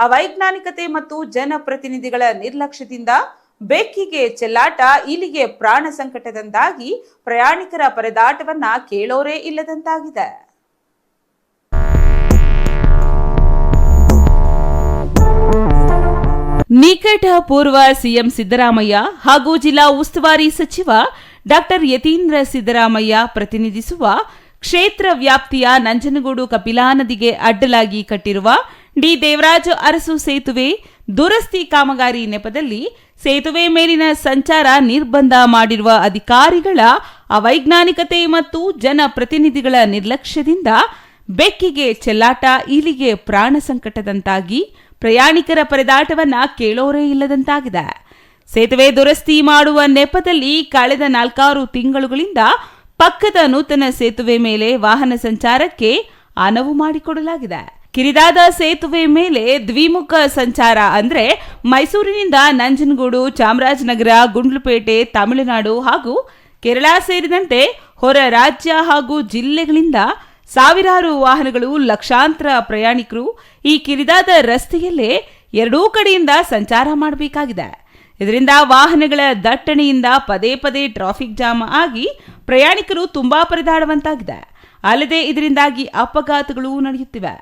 ಅವೈಜ್ಞಾನಿಕತೆ ಮತ್ತು ಜನಪ್ರತಿನಿಧಿಗಳ ನಿರ್ಲಕ್ಷ್ಯದಿಂದ ಬೆಕ್ಕಿಗೆ ಚೆಲ್ಲಾಟ, ಇಲ್ಲಿಗೆ ಪ್ರಾಣ ಸಂಕಟದಂತಾಗಿ ಪ್ರಯಾಣಿಕರ ಪರದಾಟವನ್ನ ಕೇಳೋರೇ ಇಲ್ಲದಂತಾಗಿದೆ. ನಿಕಟ ಪೂರ್ವ ಸಿಎಂ ಸಿದ್ದರಾಮಯ್ಯ ಹಾಗೂ ಜಿಲ್ಲಾ ಉಸ್ತುವಾರಿ ಸಚಿವ ಡಾಕ್ಟರ್ ಯತೀಂದ್ರ ಸಿದ್ದರಾಮಯ್ಯ ಪ್ರತಿನಿಧಿಸುವ ಕ್ಷೇತ್ರ ವ್ಯಾಪ್ತಿಯ ನಂಜನಗೂಡು ಕಪಿಲಾ ನದಿಗೆ ಅಡ್ಡಲಾಗಿ ಕಟ್ಟಿರುವ ಡಿ ದೇವರಾಜ ಅರಸು ಸೇತುವೆ ದುರಸ್ತಿ ಕಾಮಗಾರಿ ನೆಪದಲ್ಲಿ ಸೇತುವೆ ಮೇಲಿನ ಸಂಚಾರ ನಿರ್ಬಂಧ ಮಾಡಿರುವ ಅಧಿಕಾರಿಗಳ ಅವೈಜ್ಞಾನಿಕತೆ ಮತ್ತು ಜನಪ್ರತಿನಿಧಿಗಳ ನಿರ್ಲಕ್ಷ್ಯದಿಂದ ಬೆಕ್ಕಿಗೆ ಚೆಲ್ಲಾಟ, ಇಲ್ಲಿಗೆ ಪ್ರಾಣ ಸಂಕಟದಂತಾಗಿ ಪ್ರಯಾಣಿಕರ ಪರದಾಟವನ್ನ ಕೇಳೋರೇ ಇಲ್ಲದಂತಾಗಿದೆ. ಸೇತುವೆ ದುರಸ್ತಿ ಮಾಡುವ ನೆಪದಲ್ಲಿ ಕಳೆದ 4 ತಿಂಗಳುಗಳಿಂದ ಪಕ್ಕದ ನೂತನ ಸೇತುವೆ ಮೇಲೆ ವಾಹನ ಸಂಚಾರಕ್ಕೆ ಅನುವು ಮಾಡಿಕೊಡಲಾಗಿದೆ. ಕಿರಿದಾದ ಸೇತುವೆ ಮೇಲೆ ದ್ವಿಮುಖ ಸಂಚಾರ ಅಂದ್ರೆ ಮೈಸೂರಿನಿಂದ ನಂಜನಗೂಡು, ಚಾಮರಾಜನಗರ, ಗುಂಡ್ಲುಪೇಟೆ, ತಮಿಳುನಾಡು ಹಾಗೂ ಕೇರಳ ಸೇರಿದಂತೆ ಹೊರ ರಾಜ್ಯ ಹಾಗೂ ಜಿಲ್ಲೆಗಳಿಂದ ಸಾವಿರಾರು ವಾಹನಗಳು, ಲಕ್ಷಾಂತರ ಪ್ರಯಾಣಿಕರು ಈ ಕಿರಿದಾದ ರಸ್ತೆಯಲ್ಲೇ ಎರಡೂ ಕಡೆಯಿಂದ ಸಂಚಾರ ಮಾಡಬೇಕಾಗಿದೆ. ಇದರಿಂದ ವಾಹನಗಳ ದಟ್ಟಣೆಯಿಂದ ಪದೇ ಪದೇ ಟ್ರಾಫಿಕ್ ಜಾಮ್ ಆಗಿ ಪ್ರಯಾಣಿಕರು ತುಂಬಾ ಪರದಾಡುವಂತಾಗಿದೆ. ಅಲ್ಲದೆ ಇದರಿಂದಾಗಿ ಅಪಘಾತಗಳು ನಡೆಯುತ್ತಿವೆ.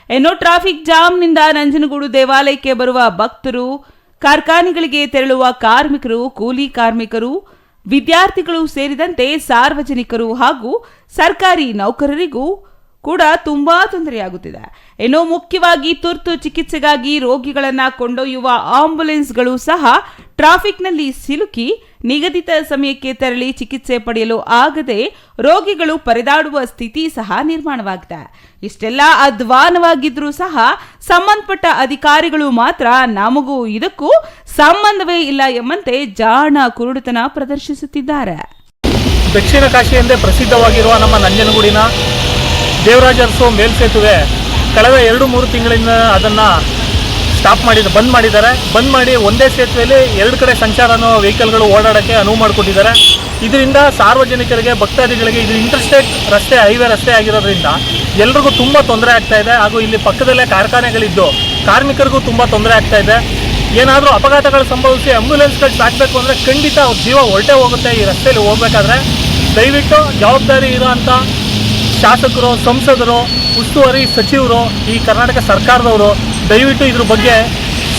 ಇನ್ನು ಟ್ರಾಫಿಕ್ ಜಾಮ್ನಿಂದ ನಂಜನಗೂಡು ದೇವಾಲಯಕ್ಕೆ ಬರುವ ಭಕ್ತರು, ಕಾರ್ಖಾನೆಗಳಿಗೆ ತೆರಳುವ ಕಾರ್ಮಿಕರು, ಕೂಲಿ ಕಾರ್ಮಿಕರು, ವಿದ್ಯಾರ್ಥಿಗಳು ಸೇರಿದಂತೆ ಸಾರ್ವಜನಿಕರು ಹಾಗೂ ಸರ್ಕಾರಿ ನೌಕರರಿಗೂ ಕೂಡ ತುಂಬಾ ತೊಂದರೆಯಾಗುತ್ತಿದೆ. ಇನ್ನು ಮುಖ್ಯವಾಗಿ ತುರ್ತು ಚಿಕಿತ್ಸೆಗಾಗಿ ರೋಗಿಗಳನ್ನು ಕೊಂಡೊಯ್ಯುವ ಆಂಬ್ಯುಲೆನ್ಸ್ಗಳು ಸಹ ಟ್ರಾಫಿಕ್ನಲ್ಲಿ ಸಿಲುಕಿ ನಿಗದಿತ ಸಮಯಕ್ಕೆ ತೆರಳಿ ಚಿಕಿತ್ಸೆ ಪಡೆಯಲು ಆಗದೆ ರೋಗಿಗಳು ಪರದಾಡುವ ಸ್ಥಿತಿ ಸಹ ನಿರ್ಮಾಣವಾಗಿದೆ. ಇಷ್ಟೆಲ್ಲ ಅಧ್ವಾನವಾಗಿದ್ರೂ ಸಹ ಸಂಬಂಧಪಟ್ಟ ಅಧಿಕಾರಿಗಳು ಮಾತ್ರ ನಮಗೂ ಇದಕ್ಕೂ ಸಂಬಂಧವೇ ಇಲ್ಲ ಎಂಬಂತೆ ಜಾಣ ಕುರುಡುತನ ಪ್ರದರ್ಶಿಸುತ್ತಿದ್ದಾರೆ. ದಕ್ಷಿಣ ಕಾಶಿ ಎಂದೇ ಪ್ರಸಿದ್ಧವಾಗಿರುವ ನಮ್ಮ ನಂಜನಗೂಡಿನ ದೇವರಾಜ ಅರಸು ಮೇಲ್ಸೇತುವೆ ಕಳೆದ 2-3 ತಿಂಗಳಿಂದ ಅದನ್ನು ಬಂದ್ ಮಾಡಿದ್ದಾರೆ. ಬಂದ್ ಮಾಡಿ ಒಂದೇ ಸೇತುವೆಯಲ್ಲಿ 2 ಕಡೆ ಸಂಚಾರನೋ ವೆಹಿಕಲ್ಗಳು ಓಡಾಡೋಕ್ಕೆ ಅನುವು ಮಾಡಿಕೊಟ್ಟಿದ್ದಾರೆ. ಇದರಿಂದ ಸಾರ್ವಜನಿಕರಿಗೆ, ಭಕ್ತಾದಿಗಳಿಗೆ ಇದು ಇಂಟರ್ಸ್ಟೇಟ್ ರಸ್ತೆ, ಹೈವೇ ರಸ್ತೆ ಆಗಿರೋದ್ರಿಂದ ಎಲ್ರಿಗೂ ತುಂಬ ತೊಂದರೆ ಆಗ್ತಾ ಇದೆ. ಹಾಗೂ ಇಲ್ಲಿ ಪಕ್ಕದಲ್ಲೇ ಕಾರ್ಖಾನೆಗಳಿದ್ದು ಕಾರ್ಮಿಕರಿಗೂ ತುಂಬ ತೊಂದರೆ ಆಗ್ತಾ ಇದೆ. ಏನಾದರೂ ಅಪಘಾತಗಳು ಸಂಭವಿಸಿ ಆಂಬ್ಯುಲೆನ್ಸ್ಗಳು ಸಾಕಬೇಕು ಅಂದರೆ ಖಂಡಿತ ಅವ್ರ ಜೀವ ಹೊರಟೇ ಹೋಗುತ್ತೆ ಈ ರಸ್ತೆಯಲ್ಲಿ ಹೋಗಬೇಕಾದ್ರೆ. ದಯವಿಟ್ಟು ಜವಾಬ್ದಾರಿ ಇರೋಂಥ ಶಾಸಕರು, ಸಂಸದರು, ಉಸ್ತುವಾರಿ ಸಚಿವರು, ಈ ಕರ್ನಾಟಕ ಸರ್ಕಾರದವರು ದಯವಿಟ್ಟು ಇದ್ರ ಬಗ್ಗೆ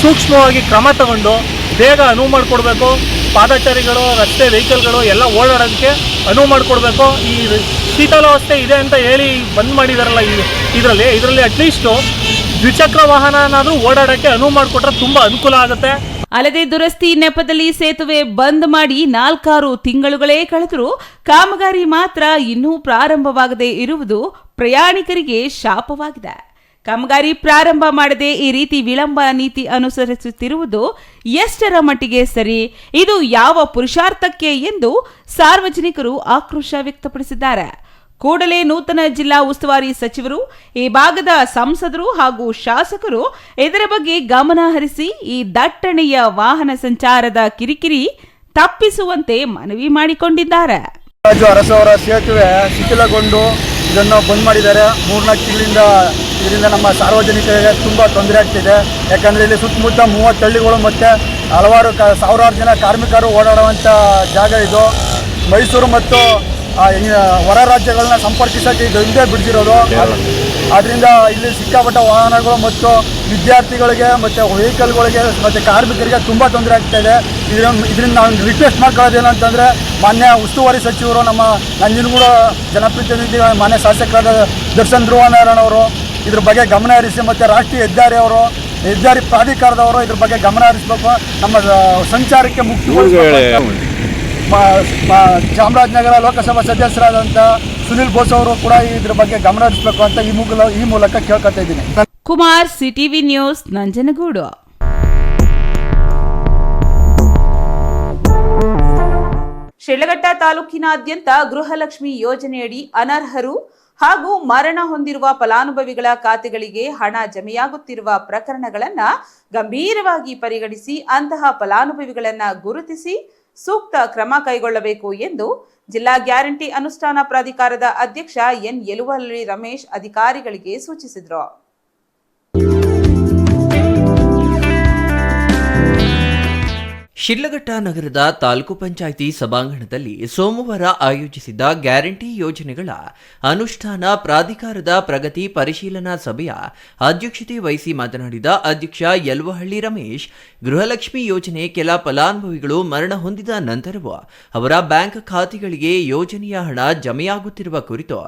ಸೂಕ್ಷ್ಮವಾಗಿ ಕ್ರಮ ತಗೊಂಡು ಬೇಗ ಅನುವು ಮಾಡಿಕೊಡ್ಬೇಕು. ಪಾದಚಾರಿಗಳು, ರಸ್ತೆ ವೆಹಿಕಲ್ಗಳು ಎಲ್ಲ ಓಡಾಡೋದಕ್ಕೆ ಅನುವು ಮಾಡಿಕೊಡ್ಬೇಕು. ಈ ಶೀತಲಾವಸ್ಥೆ ಇದೆ ಅಂತ ಹೇಳಿ ಬಂದ್ ಮಾಡಿದಾರಲ್ಲ, ಇದರಲ್ಲಿ ಅಟ್ಲೀಸ್ಟು ದ್ವಿಚಕ್ರ ವಾಹನನಾದರೂ ಓಡಾಡೋಕ್ಕೆ ಅನುವು ಮಾಡಿಕೊಟ್ರೆ ತುಂಬ ಅನುಕೂಲ ಆಗುತ್ತೆ. ಅಲ್ಲದೆ ದುರಸ್ತಿ ನೆಪದಲ್ಲಿ ಸೇತುವೆ ಬಂದ್ ಮಾಡಿ 4-6 ತಿಂಗಳುಗಳೇ ಕಳೆದರೂ ಕಾಮಗಾರಿ ಮಾತ್ರ ಇನ್ನೂ ಪ್ರಾರಂಭವಾಗದೇ ಇರುವುದು ಪ್ರಯಾಣಿಕರಿಗೆ ಶಾಪವಾಗಿದೆ. ಕಾಮಗಾರಿ ಪ್ರಾರಂಭ ಮಾಡದೆ ಈ ರೀತಿ ವಿಳಂಬ ನೀತಿ ಅನುಸರಿಸುತ್ತಿರುವುದು ಎಷ್ಟರ ಮಟ್ಟಿಗೆ ಸರಿ? ಇದು ಯಾವ ಪುರುಷಾರ್ಥಕ್ಕೆ ಎಂದು ಸಾರ್ವಜನಿಕರು ಆಕ್ರೋಶ ವ್ಯಕ್ತಪಡಿಸಿದ್ದಾರೆ. ಕೂಡಲೇ ನೂತನ ಜಿಲ್ಲಾ ಉಸ್ತುವಾರಿ ಸಚಿವರು, ಈ ಭಾಗದ ಸಂಸದರು ಹಾಗೂ ಶಾಸಕರು ಇದರ ಬಗ್ಗೆ ಗಮನ ಹರಿಸಿ ಈ ದಟ್ಟಣೆಯ ವಾಹನ ಸಂಚಾರದ ಕಿರಿಕಿರಿ ತಪ್ಪಿಸುವಂತೆ ಮನವಿ ಮಾಡಿಕೊಂಡಿದ್ದಾರೆ. ಅರಸವರ ಸೇತುವೆ ಶಿಥಿಲಗೊಂಡು ಇದನ್ನು ಬಂದ್ ಮಾಡಿದ್ದಾರೆ. 3-4 ತಿಂಗಳಿಂದ ಇದರಿಂದ ನಮ್ಮ ಸಾರ್ವಜನಿಕರಿಗೆ ತುಂಬ ತೊಂದರೆ ಆಗ್ತಿದೆ. ಯಾಕಂದರೆ ಇಲ್ಲಿ ಸುತ್ತಮುತ್ತ 30 ಹಳ್ಳಿಗಳು ಮತ್ತು ಹಲವಾರು ಸಾವಿರಾರು ಜನ ಕಾರ್ಮಿಕರು ಓಡಾಡುವಂಥ ಜಾಗ ಇದು. ಮೈಸೂರು ಮತ್ತು ಹೊರ ರಾಜ್ಯಗಳನ್ನ ಸಂಪರ್ಕಿಸೋಕ್ಕೆ ಇದು ಹಿಂದೆ ಬಿಡ್ತಿರೋದು. ಆದ್ದರಿಂದ ಇಲ್ಲಿ ಸಿಕ್ಕಾಪಟ್ಟ ವಾಹನಗಳು ಮತ್ತು ವಿದ್ಯಾರ್ಥಿಗಳಿಗೆ ಮತ್ತು ವೆಹಿಕಲ್ಗಳಿಗೆ ಮತ್ತು ಕಾರ್ಮಿಕರಿಗೆ ತುಂಬ ತೊಂದರೆ ಆಗ್ತಾ ಇದೆ. ಇದರಿಂದ ನಾವು ರಿಕ್ವೆಸ್ಟ್ ಮಾಡ್ಕೊಳ್ಳೋದೇನು ಅಂತಂದರೆ, ಮಾನ್ಯ ಉಸ್ತುವಾರಿ ಸಚಿವರು, ನಮ್ಮ ನಂಜನಗೂಡು ಜನಪ್ರತಿನಿಧಿ ಮಾನ್ಯ ಶಾಸಕರಾದ ದರ್ಶನ್ ಧ್ರುವನಾರಾಯಣ ಅವರು ಇದ್ರ ಬಗ್ಗೆ ಗಮನ ಹರಿಸಿ, ಮತ್ತು ರಾಷ್ಟ್ರೀಯ ಹೆದ್ದಾರಿ ಪ್ರಾಧಿಕಾರದವರು ಇದ್ರ ಬಗ್ಗೆ ಗಮನ ಹರಿಸಬೇಕು. ನಮ್ಮ ಸಂಚಾರಕ್ಕೆ ಮುಖ್ಯ ಚಾಮರಾಜನಗರ ಲೋಕಸಭಾ ಸದಸ್ಯರಾದಂಥ ಸುನಿಲ್ ಬೋಸ್ ಅವರು ಕೂಡ ಇದ್ರ ಬಗ್ಗೆ ಗಮನ ಹರಿಸಬೇಕು ಅಂತ ಈ ಮೂಲಕ ಕೇಳ್ಕೊತಾ ಇದ್ದೀನಿ. Kumar, CTV news, Nanjangud. ಶಿಡ್ಲಘಟ್ಟ ತಾಲೂಕಿನಾದ್ಯಂತ ಗೃಹಲಕ್ಷ್ಮಿ ಯೋಜನೆಯಡಿ ಅನರ್ಹರು ಹಾಗೂ ಮರಣ ಹೊಂದಿರುವ ಫಲಾನುಭವಿಗಳ ಖಾತೆಗಳಿಗೆ ಹಣ ಜಮೆಯಾಗುತ್ತಿರುವ ಪ್ರಕರಣಗಳನ್ನು ಗಂಭೀರವಾಗಿ ಪರಿಗಣಿಸಿ ಅಂತಹ ಫಲಾನುಭವಿಗಳನ್ನು ಗುರುತಿಸಿ ಸೂಕ್ತ ಕ್ರಮ ಕೈಗೊಳ್ಳಬೇಕು ಎಂದು ಜಿಲ್ಲಾ ಗ್ಯಾರಂಟಿ ಅನುಷ್ಠಾನ ಪ್ರಾಧಿಕಾರದ ಅಧ್ಯಕ್ಷ ಎನ್ ಯಲುವಳ್ಳಿ ರಮೇಶ್ ಅಧಿಕಾರಿಗಳಿಗೆ ಸೂಚಿಸಿದರು. ಶಿಡ್ಲಘಟ್ಟ ನಗರದ ತಾಲೂಕು ಪಂಚಾಯಿತಿ ಸಭಾಂಗಣದಲ್ಲಿ ಸೋಮವಾರ ಆಯೋಜಿಸಿದ್ದ ಗ್ಯಾರಂಟಿ ಯೋಜನೆಗಳ ಅನುಷ್ಠಾನ ಪ್ರಾಧಿಕಾರದ ಪ್ರಗತಿ ಪರಿಶೀಲನಾ ಸಭೆಯ ಅಧ್ಯಕ್ಷತೆ ವಹಿಸಿ ಮಾತನಾಡಿದ ಅಧ್ಯಕ್ಷ ಯಲುವಳ್ಳಿ ರಮೇಶ್, ಗೃಹಲಕ್ಷ್ಮಿ ಯೋಜನೆ ಕೆಲ ಫಲಾನುಭವಿಗಳು ಮರಣ ಹೊಂದಿದ ನಂತರವೂ ಅವರ ಬ್ಯಾಂಕ್ ಖಾತೆಗಳಿಗೆ ಯೋಜನೆಯ ಹಣ ಜಮೆಯಾಗುತ್ತಿರುವ ಕುರಿತು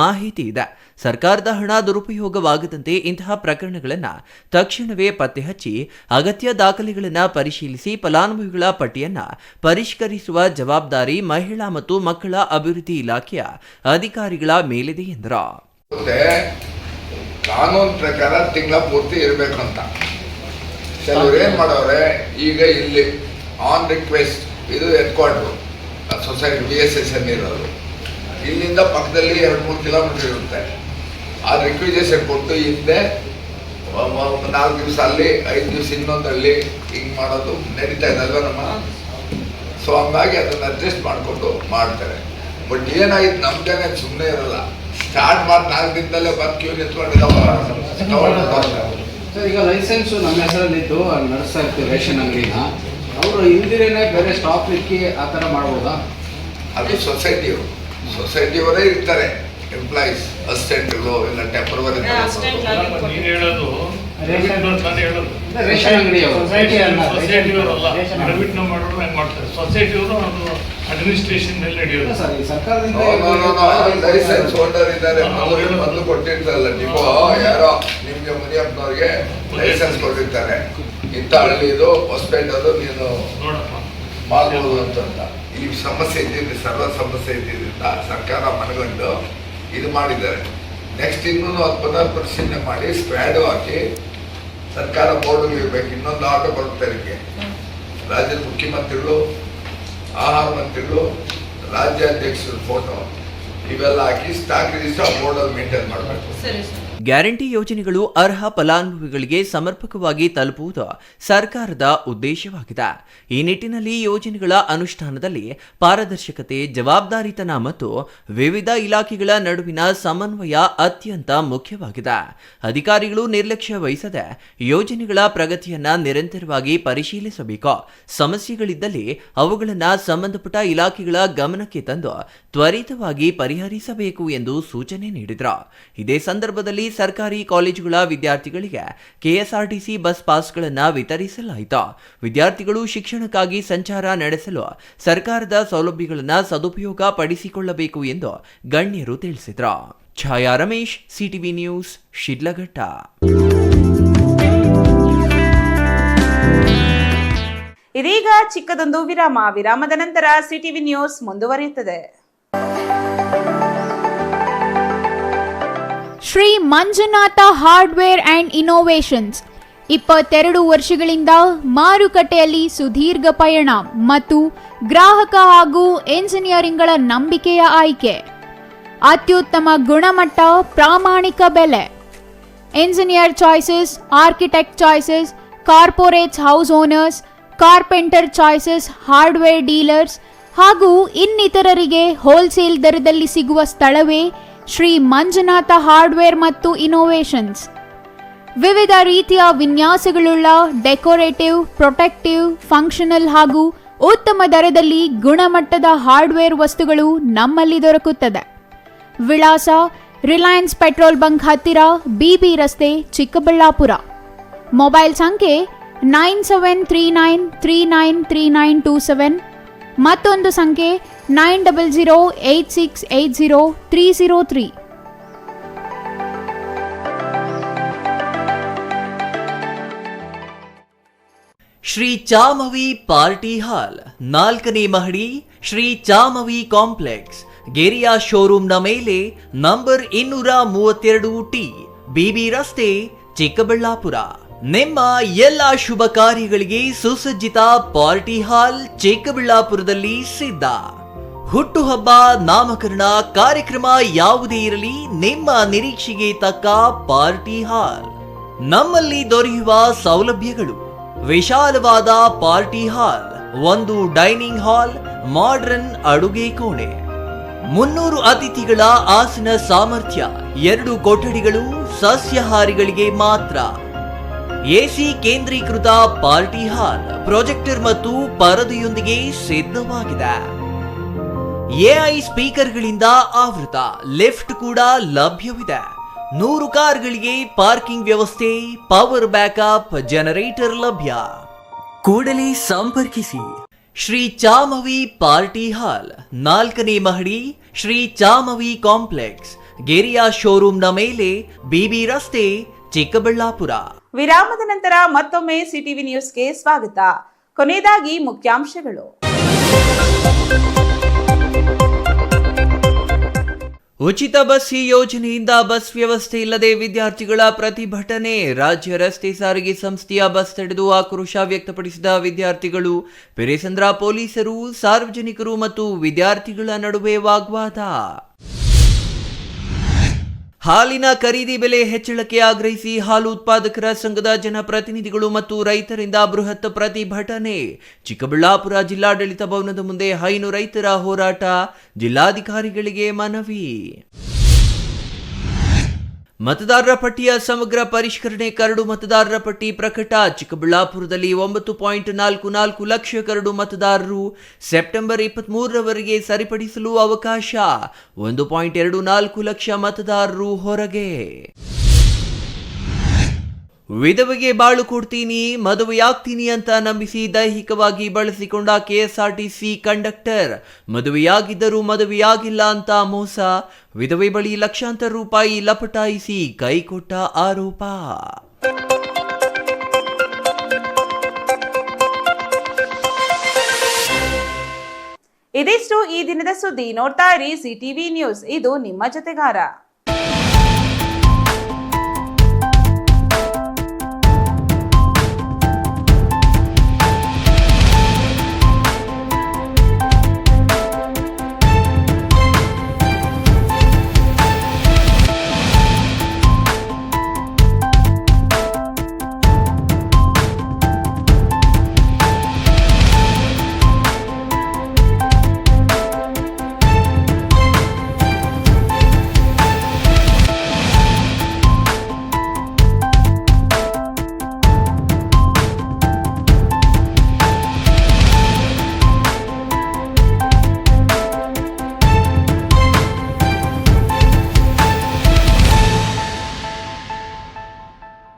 ಮಾಹಿತಿ ಇದೆ. ಸರ್ಕಾರದ ಹಣ ದುರುಪಯೋಗವಾಗದಂತೆ ಇಂತಹ ಪ್ರಕರಣಗಳನ್ನು ತಕ್ಷಣವೇ ಪತ್ತೆ ಹಚ್ಚಿ ಅಗತ್ಯ ದಾಖಲೆಗಳನ್ನು ಪರಿಶೀಲಿಸಿ ಫಲಾನುಭವಿಗಳ ಪಟ್ಟಿಯನ್ನು ಪರಿಷ್ಕರಿಸುವ ಜವಾಬ್ದಾರಿ ಮಹಿಳಾ ಮತ್ತು ಮಕ್ಕಳ ಅಭಿವೃದ್ಧಿ ಇಲಾಖೆಯ ಅಧಿಕಾರಿಗಳ ಮೇಲಿದೆ ಎಂದರು. ಕಾನೂನು ಪ್ರಕಾರ ತಿಂಗಳ ಪೂರ್ತಿ ಇರಬೇಕಂತ ಕೆಲವರು ಏನ್ ಮಾಡವ್ರೆ, ಈಗ ಇಲ್ಲಿ ಆನ್ ರಿಕ್ವೆಸ್ಟ್, ಇದು ಹೆಡ್ ಕ್ವಾರ್ಟರ್ ಸೊಸೈಟಿ BSSN ಇರೋದು, ಇಲ್ಲಿಂದ ಪಕ್ಕದಲ್ಲಿ 2-3 ಕಿಲೋಮೀಟರ್ ಇರುತ್ತೆ. ಆ ರಿಕ್ವಿಸೇಷನ್ ಕೊಟ್ಟು ಹಿಂದೆ 4 ದಿವಸ ಅಲ್ಲಿ, 5 ದಿವಸ ಇನ್ನೊಂದಲ್ಲಿ ಹಿಂಗೆ ಮಾಡೋದು ನಡೀತಾ ಇದಲ್ವ ನಮ್ಮ. ಸೊ ಹಂಗಾಗಿ ಅದನ್ನು ಅಡ್ಜಸ್ಟ್ ಮಾಡಿಕೊಂಡು ಮಾಡ್ತಾರೆ. ಬಟ್ ಏನಾಗಿತ್ತು, ನಮ್ಮ ಜನ ಸುಮ್ಮನೆ ಇರಲ್ಲ. ಸ್ಟಾರ್ಟ್ ಮಾಡಿ 4 ದಿನದಲ್ಲೇ ಬಂದು ಕ್ಯೂ ನಿಂತ್ಕೊಂಡಿದ್ದಾವೆ. ಸರ್, ಈಗ ಲೈಸೆನ್ಸು ನಮ್ಮ ಹೆಸರಲ್ಲಿದ್ದು ನಡೆಸ್ತಾ ಇರ್ತೀವಿ ರೇಷನ್ ಅಂಗಡಿನ, ಅವರು ಹಿಂದಿರೇನೆ ಬೇರೆ ಸ್ಟಾಪ್ ಇಕ್ಕಿ ಆ ಥರ ಮಾಡ್ಬೋದಾ? ಅದು ಸೊಸೈಟಿಯವರೇ ಇರ್ತಾರೆ, ಎಂಪ್ಲಾಯೀಸ್, ಅಸಿಸ್ಟೆಂಟ್ಗಳು ಇಲ್ಲ ಟೆಂಪರವರಿ. ರೇಷನ್ ಅಂಗಡಿಯವರು ಲೈಸೆನ್ಸ್ ಹೋಲ್ಡರ್ ಇದ್ದಾರೆ, ಮೊದಲು ಕೊಟ್ಟಿರ್ತಾರಲ್ಲ ಡಿಪೋ, ಯಾರೋ ನಿಮ್ಗೆ ಮುನಿಯಪ್ಪನವ್ರಿಗೆ ಲೈಸೆನ್ಸ್ ಕೊಟ್ಟಿರ್ತಾರೆ, ಇಂಥ ಹಳ್ಳಿದು ಹೊಸಪೇಟದು ನೀನು ಮಾಡ್ಬೋದು ಅಂತ. ಈ ಸಮಸ್ಯೆ ಇದ್ದಿದ್ದು, ಸರ್ವ ಸಮಸ್ಯೆ ಇದ್ದಿದ್ದರಿಂದ ಸರ್ಕಾರ ಮನಗಂಡು ಇದು ಮಾಡಿದ್ದಾರೆ. ನೆಕ್ಸ್ಟ್ ಇನ್ನೂ ಅದು ಪುನರ್ ಪರಿಶೀಲನೆ ಮಾಡಿ ಸ್ಕ್ವಾಡು ಹಾಕಿ ಸರ್ಕಾರ ಬೋರ್ಡ್ ಇರಬೇಕು. ಇನ್ನೊಂದು ಆಟೋ ಬರುತ್ತೆ ಇದಕ್ಕೆ, ರಾಜ್ಯದ ಮುಖ್ಯಮಂತ್ರಿಗಳು, ಆಹಾರ ಮಂತ್ರಿಗಳು, ರಾಜ್ಯಾಧ್ಯಕ್ಷರ ಫೋಟೋ ಇವೆಲ್ಲ ಹಾಕಿ ಸ್ಟಾಕ್ ರಿಜಿಸ್ಟರ್ ಬೋರ್ಡಲ್ಲಿ ಮೇಂಟೈನ್ ಮಾಡಬೇಕು. ಗ್ಯಾರಂಟಿ ಯೋಜನೆಗಳು ಅರ್ಹ ಫಲಾನುಭವಿಗಳಿಗೆ ಸಮರ್ಪಕವಾಗಿ ತಲುಪುವುದು ಸರ್ಕಾರದ ಉದ್ದೇಶವಾಗಿದೆ. ಈ ನಿಟ್ಟಿನಲ್ಲಿ ಯೋಜನೆಗಳ ಅನುಷ್ಠಾನದಲ್ಲಿ ಪಾರದರ್ಶಕತೆ, ಜವಾಬ್ದಾರಿತನ ಮತ್ತು ವಿವಿಧ ಇಲಾಖೆಗಳ ನಡುವಿನ ಸಮನ್ವಯ ಅತ್ಯಂತ ಮುಖ್ಯವಾಗಿದೆ. ಅಧಿಕಾರಿಗಳು ನಿರ್ಲಕ್ಷ್ಯ ವಹಿಸದೆ ಯೋಜನೆಗಳ ಪ್ರಗತಿಯನ್ನ ನಿರಂತರವಾಗಿ ಪರಿಶೀಲಿಸಬೇಕು. ಸಮಸ್ಯೆಗಳಿದ್ದಲ್ಲಿ ಅವುಗಳನ್ನು ಸಂಬಂಧಪಟ್ಟ ಇಲಾಖೆಗಳ ಗಮನಕ್ಕೆ ತಂದು ತ್ವರಿತವಾಗಿ ಪರಿಹರಿಸಬೇಕು ಎಂದು ಸೂಚನೆ ನೀಡಿದರು. ಇದೇ ಸಂದರ್ಭದಲ್ಲಿ ಸರ್ಕಾರಿ ಕಾಲೇಜುಗಳ ವಿದ್ಯಾರ್ಥಿಗಳಿಗೆ ಕೆಎಸ್ಆರ್ಟಿಸಿ ಬಸ್ ಪಾಸ್ಗಳನ್ನು ವಿತರಿಸಲಾಯಿತು. ವಿದ್ಯಾರ್ಥಿಗಳು ಶಿಕ್ಷಣಕ್ಕಾಗಿ ಸಂಚಾರ ನಡೆಸಲು ಸರ್ಕಾರದ ಸೌಲಭ್ಯಗಳನ್ನು ಸದುಪಯೋಗ ಪಡಿಸಿಕೊಳ್ಳಬೇಕು ಎಂದು ಗಣ್ಯರು ತಿಳಿಸಿದರು. Chaya Ramesh, CTV news, Sidlaghatta. ಇದೀಗ ಚಿಕ್ಕದೊಂದು ವಿರಾಮದ ನಂತರ ಸಿಟಿವಿ ನ್ಯೂಸ್ ಮುಂದುವರಿಯುತ್ತದೆ. Shri Manjunatha hardware and innovations 22 ವರ್ಷಗಳಿಂದ ಮಾರುಕಟ್ಟೆಯಲ್ಲಿ ಸುದೀರ್ಘ ಪಯಣ ಮತ್ತು ಗ್ರಾಹಕ ಹಾಗೂ ಎಂಜಿನಿಯರಿಂಗ್ಗಳ ನಂಬಿಕೆಯ ಆಯ್ಕೆ. ಅತ್ಯುತ್ತಮ ಗುಣಮಟ್ಟ, ಪ್ರಾಮಾಣಿಕ ಬೆಲೆ. Engineer choices, architect choices, corporates, house owners, carpenter choices, hardware dealers ಹಾಗೂ ಇನ್ನಿತರರಿಗೆ ಹೋಲ್ಸೇಲ್ ದರದಲ್ಲಿ ಸಿಗುವ ಸ್ಥಳವೇ ಶ್ರೀ ಮಂಜುನಾಥ ಹಾರ್ಡ್ವೇರ್ ಮತ್ತು ಇನ್ನೋವೇಷನ್ಸ್. ವಿವಿಧ ರೀತಿಯ ವಿನ್ಯಾಸಗಳುಳ್ಳ ಡೆಕೋರೇಟಿವ್, ಪ್ರೊಟೆಕ್ಟಿವ್, ಫಂಕ್ಷನಲ್ ಹಾಗೂ ಉತ್ತಮ ದರದಲ್ಲಿ ಗುಣಮಟ್ಟದ ಹಾರ್ಡ್ವೇರ್ ವಸ್ತುಗಳು ನಮ್ಮಲ್ಲಿ ದೊರಕುತ್ತದೆ. ವಿಳಾಸ: ರಿಲಯನ್ಸ್ ಪೆಟ್ರೋಲ್ ಬಂಕ್ ಹತ್ತಿರ, ಬಿಬಿ ರಸ್ತೆ, ಚಿಕ್ಕಬಳ್ಳಾಪುರ. ಮೊಬೈಲ್ ಸಂಖ್ಯೆ 9739393927, ಮತ್ತೊಂದು ಸಂಖ್ಯೆ 9008680303. ಶ್ರೀ ಚಾಮವಿ ಪಾರ್ಟಿ ಹಾಲ್, 4ನೇ ಮಹಡಿ, ಶ್ರೀ ಚಾಮವಿ ಕಾಂಪ್ಲೆಕ್ಸ್, ಗೆರಿಯಾ ಶೋರೂಮ್ನ ಮೇಲೆ, ನಂಬರ್ 232T, ಬಿಬಿ ರಸ್ತೆ, ಚಿಕ್ಕಬಳ್ಳಾಪುರ. ನಿಮ್ಮ ಎಲ್ಲ ಶುಭ ಕಾರ್ಯಗಳಿಗೆ ಸುಸಜ್ಜಿತ ಪಾರ್ಟಿ ಹಾಲ್ ಚಿಕ್ಕಬಳ್ಳಾಪುರದಲ್ಲಿ ಸಿದ್ಧ. ಹುಟ್ಟುಹಬ್ಬ, ನಾಮಕರಣ, ಕಾರ್ಯಕ್ರಮ ಯಾವುದೇ ಇರಲಿ, ನಿಮ್ಮ ನಿರೀಕ್ಷೆಗೆ ತಕ್ಕ ಪಾರ್ಟಿ ಹಾಲ್. ನಮ್ಮಲ್ಲಿ ದೊರೆಯುವ ಸೌಲಭ್ಯಗಳು: ವಿಶಾಲವಾದ ಪಾರ್ಟಿ ಹಾಲ್, ಒಂದು ಡೈನಿಂಗ್ ಹಾಲ್, ಮಾಡರ್ನ್ ಅಡುಗೆ ಕೋಣೆ, 300 ಅತಿಥಿಗಳ ಆಸನ ಸಾಮರ್ಥ್ಯ, 2 ಕೊಠಡಿಗಳು ಸಸ್ಯಾಹಾರಿಗಳಿಗೆ ಮಾತ್ರ. ಎಸಿ ಕೇಂದ್ರೀಕೃತ ಪಾರ್ಟಿ ಹಾಲ್, ಪ್ರೊಜೆಕ್ಟರ್ ಮತ್ತು ಪರದೆಯೊಂದಿಗೆ ಸಿದ್ಧವಾಗಿದೆ. ಎಐ ಸ್ಪೀಕರ್ಗಳಿಂದ ಆವೃತ, ಲಿಫ್ಟ್ ಕೂಡ ಲಭ್ಯವಿದೆ. 100 ಕಾರ್ಗಳಿಗೆ ಪಾರ್ಕಿಂಗ್ ವ್ಯವಸ್ಥೆ, ಪವರ್ ಬ್ಯಾಕಪ್, ಜನರೇಟರ್ ಲಭ್ಯ. ಕೂಡಲೇ ಸಂಪರ್ಕಿಸಿ. ಶ್ರೀ ಚಾಮವಿ ಪಾರ್ಟಿ ಹಾಲ್, 4ನೇ ಮಹಡಿ, ಶ್ರೀ ಚಾಮವಿ ಕಾಂಪ್ಲೆಕ್ಸ್, ಗೆರಿಯಾ ಶೋರೂಮ್ನ ಮೇಲೆ, ಬಿಬಿ ರಸ್ತೆ, ಚಿಕ್ಕಬಳ್ಳಾಪುರ. ವಿರಾಮದ ನಂತರ ಮತ್ತೊಮ್ಮೆ ಸಿಟಿವಿ ನ್ಯೂಸ್ಗೆ ಸ್ವಾಗತ. ಕೊನೆಯದಾಗಿ ಮುಖ್ಯಾಂಶಗಳು. ಉಚಿತ ಬಸ್ ಯೋಜನೆಯಿಂದ ಬಸ್ ವ್ಯವಸ್ಥೆ ಇಲ್ಲದೆ ವಿದ್ಯಾರ್ಥಿಗಳ ಪ್ರತಿಭಟನೆ. ರಾಜ್ಯ ರಸ್ತೆ ಸಾರಿಗೆ ಸಂಸ್ಥೆಯ ಬಸ್ ತಡೆದು ಆಕ್ರೋಶ ವ್ಯಕ್ತಪಡಿಸಿದ ವಿದ್ಯಾರ್ಥಿಗಳು. ಪೆರೇಸಂದ್ರ ಪೊಲೀಸರು, ಸಾರ್ವಜನಿಕರು ಮತ್ತು ವಿದ್ಯಾರ್ಥಿಗಳ ನಡುವೆ ವಾಗ್ವಾದ. ಹಾಲಿನ ಖರೀದಿ ಬೆಲೆ ಹೆಚ್ಚಳಕ್ಕೆ ಆಗ್ರಹಿಸಿ ಹಾಲು ಉತ್ಪಾದಕರ ಸಂಘದ ಜನಪ್ರತಿನಿಧಿಗಳು ಮತ್ತು ರೈತರಿಂದ ಬೃಹತ್ ಪ್ರತಿಭಟನೆ. ಚಿಕ್ಕಬಳ್ಳಾಪುರ ಜಿಲ್ಲಾಡಳಿತ ಭವನದ ಮುಂದೆ ಹೈನು ರೈತರ ಹೋರಾಟ. ಜಿಲ್ಲಾಧಿಕಾರಿಗಳಿಗೆ ಮನವಿ. ಮತದಾರರ ಪಟ್ಟಿಯ ಸಮಗ್ರ ಪರಿಷ್ಕರಣೆ ಕರಡು ಮತದಾರರ ಪಟ್ಟಿ ಪ್ರಕಟ. ಚಿಕ್ಕಬಳ್ಳಾಪುರದಲ್ಲಿ 9.44 ಲಕ್ಷ ಕರಡು ಮತದಾರರು ಸೆಪ್ಟೆಂಬರ್ 23ರವರೆಗೆ ಸರಿಪಡಿಸಲು ಅವಕಾಶ. 1.24 ಲಕ್ಷ ಮತದಾರರು ಹೊರಗೆ. ವಿಧವೆಗೆ ಬಾಳು ಕೊಡ್ತೀನಿ, ಮದುವೆಯಾಗ್ತೀನಿ ಅಂತ ನಂಬಿಸಿ ದೈಹಿಕವಾಗಿ ಬಳಸಿಕೊಂಡ ಕೆಎಸ್ಆರ್ಟಿಸಿ ಕಂಡಕ್ಟರ್. ಮದುವೆಯಾಗಿದ್ದರೂ ಮದುವೆಯಾಗಿಲ್ಲ ಅಂತ ಮೋಸ. ವಿಧವೆ ಬಳಿ ಲಕ್ಷಾಂತರ ರೂಪಾಯಿ ಲಪಟಾಯಿಸಿ ಕೈಕೊಟ್ಟ ಆರೋಪ. ಇದಿಷ್ಟು ಈ ದಿನದ ಸುದ್ದಿ. ನೋಡ್ತಾ ಇರಿ ಸಿಟಿವಿ ನ್ಯೂಸ್, ಇದು ನಿಮ್ಮ ಜೊತೆಗಾರ.